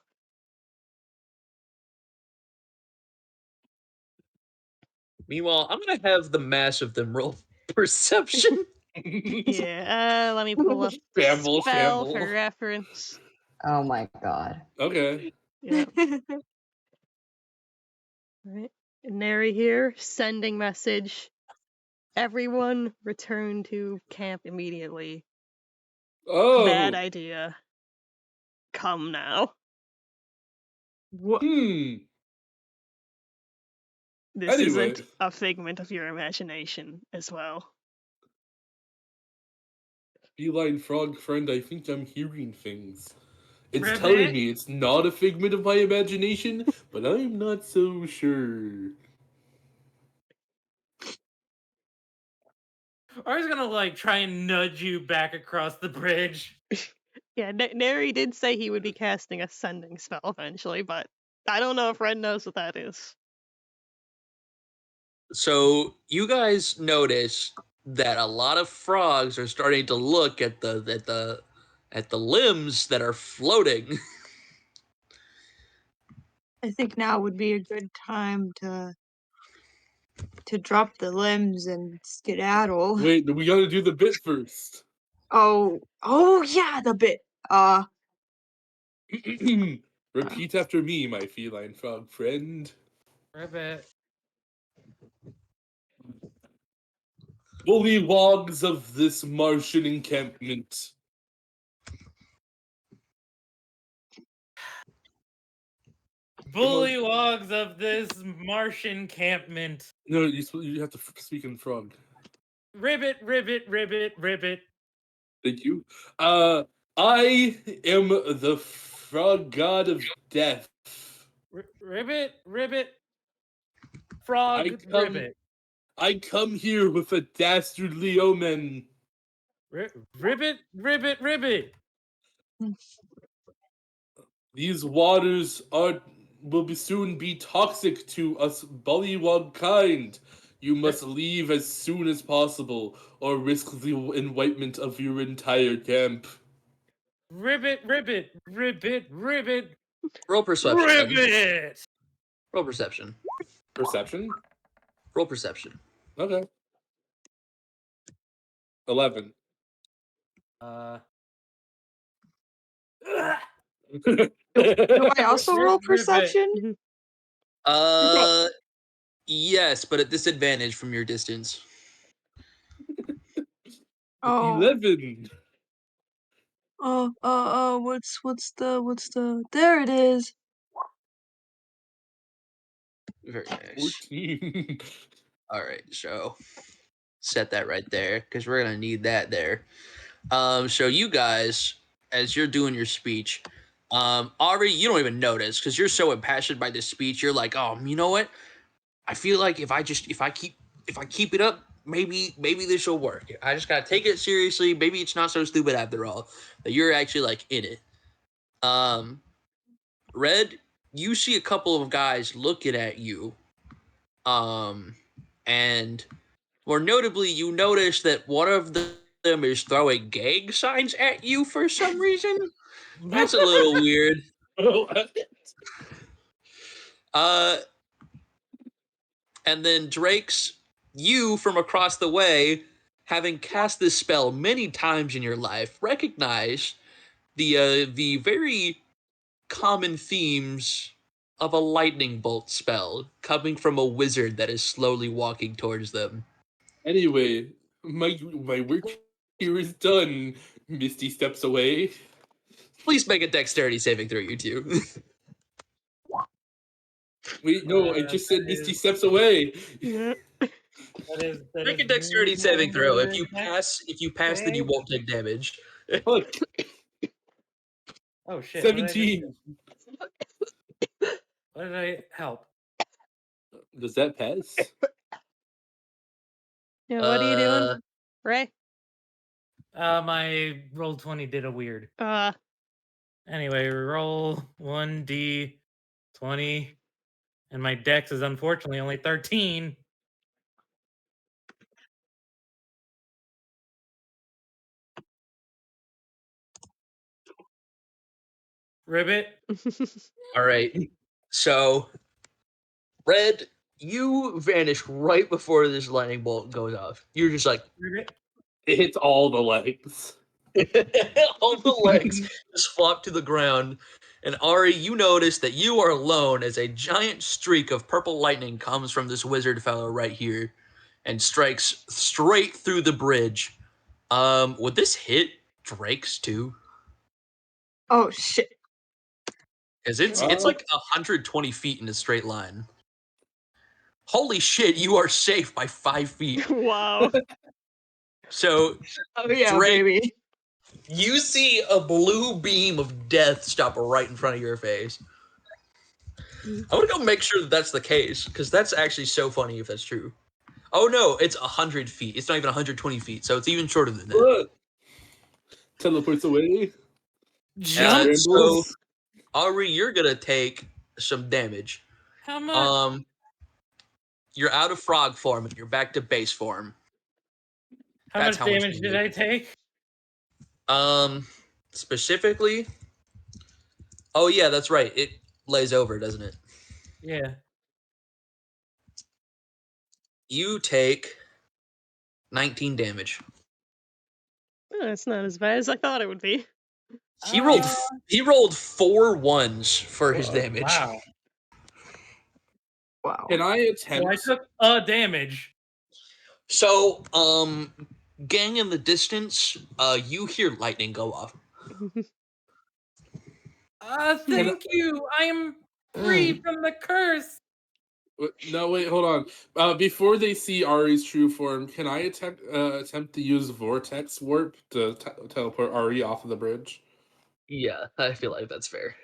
Meanwhile, I'm gonna have the mass of them roll perception. Yeah, let me pull up the Shamble, spell shamble. for reference. Oh my god. Okay. Yeah. Right. Neri here, sending message. Everyone return to camp immediately. Oh. Bad idea. Come now. What? This Anyway. isn't a figment of your imagination as well. Feline frog friend, I think I'm hearing things. It's Ribbit? telling me it's not a figment of my imagination, but I'm not so sure. Ari's gonna like try and nudge you back across the bridge. Yeah, Neri did say he would be casting a sending spell eventually, but I don't know if Red knows what that is. So you guys notice that a lot of frogs are starting to look at the limbs that are floating. I think now would be a good time to drop the limbs and skedaddle. Wait, we gotta do the bit first. Oh yeah, the bit. Repeat after me, my feline frog friend. Ribbit. Bullywogs of this Martian encampment. Bullywogs of this Martian encampment. No, you have to speak in frog. Ribbit. Thank you. I am the frog god of death. Ribbit. Frog. Ribbit. I come here with a dastardly omen. Ribbit. These waters will soon be toxic to us Bullywog kind. You must leave as soon as possible, or risk the enwipement of your entire camp. Ribbit. Roll perception. then. Ribbit. Roll perception. Perception? Roll perception. Okay. 11. Do I also roll perception? Yes, but at disadvantage from your distance. Oh. 11. What's the? There it is. Very nice. 14. All right, so set that right there because we're gonna need that there. So you guys, as you're doing your speech, Ari, you don't even notice because you're so impassioned by this speech. You're like, oh, you know what? I feel like if I keep it up, maybe this will work. I just gotta take it seriously. Maybe it's not so stupid after all. That you're actually like in it. Red, you see a couple of guys looking at you. And more notably, you notice that one of them is throwing gang signs at you for some reason. That's a little weird. And then Drake's, you from across the way, having cast this spell many times in your life, recognize the very common themes of a lightning bolt spell coming from a wizard that is slowly walking towards them. Anyway, my work here is done. Misty steps away. Please make a dexterity saving throw, you two. Wait, no, I just said that Misty is- steps away. Yeah. That Make a is dexterity me saving throw. If you dex. pass, then you Okay. won't take damage. Look, Oh shit! What did I just 17. do? What did I help? Does that pass? Yeah, what are you doing, Ray? My roll 20 did a weird. Anyway, roll 1d20, and my dex is unfortunately only 13. Ribbit. All right. So, Red, you vanish right before this lightning bolt goes off. You're just like, Ribbit. It hits all the legs. all the legs just flop to the ground. And Ari, you notice that you are alone as a giant streak of purple lightning comes from this wizard fellow right here and strikes straight through the bridge. Would this hit Drake's too? Oh shit. Because it's like 120 feet in a straight line. Holy shit, you are safe by 5 feet. Wow. So, Oh yeah, Drake, baby. you see a blue beam of death stop right in front of your face. I'm gonna go make sure that that's the case, because that's actually so funny if that's true. Oh no, it's 100 feet. It's not even 120 feet, so it's even shorter than that. Look. Teleports away. Jump. So, Ari, you're gonna take some damage. How much? You're out of frog form and you're back to base form. How That's much how much damage you did need. I take? Specifically. Oh yeah, that's right. It lays over, doesn't it? Yeah. You take 19 damage. It's not as bad as I thought it would be. He rolled 4 ones for his Whoa. damage. Wow. Wow. Can I So I attempt? took a damage. So, gang in the distance, you hear lightning go off. Thank you. I am free from the curse. No, wait, hold on. Before they see Ari's true form, can I attempt to use Vortex Warp to teleport Ari off of the bridge? Yeah, I feel like that's fair.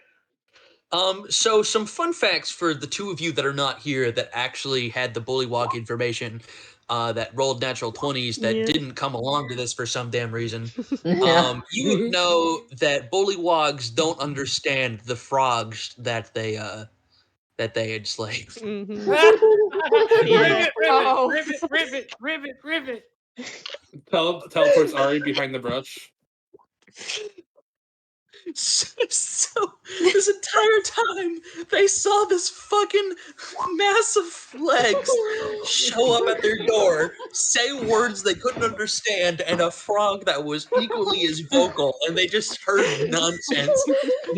So some fun facts for the two of you that are not here that actually had the Bullywog information, that rolled natural 20s that Yeah. didn't come along to this for some damn reason. Yeah. You know that Bullywog's don't understand the frogs that they enslaved. Mm-hmm. Ribbit, Oh. ribbit. Teleports Ari behind the brush. So this entire time they saw this fucking massive legs show up at their door, say words they couldn't understand, and a frog that was equally as vocal, and they just heard nonsense.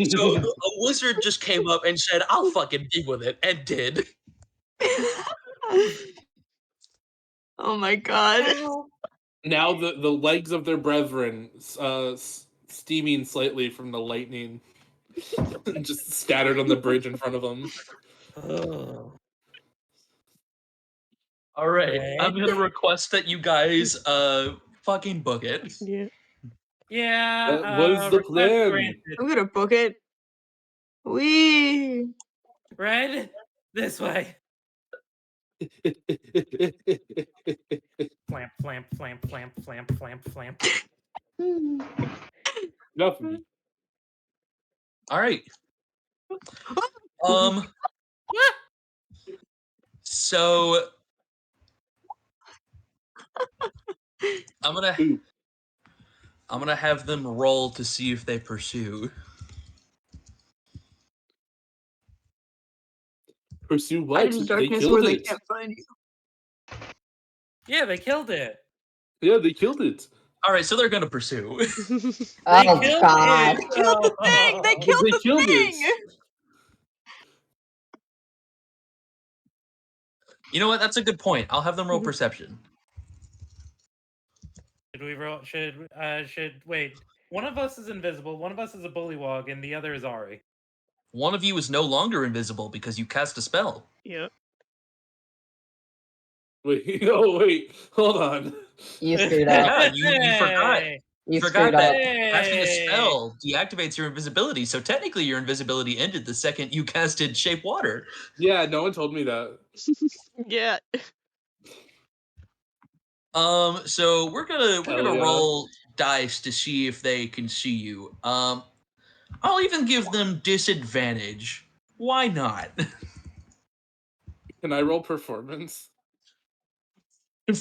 So a wizard just came up and said, "I'll fucking deal with it," and did. Oh my god. Now the legs of their brethren steaming slightly from the lightning, just scattered on the bridge in front of him. Oh. All right, I'm Red? gonna request that you guys fucking book it. Yeah. Yeah. That was the request plan. granted. I'm gonna book it. Wee. Red, this way. Flamp, flamp, flamp, flamp, flamp, flamp, flamp. Enough of me. All right. So I'm gonna have them roll to see if they pursue. Pursue what? Hide in They darkness killed where they it. can't find you. Yeah, they killed it. Yeah, they killed it. All right, so they're gonna pursue. They Oh killed God. it. Killed the thing! They But killed they the killed thing! it. You know what? That's a good point. I'll have them roll perception. Should we roll? Should wait? One of us is invisible. One of us is a bullywog, and the other is Ari. One of you is no longer invisible because you cast a spell. Yeah. Wait, oh wait, hold on. You screwed up. Yeah, you forgot. Hey! You Forgot screwed up. that casting a Hey! spell deactivates your invisibility. So technically, your invisibility ended the second you casted Shape Water. Yeah, no one told me that. Yeah. So we're Hell gonna yeah. roll dice to see if they can see you. I'll even give them disadvantage. Why not? Can I roll performance?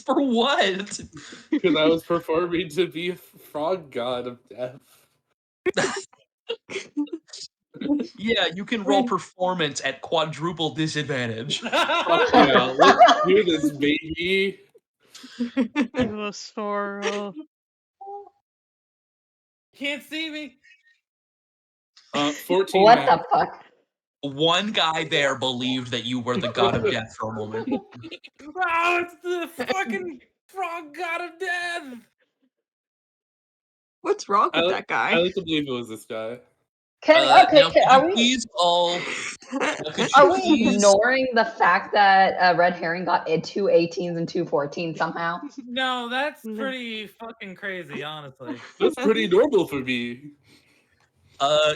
For what? Because I was performing to be a frog god of death. Yeah, you can roll performance at quadruple disadvantage. Fuck yeah, let's do this, baby. For Can't see me. 14 What max. the fuck? One guy there believed that you were the god of death for a moment. Oh, it's the fucking frog god of death. What's wrong with that I guy? like to believe it was this guy. Okay, Now, could are you we please all? Could are you we please? ignoring the fact that Red Herring got 2 18s and 2 14s somehow? No, that's No. pretty fucking crazy, honestly. That's pretty normal for me.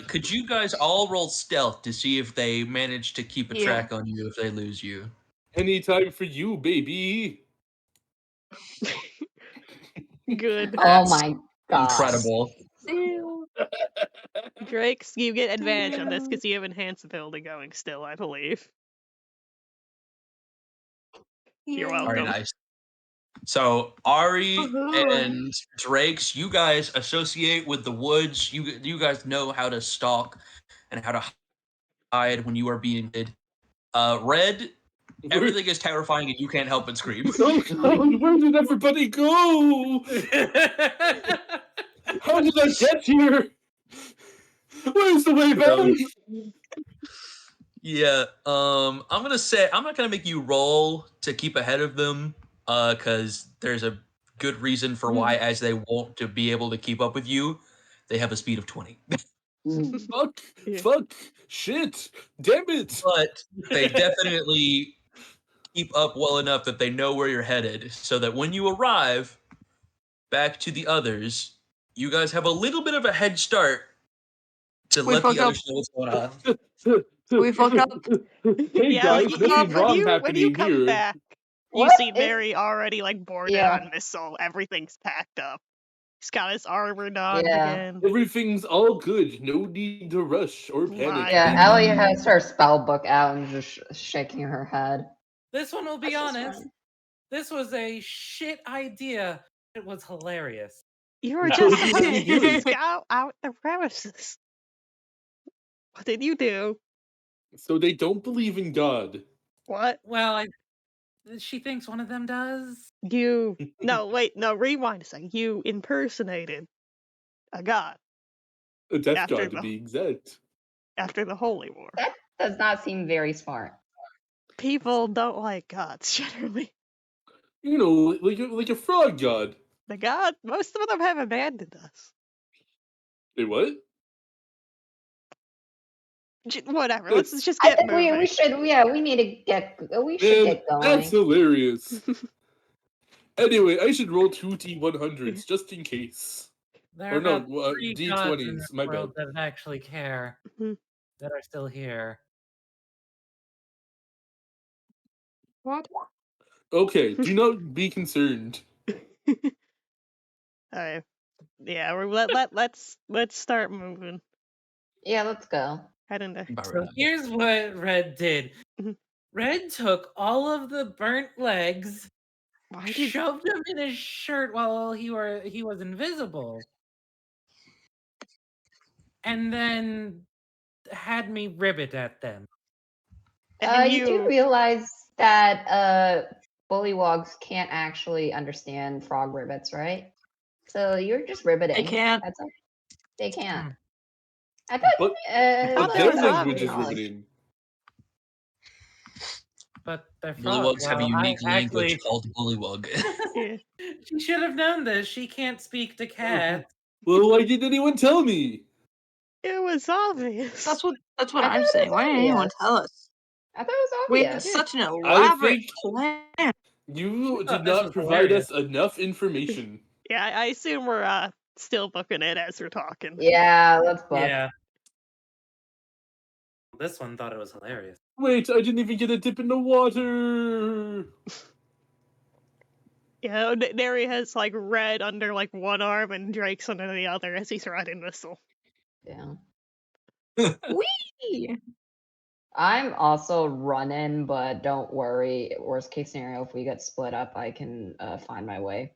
Could you guys all roll stealth to see if they manage to keep a Yeah. track on you if they lose you? Anytime for you, baby. Good. Oh my God. Incredible. Drakes, you get advantage on this because you have enhanced ability going still, I believe. You're welcome. Very nice. So Ari Woohoo. and Drakes, you guys associate with the woods. You guys know how to stalk and how to hide when you are being hid. Red, everything is terrifying and you can't help but scream. Oh God, where did everybody go? How did I get here? Where's the way back? Yeah, I'm not gonna make you roll to keep ahead of them, because there's a good reason for why, as they won't to be able to keep up with you, they have a speed of 20. Fuck, Yeah. fuck, shit, damn it. But they definitely keep up well enough that they know where you're headed, so that when you arrive back to the others, you guys have a little bit of a head start to We let the fucked up. others know what's going on. We fucked up. Hey Yeah, guys, like, nothing when wrong you happening come here. back, you What see is- Barry already like boarded Yeah. on missile. Everything's packed up. He's got his armor donned Yeah. again. Everything's all good. No need to rush or panic. Right. Yeah, baby. Ellie has her spell book out and just shaking her head. This one will be That's just honest. fine. This was a shit idea. It was hilarious. You were No, just you supposed didn't to do it. scout out the premises. What did you do? So they don't believe in God. What? Well, she thinks one of them does. You... No, wait, no, rewind a second. You impersonated a god A death After god, to the- be exact. after the Holy War. That does not seem very smart. People don't like gods, generally. You know, like a frog god. The god, most of them have abandoned us. Wait, what? Whatever. That's- Let's just I get think moving. we should. Yeah, we need to get. We should Man, get going. that's hilarious. Anyway, I should roll 2 T100s just in case. There Or are no, about 3 gods in D20s. this My world bad. that actually care, Mhm. that are still here. What? Okay, do not be concerned. Alright. Yeah, let's start moving. Yeah, let's go. Head into. So here's what Red did. Mhm. Red took all of the burnt legs, Why did shoved them in his shirt while he was invisible, and then had me ribbit at them. and You do realize that bullywogs can't actually understand frog ribbits, right? So you're just ribbiting. They can't. That's all. They can't. Hmm. I thought. But thought that they their was were language is zombies. riveting. But they're Bullywogs frogs. have a Well, unique language actually, called Bullywog. Yeah. she should have known this. She can't speak to cats. Well, why didn't anyone tell me? It was obvious. That's what I I'm thought it saying. was Why didn't anyone obvious. tell us? I thought it was We had obvious. such an I elaborate think plan. you thought did this not was provide hilarious. us enough information. Yeah, I assume we're still booking it as we're talking. Yeah, let's book. Yeah. This one thought it was hilarious. Wait, I didn't even get a dip in the water. Yeah, Neri has like Red under like one arm and Drake's under the other as he's riding Whistle. Yeah. Whee! I'm also running, but don't worry. Worst case scenario, if we get split up, I can find my way.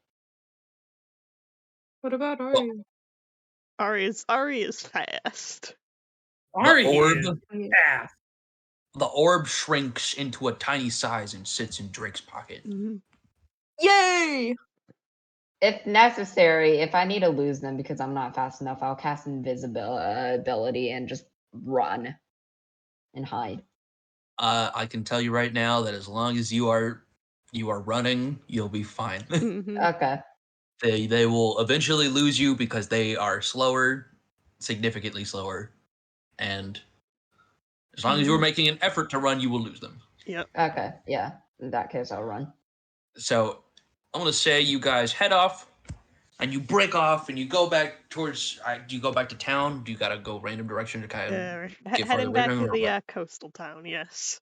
What about Ari? Ari is fast. Ari orb? is fast. The orb shrinks into a tiny size and sits in Drake's pocket. Mm-hmm. Yay! If necessary, if I need to lose them because I'm not fast enough, I'll cast invisibility and just run and hide. I can tell you right now that as long as you are running, you'll be fine. Mm-hmm. Okay. They will eventually lose you because they are slower, significantly slower, and as long as you are making an effort to run, you will lose them. Yep. Okay. Yeah. In that case, I'll run. So I'm gonna say you guys head off, and you break off, and you go back towards. Do you go back to town? Do you gotta go random direction to kind of get farther Heading away back from to them, or what? the coastal town. Yes.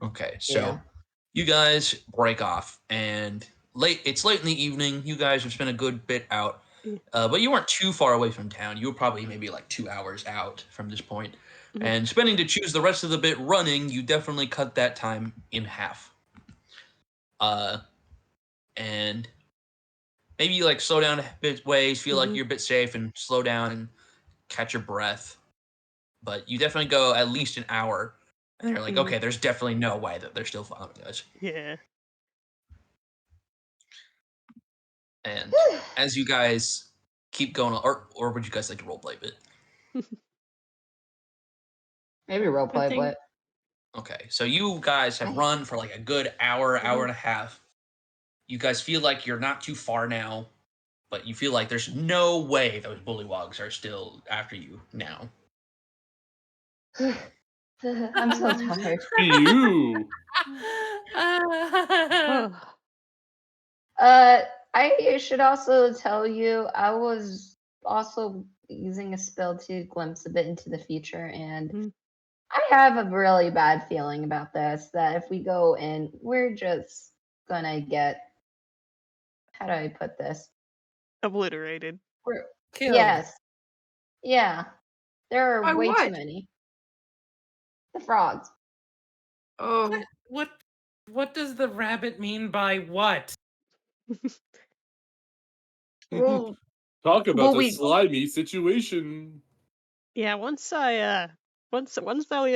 Okay, so Yeah. you guys break off, and it's late in the evening. You guys have spent a good bit out, Yeah. but you weren't too far away from town. You were probably maybe like 2 hours out from this point. Mhm. And spending to choose the rest of the bit running, you definitely cut that time in half. And maybe like slow down a bit ways, feel like Mhm. you're a bit safe, and slow down and catch your breath. But you definitely go at least an hour, and they're like, Mhm. okay, there's definitely no way that they're still following us. Yeah. And as you guys keep going, or would you guys like to roleplay a bit? Maybe roleplay, think- but Okay, so you guys have run for like a good hour, hour and a half. You guys feel like you're not too far now, but you feel like there's no way those bullywogs are still after you now. I'm so tired. You. Oh. I should also tell you, I was also using a spell to glimpse a bit into the future, and Mhm. I have a really bad feeling about this. That if we go in, we're just gonna get. How do I put this? Obliterated. We're Killed. yes, yeah. There By are way too what? many. The frogs. Oh, What does the rabbit mean by what? well, Talk about Well, the we- slimy situation. Yeah. Once Zelia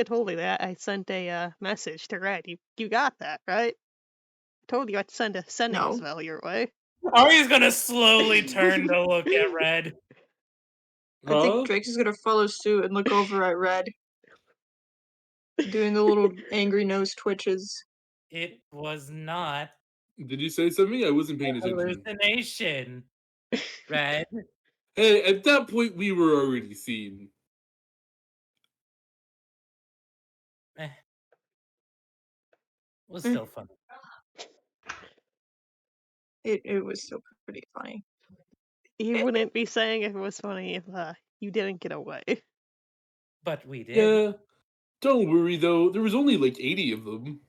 told me that, I sent a message to Red. You got that, right? I told you I'd send a sending No. spell your way. Ari's gonna slowly turn to look at Red. I Huh? think Drake's is gonna follow suit and look over at Red, doing the little angry nose twitches. It was not Did you say something? I wasn't paying a attention. hallucination. Red. Hey, at that point, we were already seen. Was still fun. It was still pretty funny. You wouldn't be saying if it was funny if you didn't get away. But we did. Yeah. Don't worry, though. There was only like 80 of them.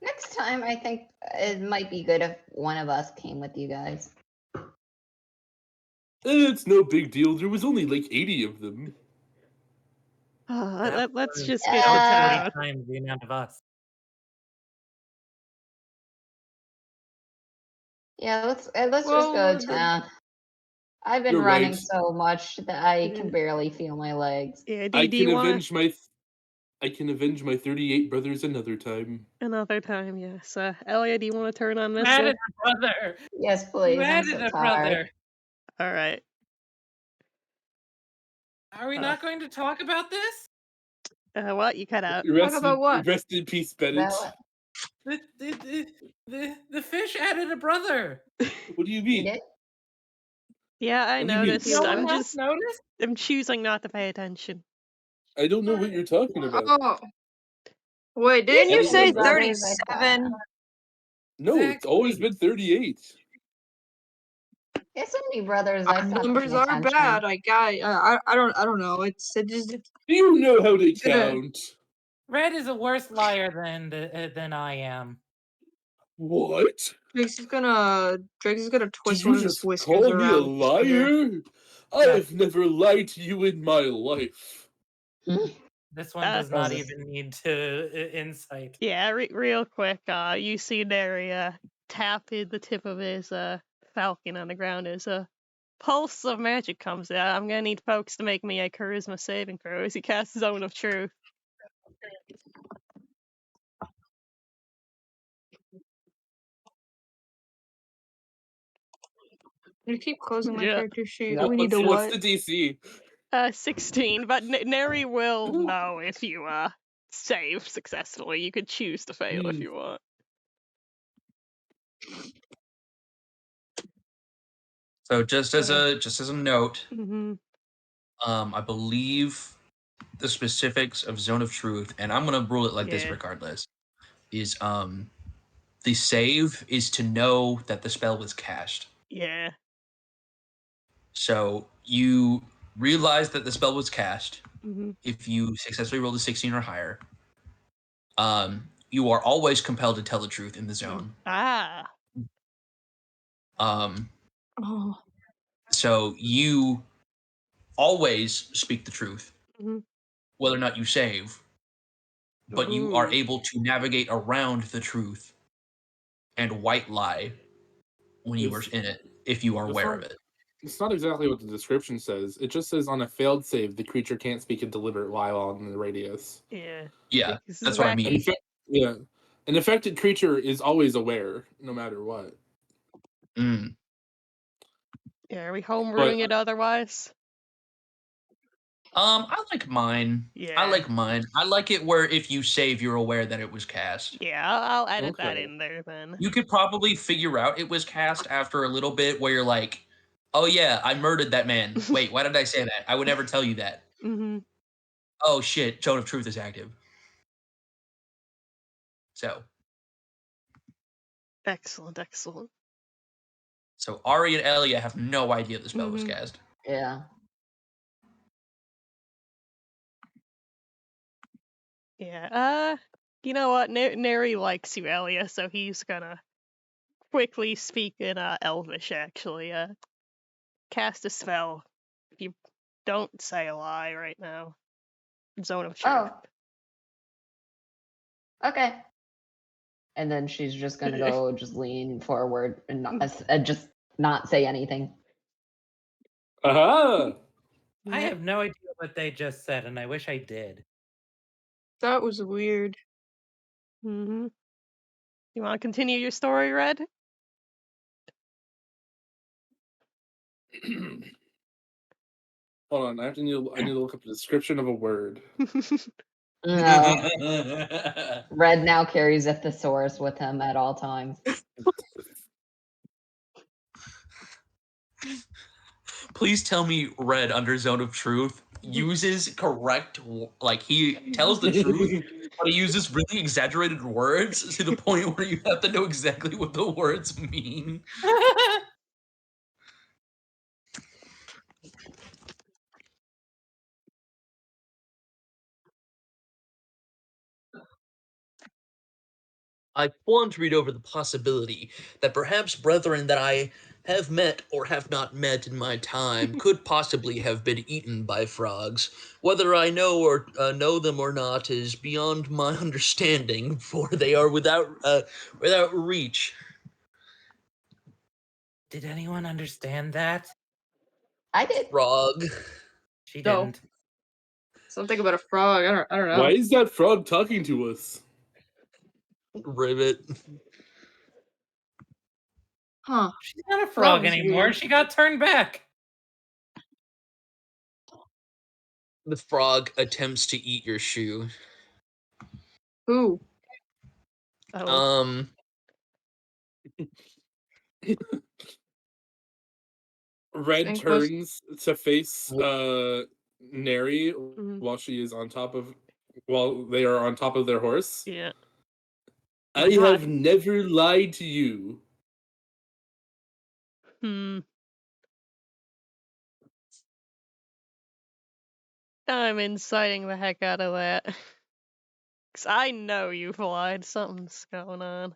Next time, I think it might be good if one of us came with you guys. It's no big deal. There was only like 80 of them. Let's was- just that get to was town. 40 times the amount of us. Yeah, let's just Well, go to town. I've been You're running right. so much that I can Yeah. barely feel my legs. Yeah, I do can you want avenge my 38 brothers another time. another time? Yes. Elia, do you want to turn on You this? added a brother. Yes, please. You I'm added so a tired. brother. All right. Are we not going to talk about this? What? You cut out. Talk about what? Rest in peace, Bennett. That The fish added a brother. What do you we mean? did? Yeah, I What do you mean? noticed. No one I'm else just noticed? I'm choosing not to pay attention. I don't know what you're talking about. Oh. Wait, didn't you Any say brothers, I thought. 37? No, it's always been 38. There's so many brothers. I Our stopped numbers paying are attention. bad. I don't know. It just You know how to Yeah. count. Red is a worse liar than I am. What? Drake's is gonna Did twist you one of his just whiskers call me a around. liar? I've never lied to you in my life. This one does not Roses. even need to insight. Yeah, real quick. You see Neri tapping the tip of his falcon on the ground as a pulse of magic comes out. I'm gonna need folks to make me a charisma saving throw as he casts Zone of Truth. I'm gonna keep closing my Yeah. character sheet. Yep. We need to What's what? the DC? 16, but Neri will know if you save successfully. You could choose to fail if you want. So just as a note, Mm-hmm. I believe the specifics of Zone of Truth, and I'm gonna rule it like this Yeah. regardless, is the save is to know that the spell was cast. Yeah. So you realize that the spell was cast Mm-hmm. if you successfully rolled a 16 or higher. You are always compelled to tell the truth in the zone. Ah. Oh. So you always speak the truth, Mm-hmm. whether or not you save, but you are Ooh. able to navigate around the truth and white lie when you are in it, if you are aware of it. It's not exactly what the description says. It just says on a failed save, the creature can't speak in deliberate while on the radius. Yeah. Yeah, This is that's what I wacky. mean. Yeah. An affected creature is always aware, no matter what. Mm. Yeah, are we homebrewing it otherwise? I like mine. Yeah. I like mine. I like it where if you save, you're aware that it was cast. Yeah, I'll edit that Okay. in there then. You could probably figure out it was cast after a little bit where you're like, oh yeah, I murdered that man. Wait, why did I say that? I would never tell you that. Mm-hmm. Oh shit, Zone of Truth is active. So Excellent, excellent. So Ari and Elia have no idea the spell was Mhm. cast. Yeah. Yeah. You know what? Neri likes you, Elia, so he's gonna quickly speak in Elvish. Actually, cast a spell. If you don't say a lie right now, Zone of Truth. Oh. Okay. And then she's just gonna go, just lean forward and just not say anything. Aha! I have no idea what they just said, and I wish I did. That was weird. Mm-hmm. You want to continue your story, Red? Hold on, I need to look up the description of a word. No. Red now carries a thesaurus with him at all times. Please tell me Red under Zone of Truth uses correct, like he tells the truth, but he uses really exaggerated words to the point where you have to know exactly what the words mean. I read over the possibility that perhaps brethren that I have met or have not met in my time could possibly have been eaten by frogs. Whether I know or know them or not is beyond my understanding, for they are without reach. Did anyone understand that? I did. Frog. She No. didn't. Something about a frog. I don't know. Why is that frog talking to us? Ribbit. Huh. She's not a frog was anymore. weird. She got turned back. The frog attempts to eat your shoe. Who? Oh. Red And close- turns to face Neri Mhm. while they are on top of their horse. Yeah. I God. have never lied to you. Hmm. I'm inciting the heck out of that. 'Cause I know you've lied. Something's going on.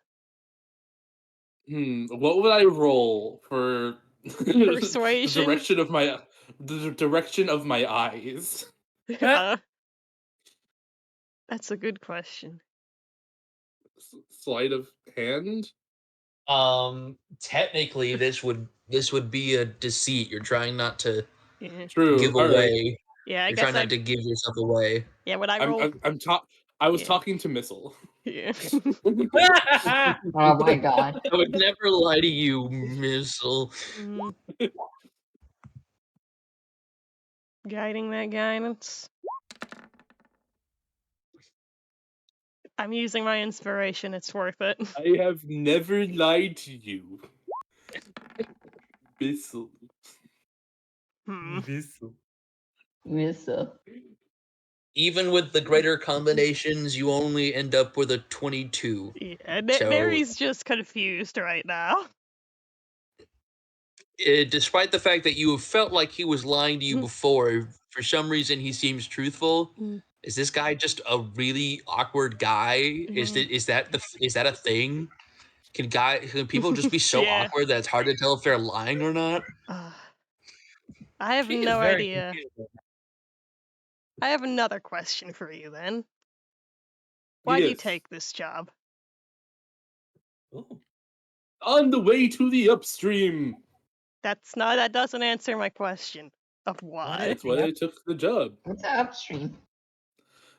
What would I roll for Persuasion? the direction of my eyes? That's a good question. Sleight of hand? Technically this would be a deceit. You're trying not to Yeah. True. give All right. away. Yeah, I You're guess trying not to give yourself away. Yeah, when I roll. I was Yeah. talking to Missile. Yeah. Oh my god. I would never lie to you, Missile. Guiding that guidance. I'm using my inspiration. It's worth it. I have never lied to you. Missile. Missile. Even with the greater combinations, you only end up with a 22. Yeah, So, Mary's just confused right now. despite the fact that you have felt like he was lying to you before, for some reason he seems truthful. Is this guy just a really awkward guy? Is that a thing? Can people just be so Yeah. awkward that it's hard to tell if they're lying or not? I have She is no very idea. confusing. I have another question for you then. Why do you Yes. take this job? Ooh. On the way to the upstream. That doesn't answer my question of why. That's why I took the job. What's upstream?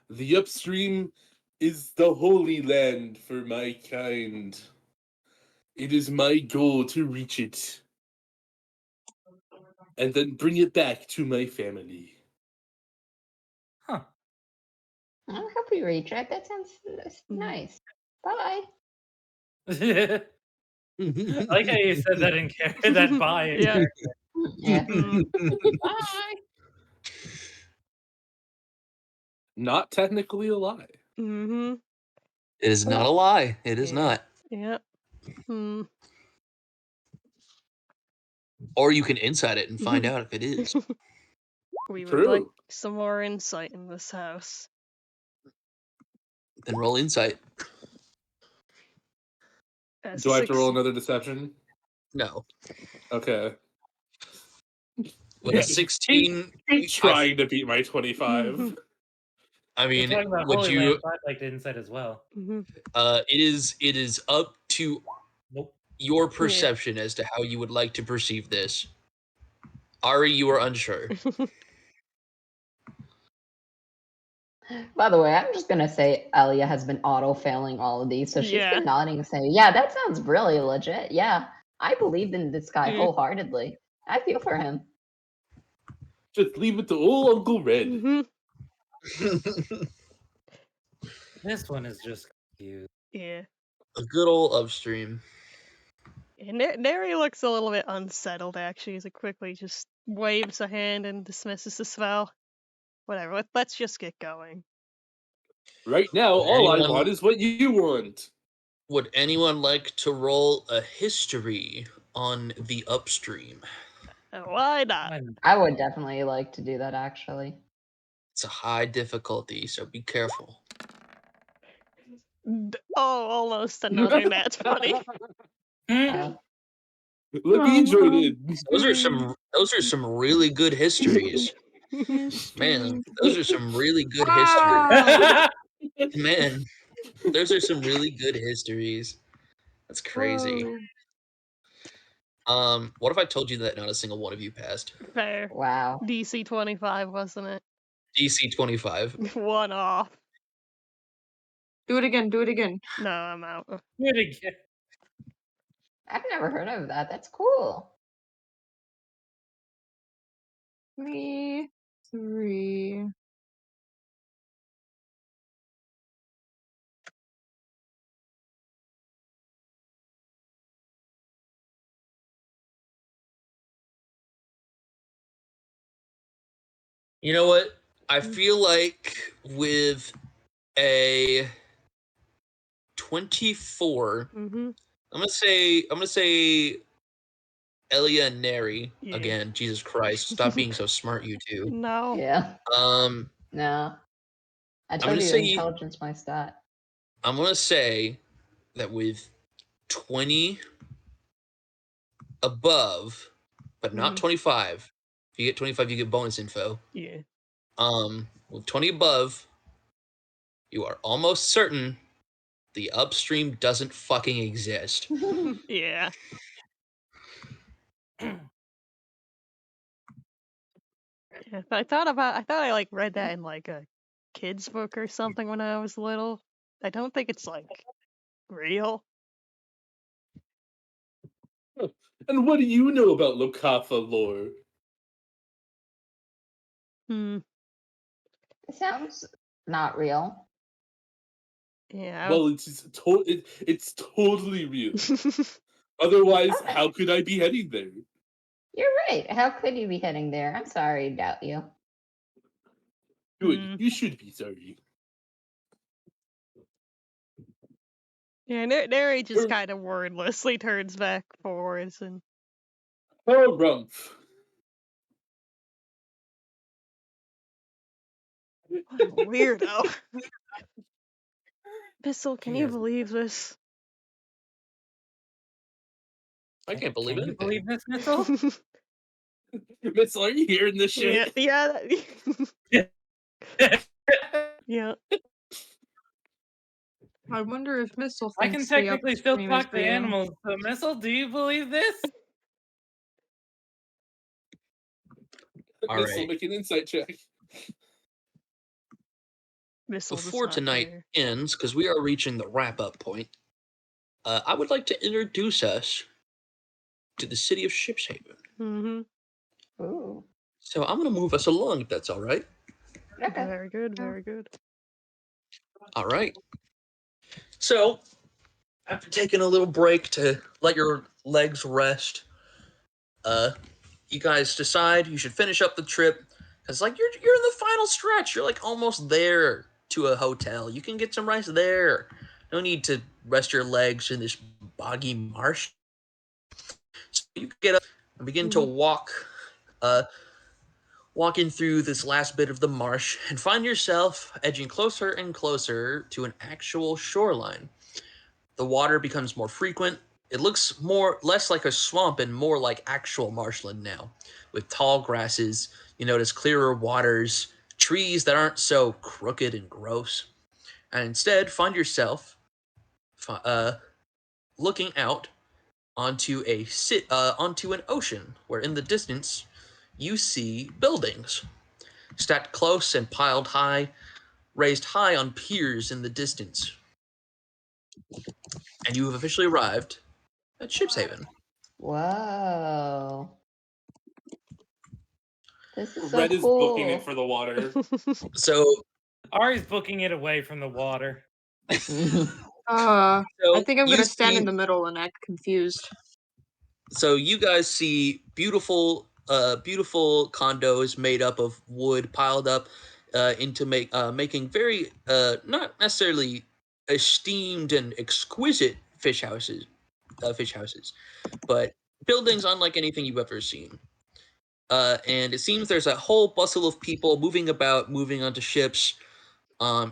The upstream is the holy land for my kind. It is my goal to reach it. And then bring it back to my family. I'll help you reach it. That sounds nice. Bye. I like how you said that in character. That bye in Yeah. character. Yeah. Bye. Not technically a lie. Mm-hmm. It is not a lie. It is not. Yeah. Or you can insight it and find out if it is. We would True. like some more insight in this house. Then roll insight. Do I have to roll another deception? No. Okay. With a 16, Keep trying to beat my 25. I We're mean, talking about would Holy you? Land, I'd like to insight as well. It is up to Nope. your perception as to how you would like to perceive this. Ari, you are unsure. By the way, I'm just gonna say Elia has been auto-failing all of these, so she's Yeah. been nodding and saying, yeah, that sounds really legit. Yeah, I believed in this guy wholeheartedly. I feel for him. Just leave it to old Uncle Red. This one is just confused. Yeah. A good old upstream. And Neri looks a little bit unsettled, actually, as it quickly just waves a hand and dismisses the spell. Whatever, let's just get going. Right now, Would all I anyone- want is what you want. Would anyone like to roll a history on the upstream? Why not? I would definitely like to do that, actually. It's a high difficulty, so be careful. Oh, almost another nat 20. Uh, Let me join in. Those are some really good histories. Man, those are some really good histories. Wow. Man, those are some really good histories. That's crazy. Whoa. What if I told you that not a single one of you passed? Fair. wow. DC 25, wasn't it? DC 25. One off. Do it again. Do it again. No, I'm out. Good again. I've never heard of that. That's cool. 3, 3. You know what? I feel like with a 24, Mm-hmm. I'm gonna say Elia and Neri Yeah. again. Jesus Christ, stop being so smart, you two. No. Yeah. Um, No. I gonna told you say- intelligence my stat. I'm gonna say that with 20 above, but not Mhm. 25. If you get 25, you get bonus info. Yeah. With 20 above, you are almost certain the upstream doesn't fucking exist. Yeah. Yeah, I thought I like read that in like a kid's book or something when I was little. I don't think it's like real. And what do you know about Lokafa lore? Hmm. It sounds not real. Yeah. Well, it's totally real. Otherwise, Okay. how could I be heading there? You're right. How could you be heading there? I'm sorry to doubt you. Good. Hmm. You should be sorry. Yeah, Neri just kind of wordlessly turns back forwards and Oh, Rumph. what a weirdo. Pistol, can you Yes. believe this? I can't believe Can you anything. believe this, Missile? Miss, are you hearing this Yeah, shit? yeah. Yeah. I wonder if Missile I thinks can the technically still upstream is talk to real. animals, so Missile, do you believe this? All Miss will right. make an insight check. Missile does Before not tonight care. ends, because we are reaching the wrap-up point, I would like to introduce us to the city of Shipshaven. Mm-hmm. Ooh. So I'm going to move us along, if that's all right. Okay. Very good, very good. All right. So, after taking a little break to let your legs rest, you guys decide you should finish up the trip. Because, like, you're in the final stretch. You're, like, almost there to a hotel. You can get some rest there. No need to rest your legs in this boggy marsh. So you get up and begin to walking through this last bit of the marsh and find yourself edging closer and closer to an actual shoreline. The water becomes more frequent. It looks less like a swamp and more like actual marshland now, with tall grasses. You notice clearer waters, trees that aren't so crooked and gross, and instead find yourself looking out onto onto an ocean, where in the distance you see buildings stacked close and piled high, raised high on piers in the distance. And you have officially arrived at Shipshaven. Whoa. This is so Red is cool. booking it for the water. So, Ari's booking it away from the water. I think I'm you gonna stand see- in the middle and act confused. So you guys see beautiful condos made up of wood piled up into making very not necessarily esteemed and exquisite fish houses, but buildings unlike anything you've ever seen. And it seems there's a whole bustle of people moving about, moving onto ships,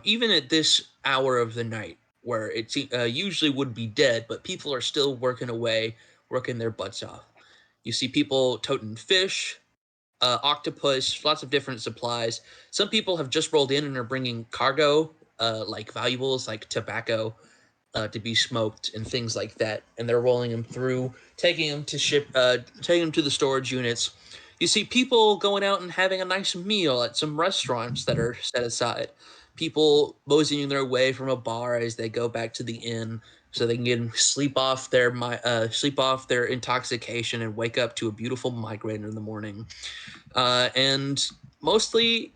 even at this hour of the night, where it usually would be dead, but people are still working away, working their butts off. You see people toting fish, octopus, lots of different supplies. Some people have just rolled in and are bringing cargo, like valuables, like tobacco, to be smoked and things like that. And they're rolling them through, taking them to the storage units. You see people going out and having a nice meal at some restaurants that are set aside. People moseying their way from a bar as they go back to the inn, so they can sleep off their intoxication and wake up to a beautiful migraine in the morning. And mostly,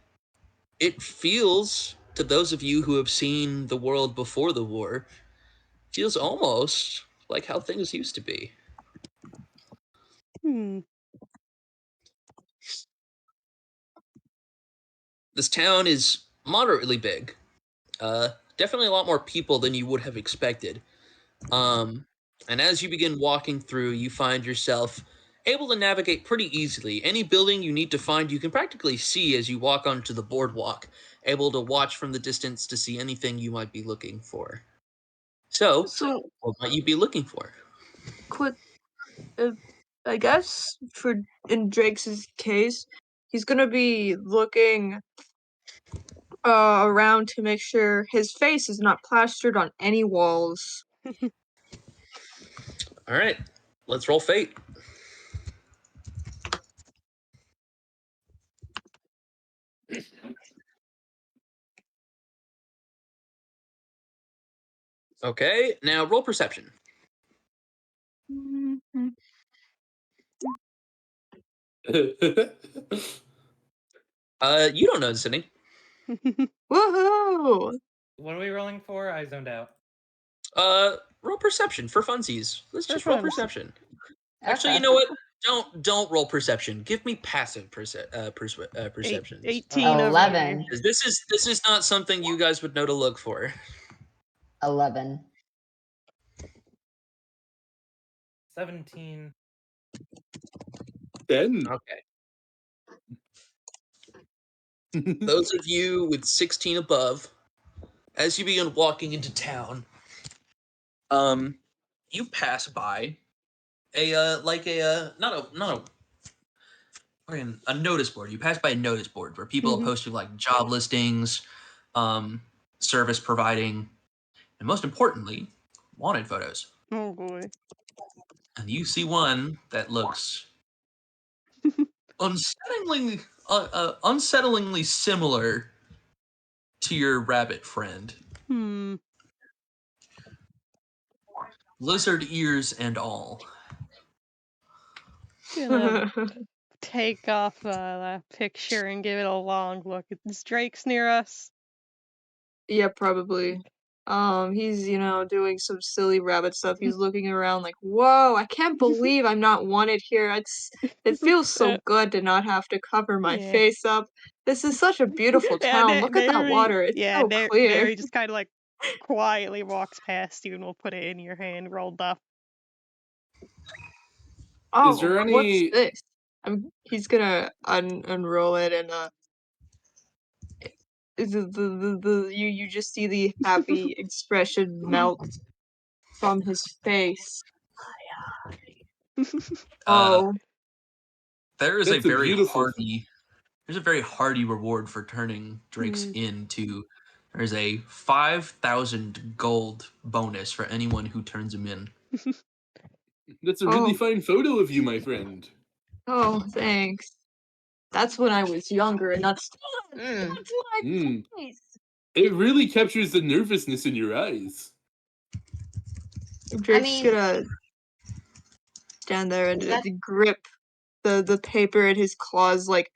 it feels to those of you who have seen the world before the war, feels almost like how things used to be. This town is moderately big. Definitely a lot more people than you would have expected. And as you begin walking through, you find yourself able to navigate pretty easily. Any building you need to find, you can practically see as you walk onto the boardwalk, able to watch from the distance to see anything you might be looking for. So, So, what might you be looking for? quick, I guess in Drake's case, he's gonna be looking around to make sure his face is not plastered on any walls. All right, let's roll fate. Okay, now roll perception. You don't notice any. Woohoo! What are we rolling for? I zoned out. Roll perception for funsies. Let's For just roll fun. perception. Actually, you know what? Don't roll perception. Give me passive perceptions. 18 over 11. Because this is not something you guys would know to look for. 11. 17. 10. Okay. Those of you with 16 above, as you begin walking into town, you pass by a notice board. You pass by a notice board where people are posting like job listings, service providing, and most importantly, wanted photos. Oh boy. And you see one that looks unsettlingly similar to your rabbit friend. Lizard ears and all. Gonna take off that picture and give it a long look. Is Drake's near us? Yeah, probably. He's, doing some silly rabbit stuff. He's looking around like, whoa, I can't believe I'm not wanted here. It feels so good to not have to cover my Yeah. face up. This is such a beautiful town. Look at that water. It's so clear. There he just kind of like quietly walks past you and will put it in your hand rolled up. Oh, Is there any- what's this? He's gonna unroll it and you just see the happy expression melt from his face. Oh, There's That's a a very beautiful- hearty reward for turning Drake's into. There's a 5,000 gold bonus for anyone who turns him in. That's a really fine photo of you, my friend. oh, thanks. That's when I was younger, and that's what Mm. It really captures the nervousness in your eyes. Drake's gonna stand there and grip the paper, and his claws like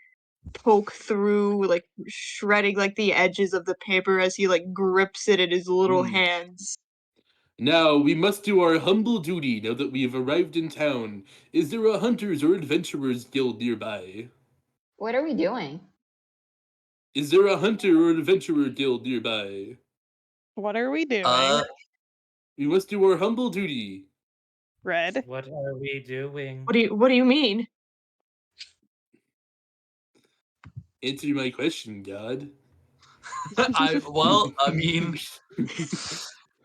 poke through, like shredding like the edges of the paper as he like grips it in his little hands. Now we must do our humble duty now that we have arrived in town. Is there a hunters or adventurers guild nearby? What are we doing? Is there a hunter or adventurer guild nearby? What are we doing? We must do our humble duty. Red. What are we doing? What do you mean? Answer my question, God. I mean,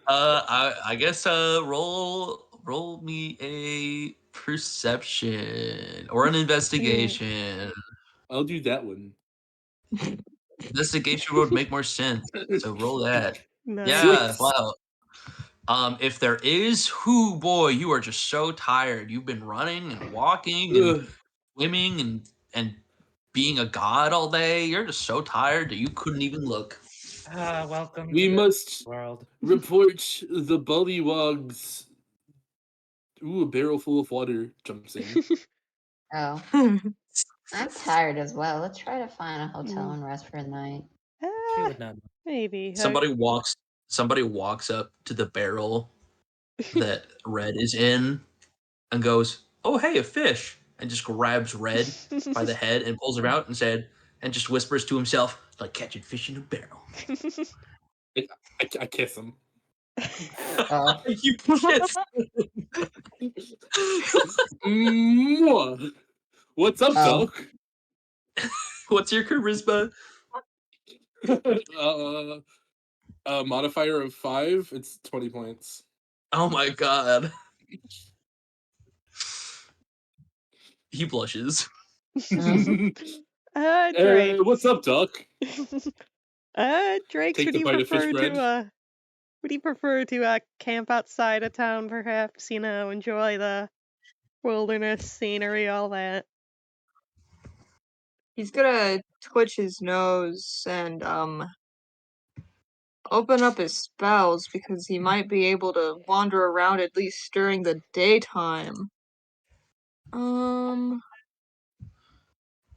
I guess roll me a perception or an investigation. I'll do that one. Investigation would make more sense. So roll that. Nice. Yeah, 6. wow. If there is, boy, you are just so tired. You've been running and walking and Ugh. swimming and being a god all day. You're just so tired that you couldn't even look. Welcome We to the must world. report the Bullywog's. Ooh, a barrel full of water jumps in. Oh, I'm tired as well. Let's try to find a hotel and rest for the night. She would not. Maybe. Somebody walks up to the barrel that Red is in and goes, "Oh, hey, a fish!" and just grabs Red by the head and pulls him out and just whispers to himself, like catching fish in a barrel. I kiss him. Oh, You kiss. Mwah. What's up, Oh. Doc? What's your charisma? Modifier of 5. It's 20 points. Oh my god. He blushes. Drake. What's up, Doc? Drake, Take the bite of fish bread. would you prefer to camp outside of town, perhaps? Enjoy the wilderness scenery, all that. He's gonna twitch his nose and open up his spells because he might be able to wander around at least during the daytime.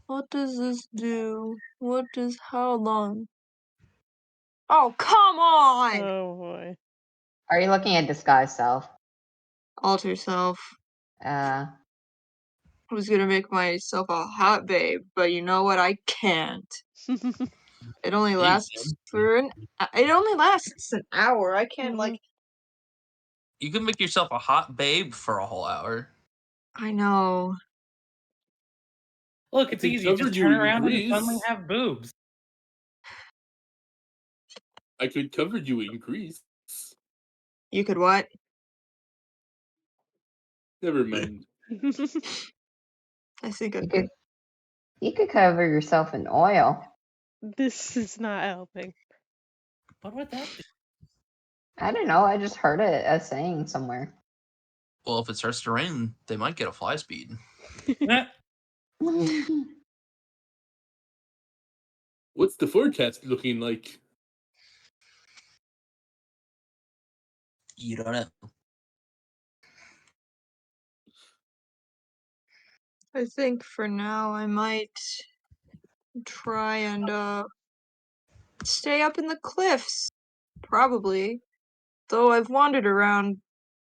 What does this do? How long? Oh, come on! Oh boy. Are you looking at disguise self? Alter self. Uh, I was gonna make myself a hot babe, but you know what? I can't. It only lasts an hour. I can't like. You can make yourself a hot babe for a whole hour. I know. Look, it's They easy. covered Just you turn in around and grease. suddenly have boobs. I could cover you in grease. You could what? Never mind. I think I you could. could you could cover yourself in oil. This is not helping. What would that do? I don't know. I just heard it as saying somewhere. Well, if it starts to rain, they might get a fly speed. What's the forecast looking like? You don't know. I think for now I might try and stay up in the cliffs. Probably. Though I've wandered around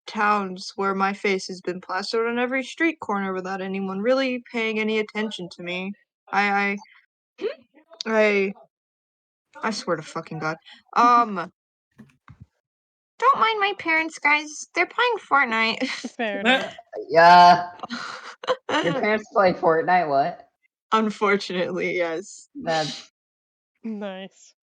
towns where my face has been plastered on every street corner without anyone really paying any attention to me. I swear to fucking God. Don't mind my parents, guys. They're playing Fortnite. Fair enough. Yeah. Your parents play Fortnite. What? Unfortunately, yes. That's Nice.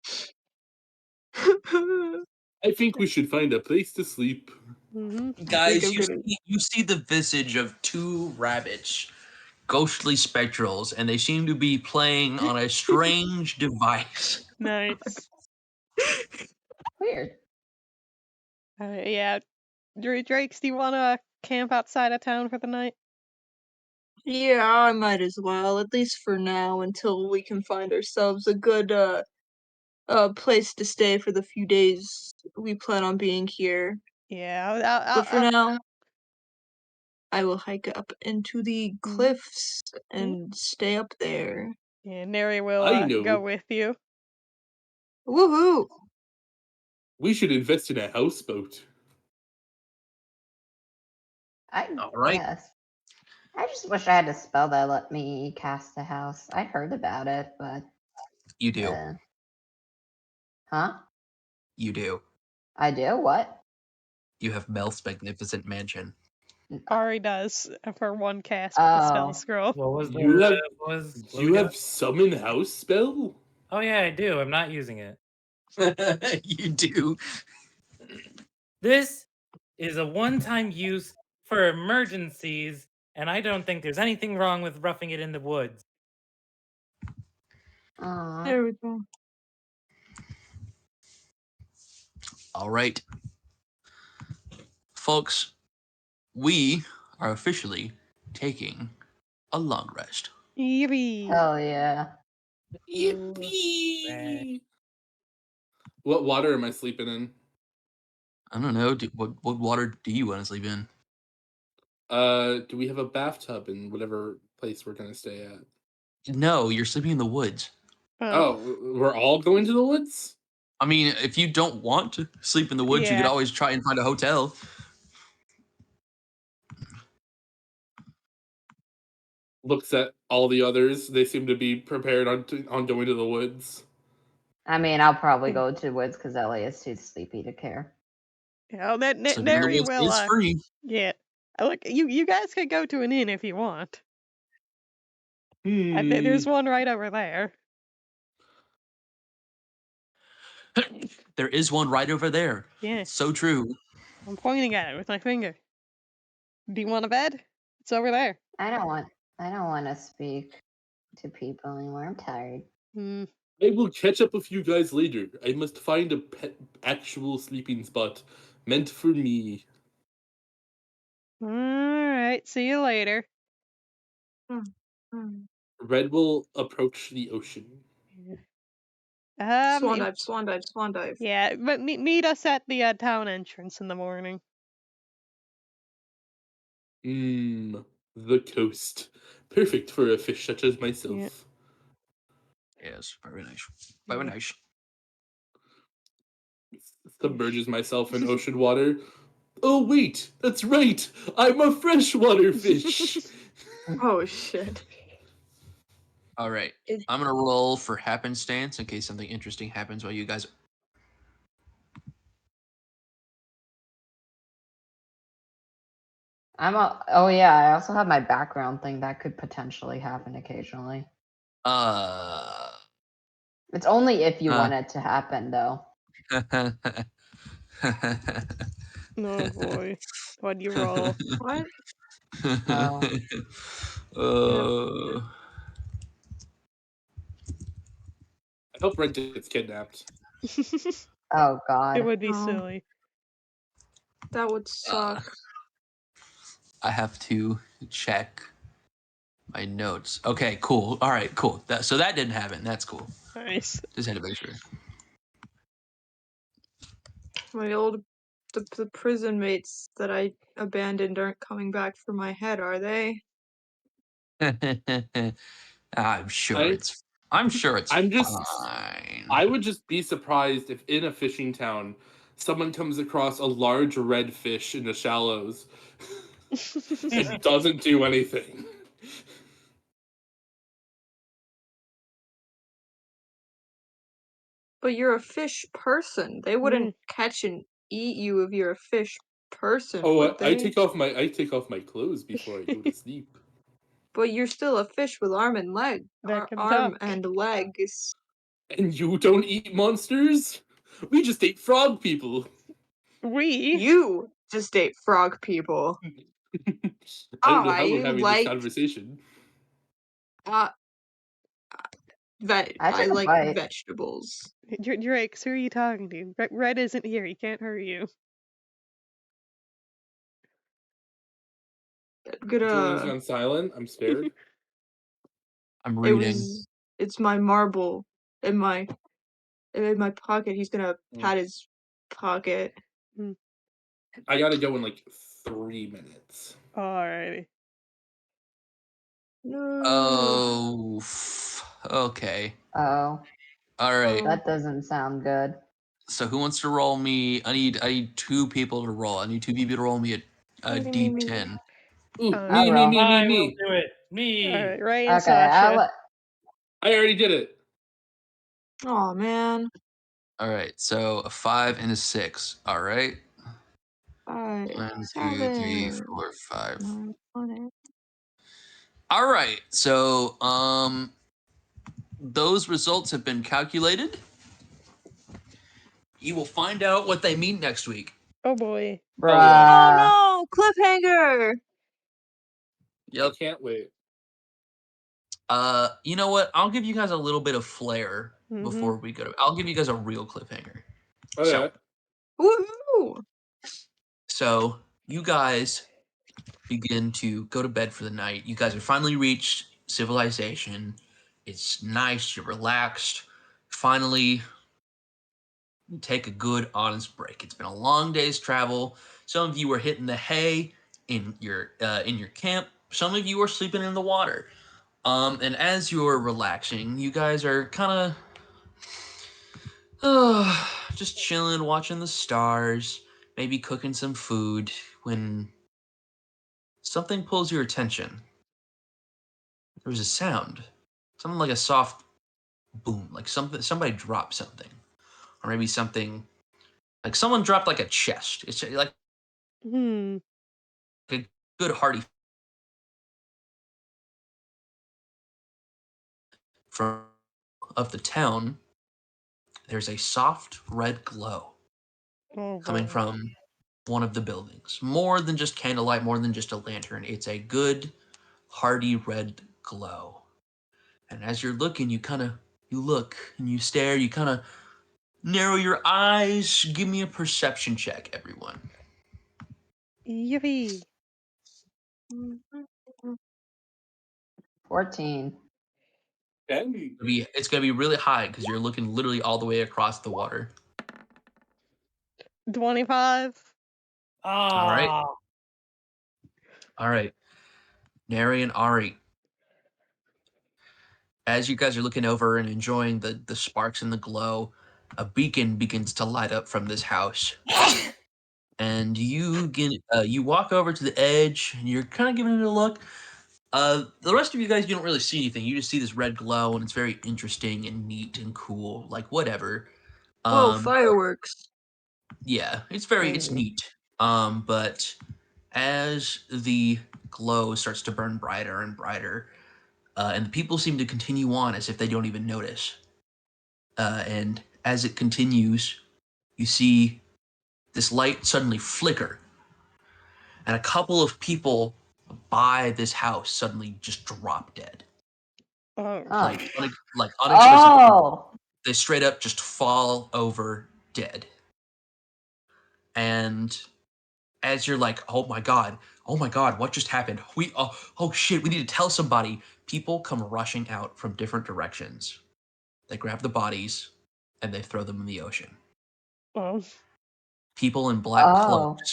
I think we should find a place to sleep. Guys, I'm gonna- you see the visage of two rabbits, ghostly spectrals, and they seem to be playing on a strange device. Nice. weird. Yeah. Drakes, do you want to camp outside of town for the night? Yeah, I might as well, at least for now, until we can find ourselves a good place to stay for the few days we plan on being here. Yeah. But for now, I will hike up into the cliffs and stay up there. Yeah, Neri will I know. go with you. Woohoo! We should invest in a houseboat. All right. Guess. I just wish I had a spell that let me cast a house. I heard about it, but You do. Huh? You do. I do? What? You have Mel's magnificent mansion. Ari does for one cast with the spell Oh. scroll. What was the You have what was what you we have got? summon house spell? Oh yeah, I do. I'm not using it. You do. This is a one-time use for emergencies, and I don't think there's anything wrong with roughing it in the woods. Aw. There we go. All right. Folks, we are officially taking a long rest. Yippee! Hell yeah. Yippee! What water am I sleeping in? I don't know. What water do you want to sleep in? Do we have a bathtub in whatever place we're gonna stay at? No, you're sleeping in the woods. Oh, we're all going to the woods? I mean, if you don't want to sleep in the woods, you could Yeah. always try and find a hotel. Looks at all the others. They seem to be prepared on going to the woods. I mean, I'll probably go to the woods because Ellie is too sleepy to care. Oh, that Sleeping in the Nary woods will. is free. Yeah. Look, you guys could go to an inn if you want. There's one right over there. There is one right over there. Yeah. So true. I'm pointing at it with my finger. Do you want a bed? It's over there. I don't want to speak to people anymore. I'm tired. Hmm. I will catch up with you guys later. I must find a actual sleeping spot meant for me. All right. See you later. Red will approach the ocean. Swan dive, swan dive, swan dive. Yeah, but meet us at the town entrance in the morning. The coast. Perfect for a fish such as myself. Yeah. Yes, very nice. Very nice. Submerges myself in ocean water. Oh wait, that's right. I'm a freshwater fish. Oh shit. All right. I'm going to roll for happenstance in case something interesting happens while you guys... Oh yeah, I also have my background thing that could potentially happen occasionally. It's only if you want it to happen, though. Oh boy. What'd you roll? What? I hope Red gets kidnapped. Oh god. It would be silly. That would suck. I have to check my notes. Okay, cool. All right, cool. So that didn't happen. That's cool. Nice. Just had to make sure. The prison mates that I abandoned aren't coming back for my head, are they? I'm sure it's fine. I would just be surprised if in a fishing town someone comes across a large red fish in the shallows and doesn't do anything. But you're a fish person. They wouldn't catch and eat you if you're a fish person, would they? I take off my clothes before I go to sleep. But you're still a fish with arm and legs. And you don't eat monsters? We just ate frog people. You just ate frog people. I don't know how we're having this conversation. I like bite. vegetables. Drake, who are you talking to? Red isn't here. He can't hurt you. Julian's gone silent. I'm scared. I'm reading. It's my marble in my pocket. He's gonna pat his pocket. I gotta go in like 3 minutes. Alrighty. Oh, okay. Oh. All right. That doesn't sound good. So who wants to roll me? I need 2 people to roll. I need 2 people to roll me a D10. Ooh, Alright. I will me. do it. Me. Alright, Ray and Okay, Sasha. I already did it. Oh man. All right, so a 5 and a 6. All right. 5, 1, 2, 3, 7. 4, 5. No, All right, so those results have been calculated. You will find out what they mean next week. Oh boy. Oh yeah. Oh no! Cliffhanger! Yep. I can't wait. You know what? I'll give you guys a little bit of flair Mhm. before we go to. I'll give you guys a real cliffhanger. Okay. Woohoo! So you guys begin to go to bed for the night. You guys have finally reached civilization. It's nice. You're relaxed. Finally, take a good, honest break. It's been a long day's travel. Some of you are hitting the hay in your camp. Some of you are sleeping in the water. And as you're relaxing, you guys are kind of just chilling, watching the stars, maybe cooking some food when something pulls your attention. There was a sound, something like a soft boom, like somebody dropped something, or maybe something like someone dropped like a chest. It's like Hmm. a good hearty from of the town. There's a soft red glow Oh coming boy. from one of the buildings. More than just candlelight, more than just a lantern. It's a good, hearty red glow. And as you're looking, you look and you stare, you kind of narrow your eyes. Give me a perception check, everyone. Yippee. 14. Okay. It's gonna be really high because you're looking literally all the way across the water. 25. All right, Ah. all right. Neri and Ari, as you guys are looking over and enjoying the sparks and the glow, a beacon begins to light up from this house. And you walk over to the edge and you're kind of giving it a look. The rest of you guys, you don't really see anything. You just see this red glow, and it's very interesting and neat and cool. Like whatever. Whoa, Um, fireworks. yeah, it's Ooh. neat. But as the glow starts to burn brighter and brighter, and the people seem to continue on as if they don't even notice. And as it continues, you see this light suddenly flicker, and a couple of people by this house suddenly just drop dead. Oh. Oh. Like unexpectedly, Oh. they straight up just fall over dead. And as you're like, oh my god, what just happened? Oh shit, we need to tell somebody. People come rushing out from different directions. They grab the bodies and they throw them in the ocean. Oh. People in black Oh. cloaks.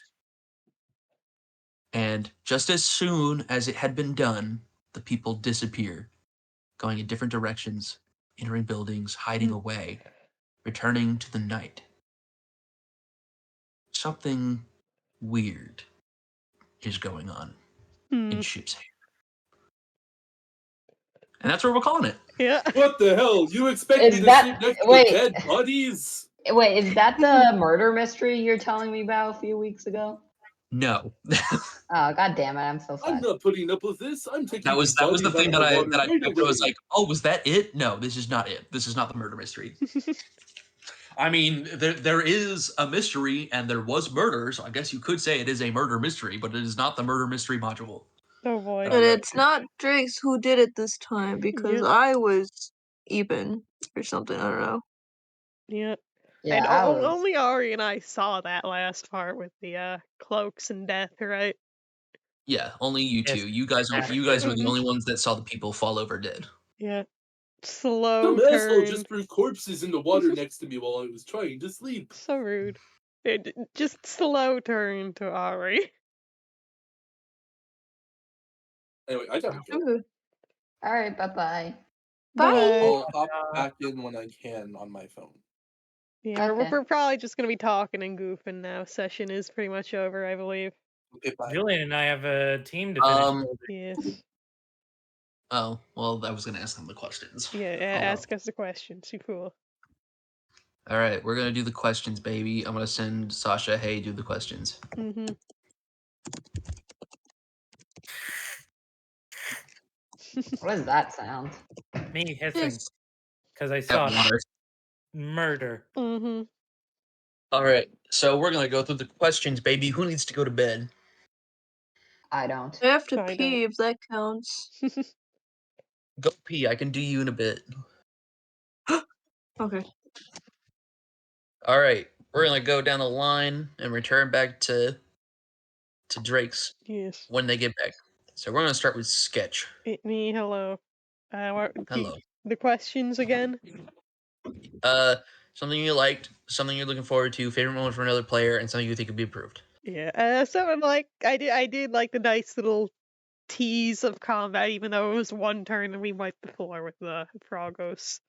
And just as soon as it had been done, the people disappear, going in different directions, entering buildings, hiding away, returning to the night. Something weird is going on Hmm. in Ship's Haven. And that's what we're calling it. Yeah. What the hell? You expect Is me to that- sleep next wait. to dead bodies? Wait, is that the murder mystery you're telling me about a few weeks ago? No. Oh, god damn it, I'm so I'm sad. not putting up with this. I'm taking That was these bodies the thing out of that the I water right picked. I was away. like, oh, was that it? No, this is not it. This is not the murder mystery. I mean, there is a mystery and there was murder, so I guess you could say it is a murder mystery, but it is not the murder mystery module. Oh boy. And it's not Drake's who did it this time because Yep. I was even or something. I don't know. Yep. Yeah, And I was... only Ari and I saw that last part with the cloaks and death, right? Yeah, only you two. Yes. You guys were the Mhm. only ones that saw the people fall over dead. Yeah. Slow Some asshole turn. just threw corpses in the water next to me while I was trying to sleep. So rude. Just slow turn to Ari. Anyway, I gotta go. Ooh. Alright, bye-bye. Bye. I'll hop back in when I can on my phone. Yeah, Okay. we're probably just gonna be talking and goofing now. Session is pretty much over, I believe. Okay, bye. Julian and I have a team to finish building. Yes. Oh, well, I was gonna ask them the questions. Yeah, Oh, well. ask us the questions. You fool. All right, we're gonna do the questions, baby. I'm gonna send Sasha. Hey, do the questions. Mm-hmm. What does that sound? Me hissing Yes. because I At saw water. murder. Mm-hmm. All right, so we're gonna go through the questions, baby. Who needs to go to bed? I don't. I have to I pee if that counts. Go pee. I can do you in a bit. Okay. All right, we're gonna go down the line and return back to Drake's Yes. when they get back. So we're gonna start with sketch. Me, hello. Hello. The questions again? Something you liked, something you're looking forward to, favorite moment for another player, and something you think could be improved. Yeah. Something like I did like the nice little tease of combat, even though it was one turn and we wiped the floor with the Frogos.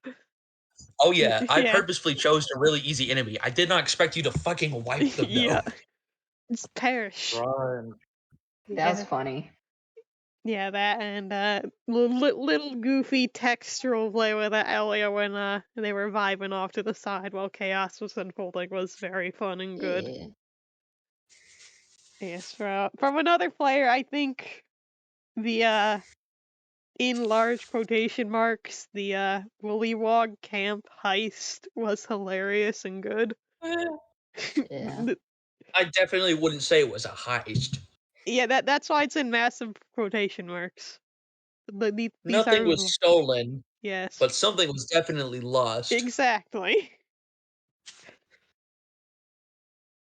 Oh yeah, I Yeah. purposefully chose a really easy enemy. I did not expect you to fucking wipe them though. Yeah. Just perish. Run. That's Yeah. funny. Yeah, that and little goofy textural play with Elia when they were vibing off to the side while chaos was unfolding was very fun and good. Yeah. Yes, from another player, I think the in large quotation marks, the Bullywog camp heist was hilarious and good. Yeah. I definitely wouldn't say it was a heist. Yeah, that's why it's in massive quotation marks. These Nothing are was stolen, yes, but something was definitely lost. exactly.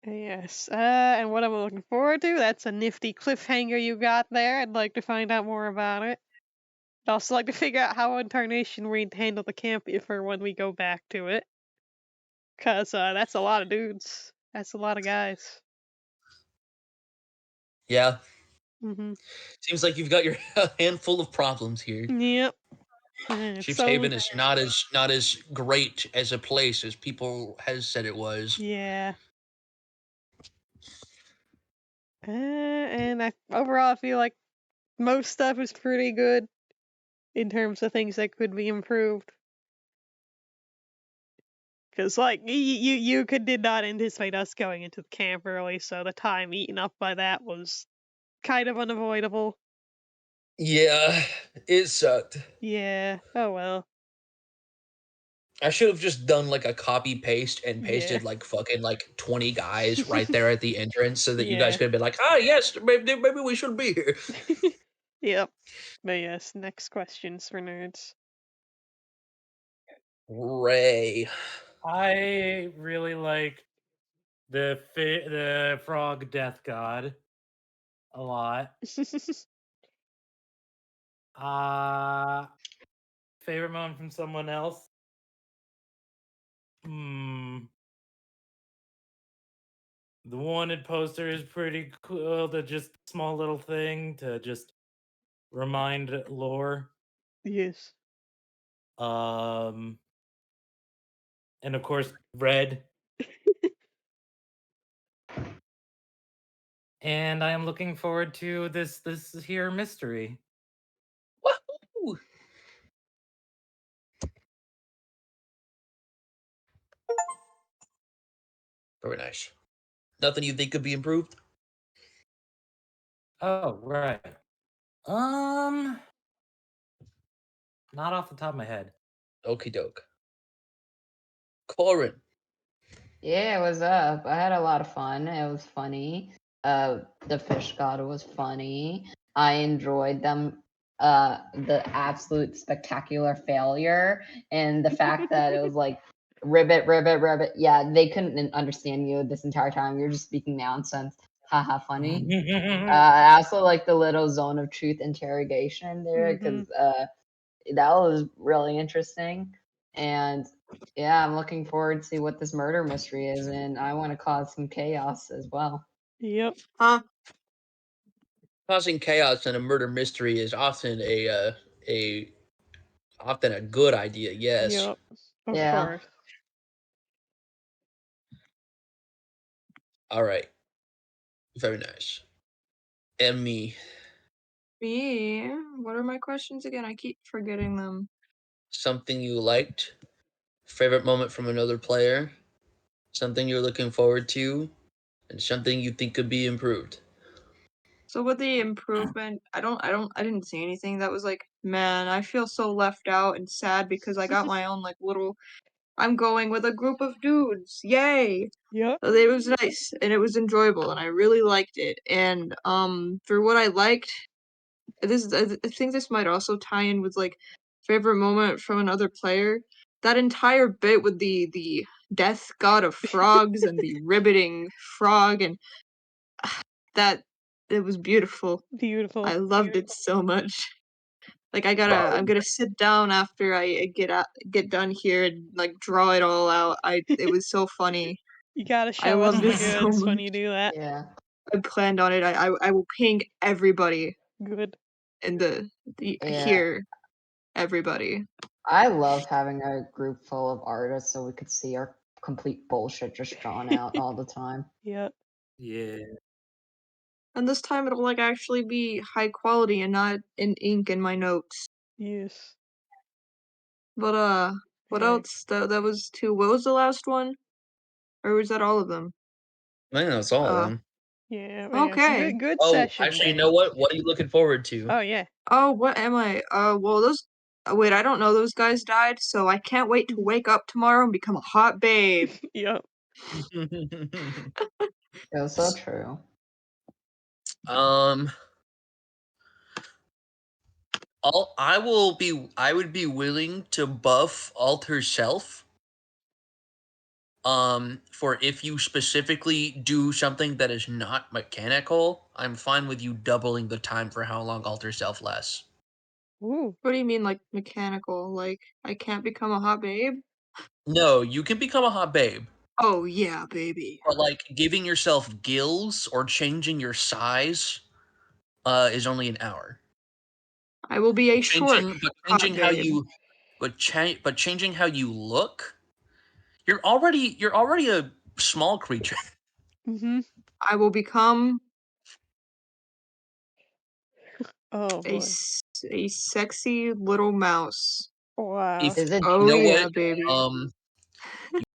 Yes, and what I'm looking forward to, that's a nifty cliffhanger you got there. I'd like to find out more about it. I'd also like to figure out how Incarnation we're going to handle the camp for when we go back to it. Cause that's a lot of dudes. That's a lot of guys. Yeah, Mm-hmm. seems like you've got your handful of problems here. Yep. It's Sheep's Haven is not as great as a place as people has said it was. yeah. And overall I feel like most stuff is pretty good in terms of things that could be improved. Cause like you did not anticipate us going into the camp early, so the time eaten up by that was kind of unavoidable. Yeah, it sucked. Yeah. Oh well. I should have just done like a copy paste and Yeah. pasted like fucking like 20 guys right there at the entrance so that you guys Yeah. could have been like, ah, yes, maybe we should be here. Yep. But yes, next questions for nerds. Ray. I really like the frog death god a lot. Favorite moment from someone else? The wanted poster is pretty cool. The just small little thing to just remind lore. Yes. And of course, red. And I am looking forward to this here mystery. Woohoo! Very nice. Nothing you think could be improved? Oh, right. Not off the top of my head. Okie doke. Corin. Yeah, what's up? I had a lot of fun. It was funny. The fish god was funny. I enjoyed them. The absolute spectacular failure and the fact that it was like ribbit, ribbit, ribbit. Yeah, they couldn't understand you this entire time. You're just speaking nonsense. Haha, funny. I also like the little zone of truth interrogation there because that was really interesting. And yeah, I'm looking forward to see what this murder mystery is, and I want to cause some chaos as well. Yep. Huh? Causing chaos in a murder mystery is often often a good idea, yes. Yep. Of Yeah. course. All right. Very nice. and me. Me? What are my questions again? I keep forgetting them. Something you liked, favorite moment from another player, something you're looking forward to, and something you think could be improved. So with the improvement, I didn't see anything that was like, man, I feel so left out and sad because I got my own like little. I'm going with a group of dudes. Yay! Yep. So it was nice and it was enjoyable and I really liked it. And for what I liked, I think this might also tie in with like favorite moment from another player. That entire bit with the death god of frogs and the ribbiting frog and that it was beautiful. Beautiful. I loved it so much. Like I'm gonna sit down after I get done here and like draw it all out. It was so funny. You gotta I show us loved the it so goods when much. you do that. Yeah. I planned on it. I will ping everybody Good. in the Yeah. here. Everybody. I love having a group full of artists so we could see our complete bullshit just drawn out all the time. Yep. Yeah. And this time it'll like actually be high quality and not in ink in my notes. Yes. But what Yeah. else? That was two. What was the last one? Or was that all of them? I think that's all of Uh, them. Yeah. Okay. Good Oh, session. actually, you know what? What are you looking forward to? Oh yeah. Oh, what am I? Well, those. Wait, I don't know. Those guys died, so I can't wait to wake up tomorrow and become a hot babe. Yep. It was so true. I would be willing to buff Alter Self. For if you specifically do something that is not mechanical, I'm fine with you doubling the time for how long Alter Self lasts. Ooh. What do you mean, like mechanical? Like I can't become a hot babe? No, you can become a hot babe, Oh yeah, baby. but like giving yourself gills or changing your size is only an hour. I will be a short Changing hot how babe. you but changing how you look, you're already a small creature. Mm-hmm. I will become Oh boy. a sexy little mouse. Wow. If Is it Oh you know yeah, what, baby.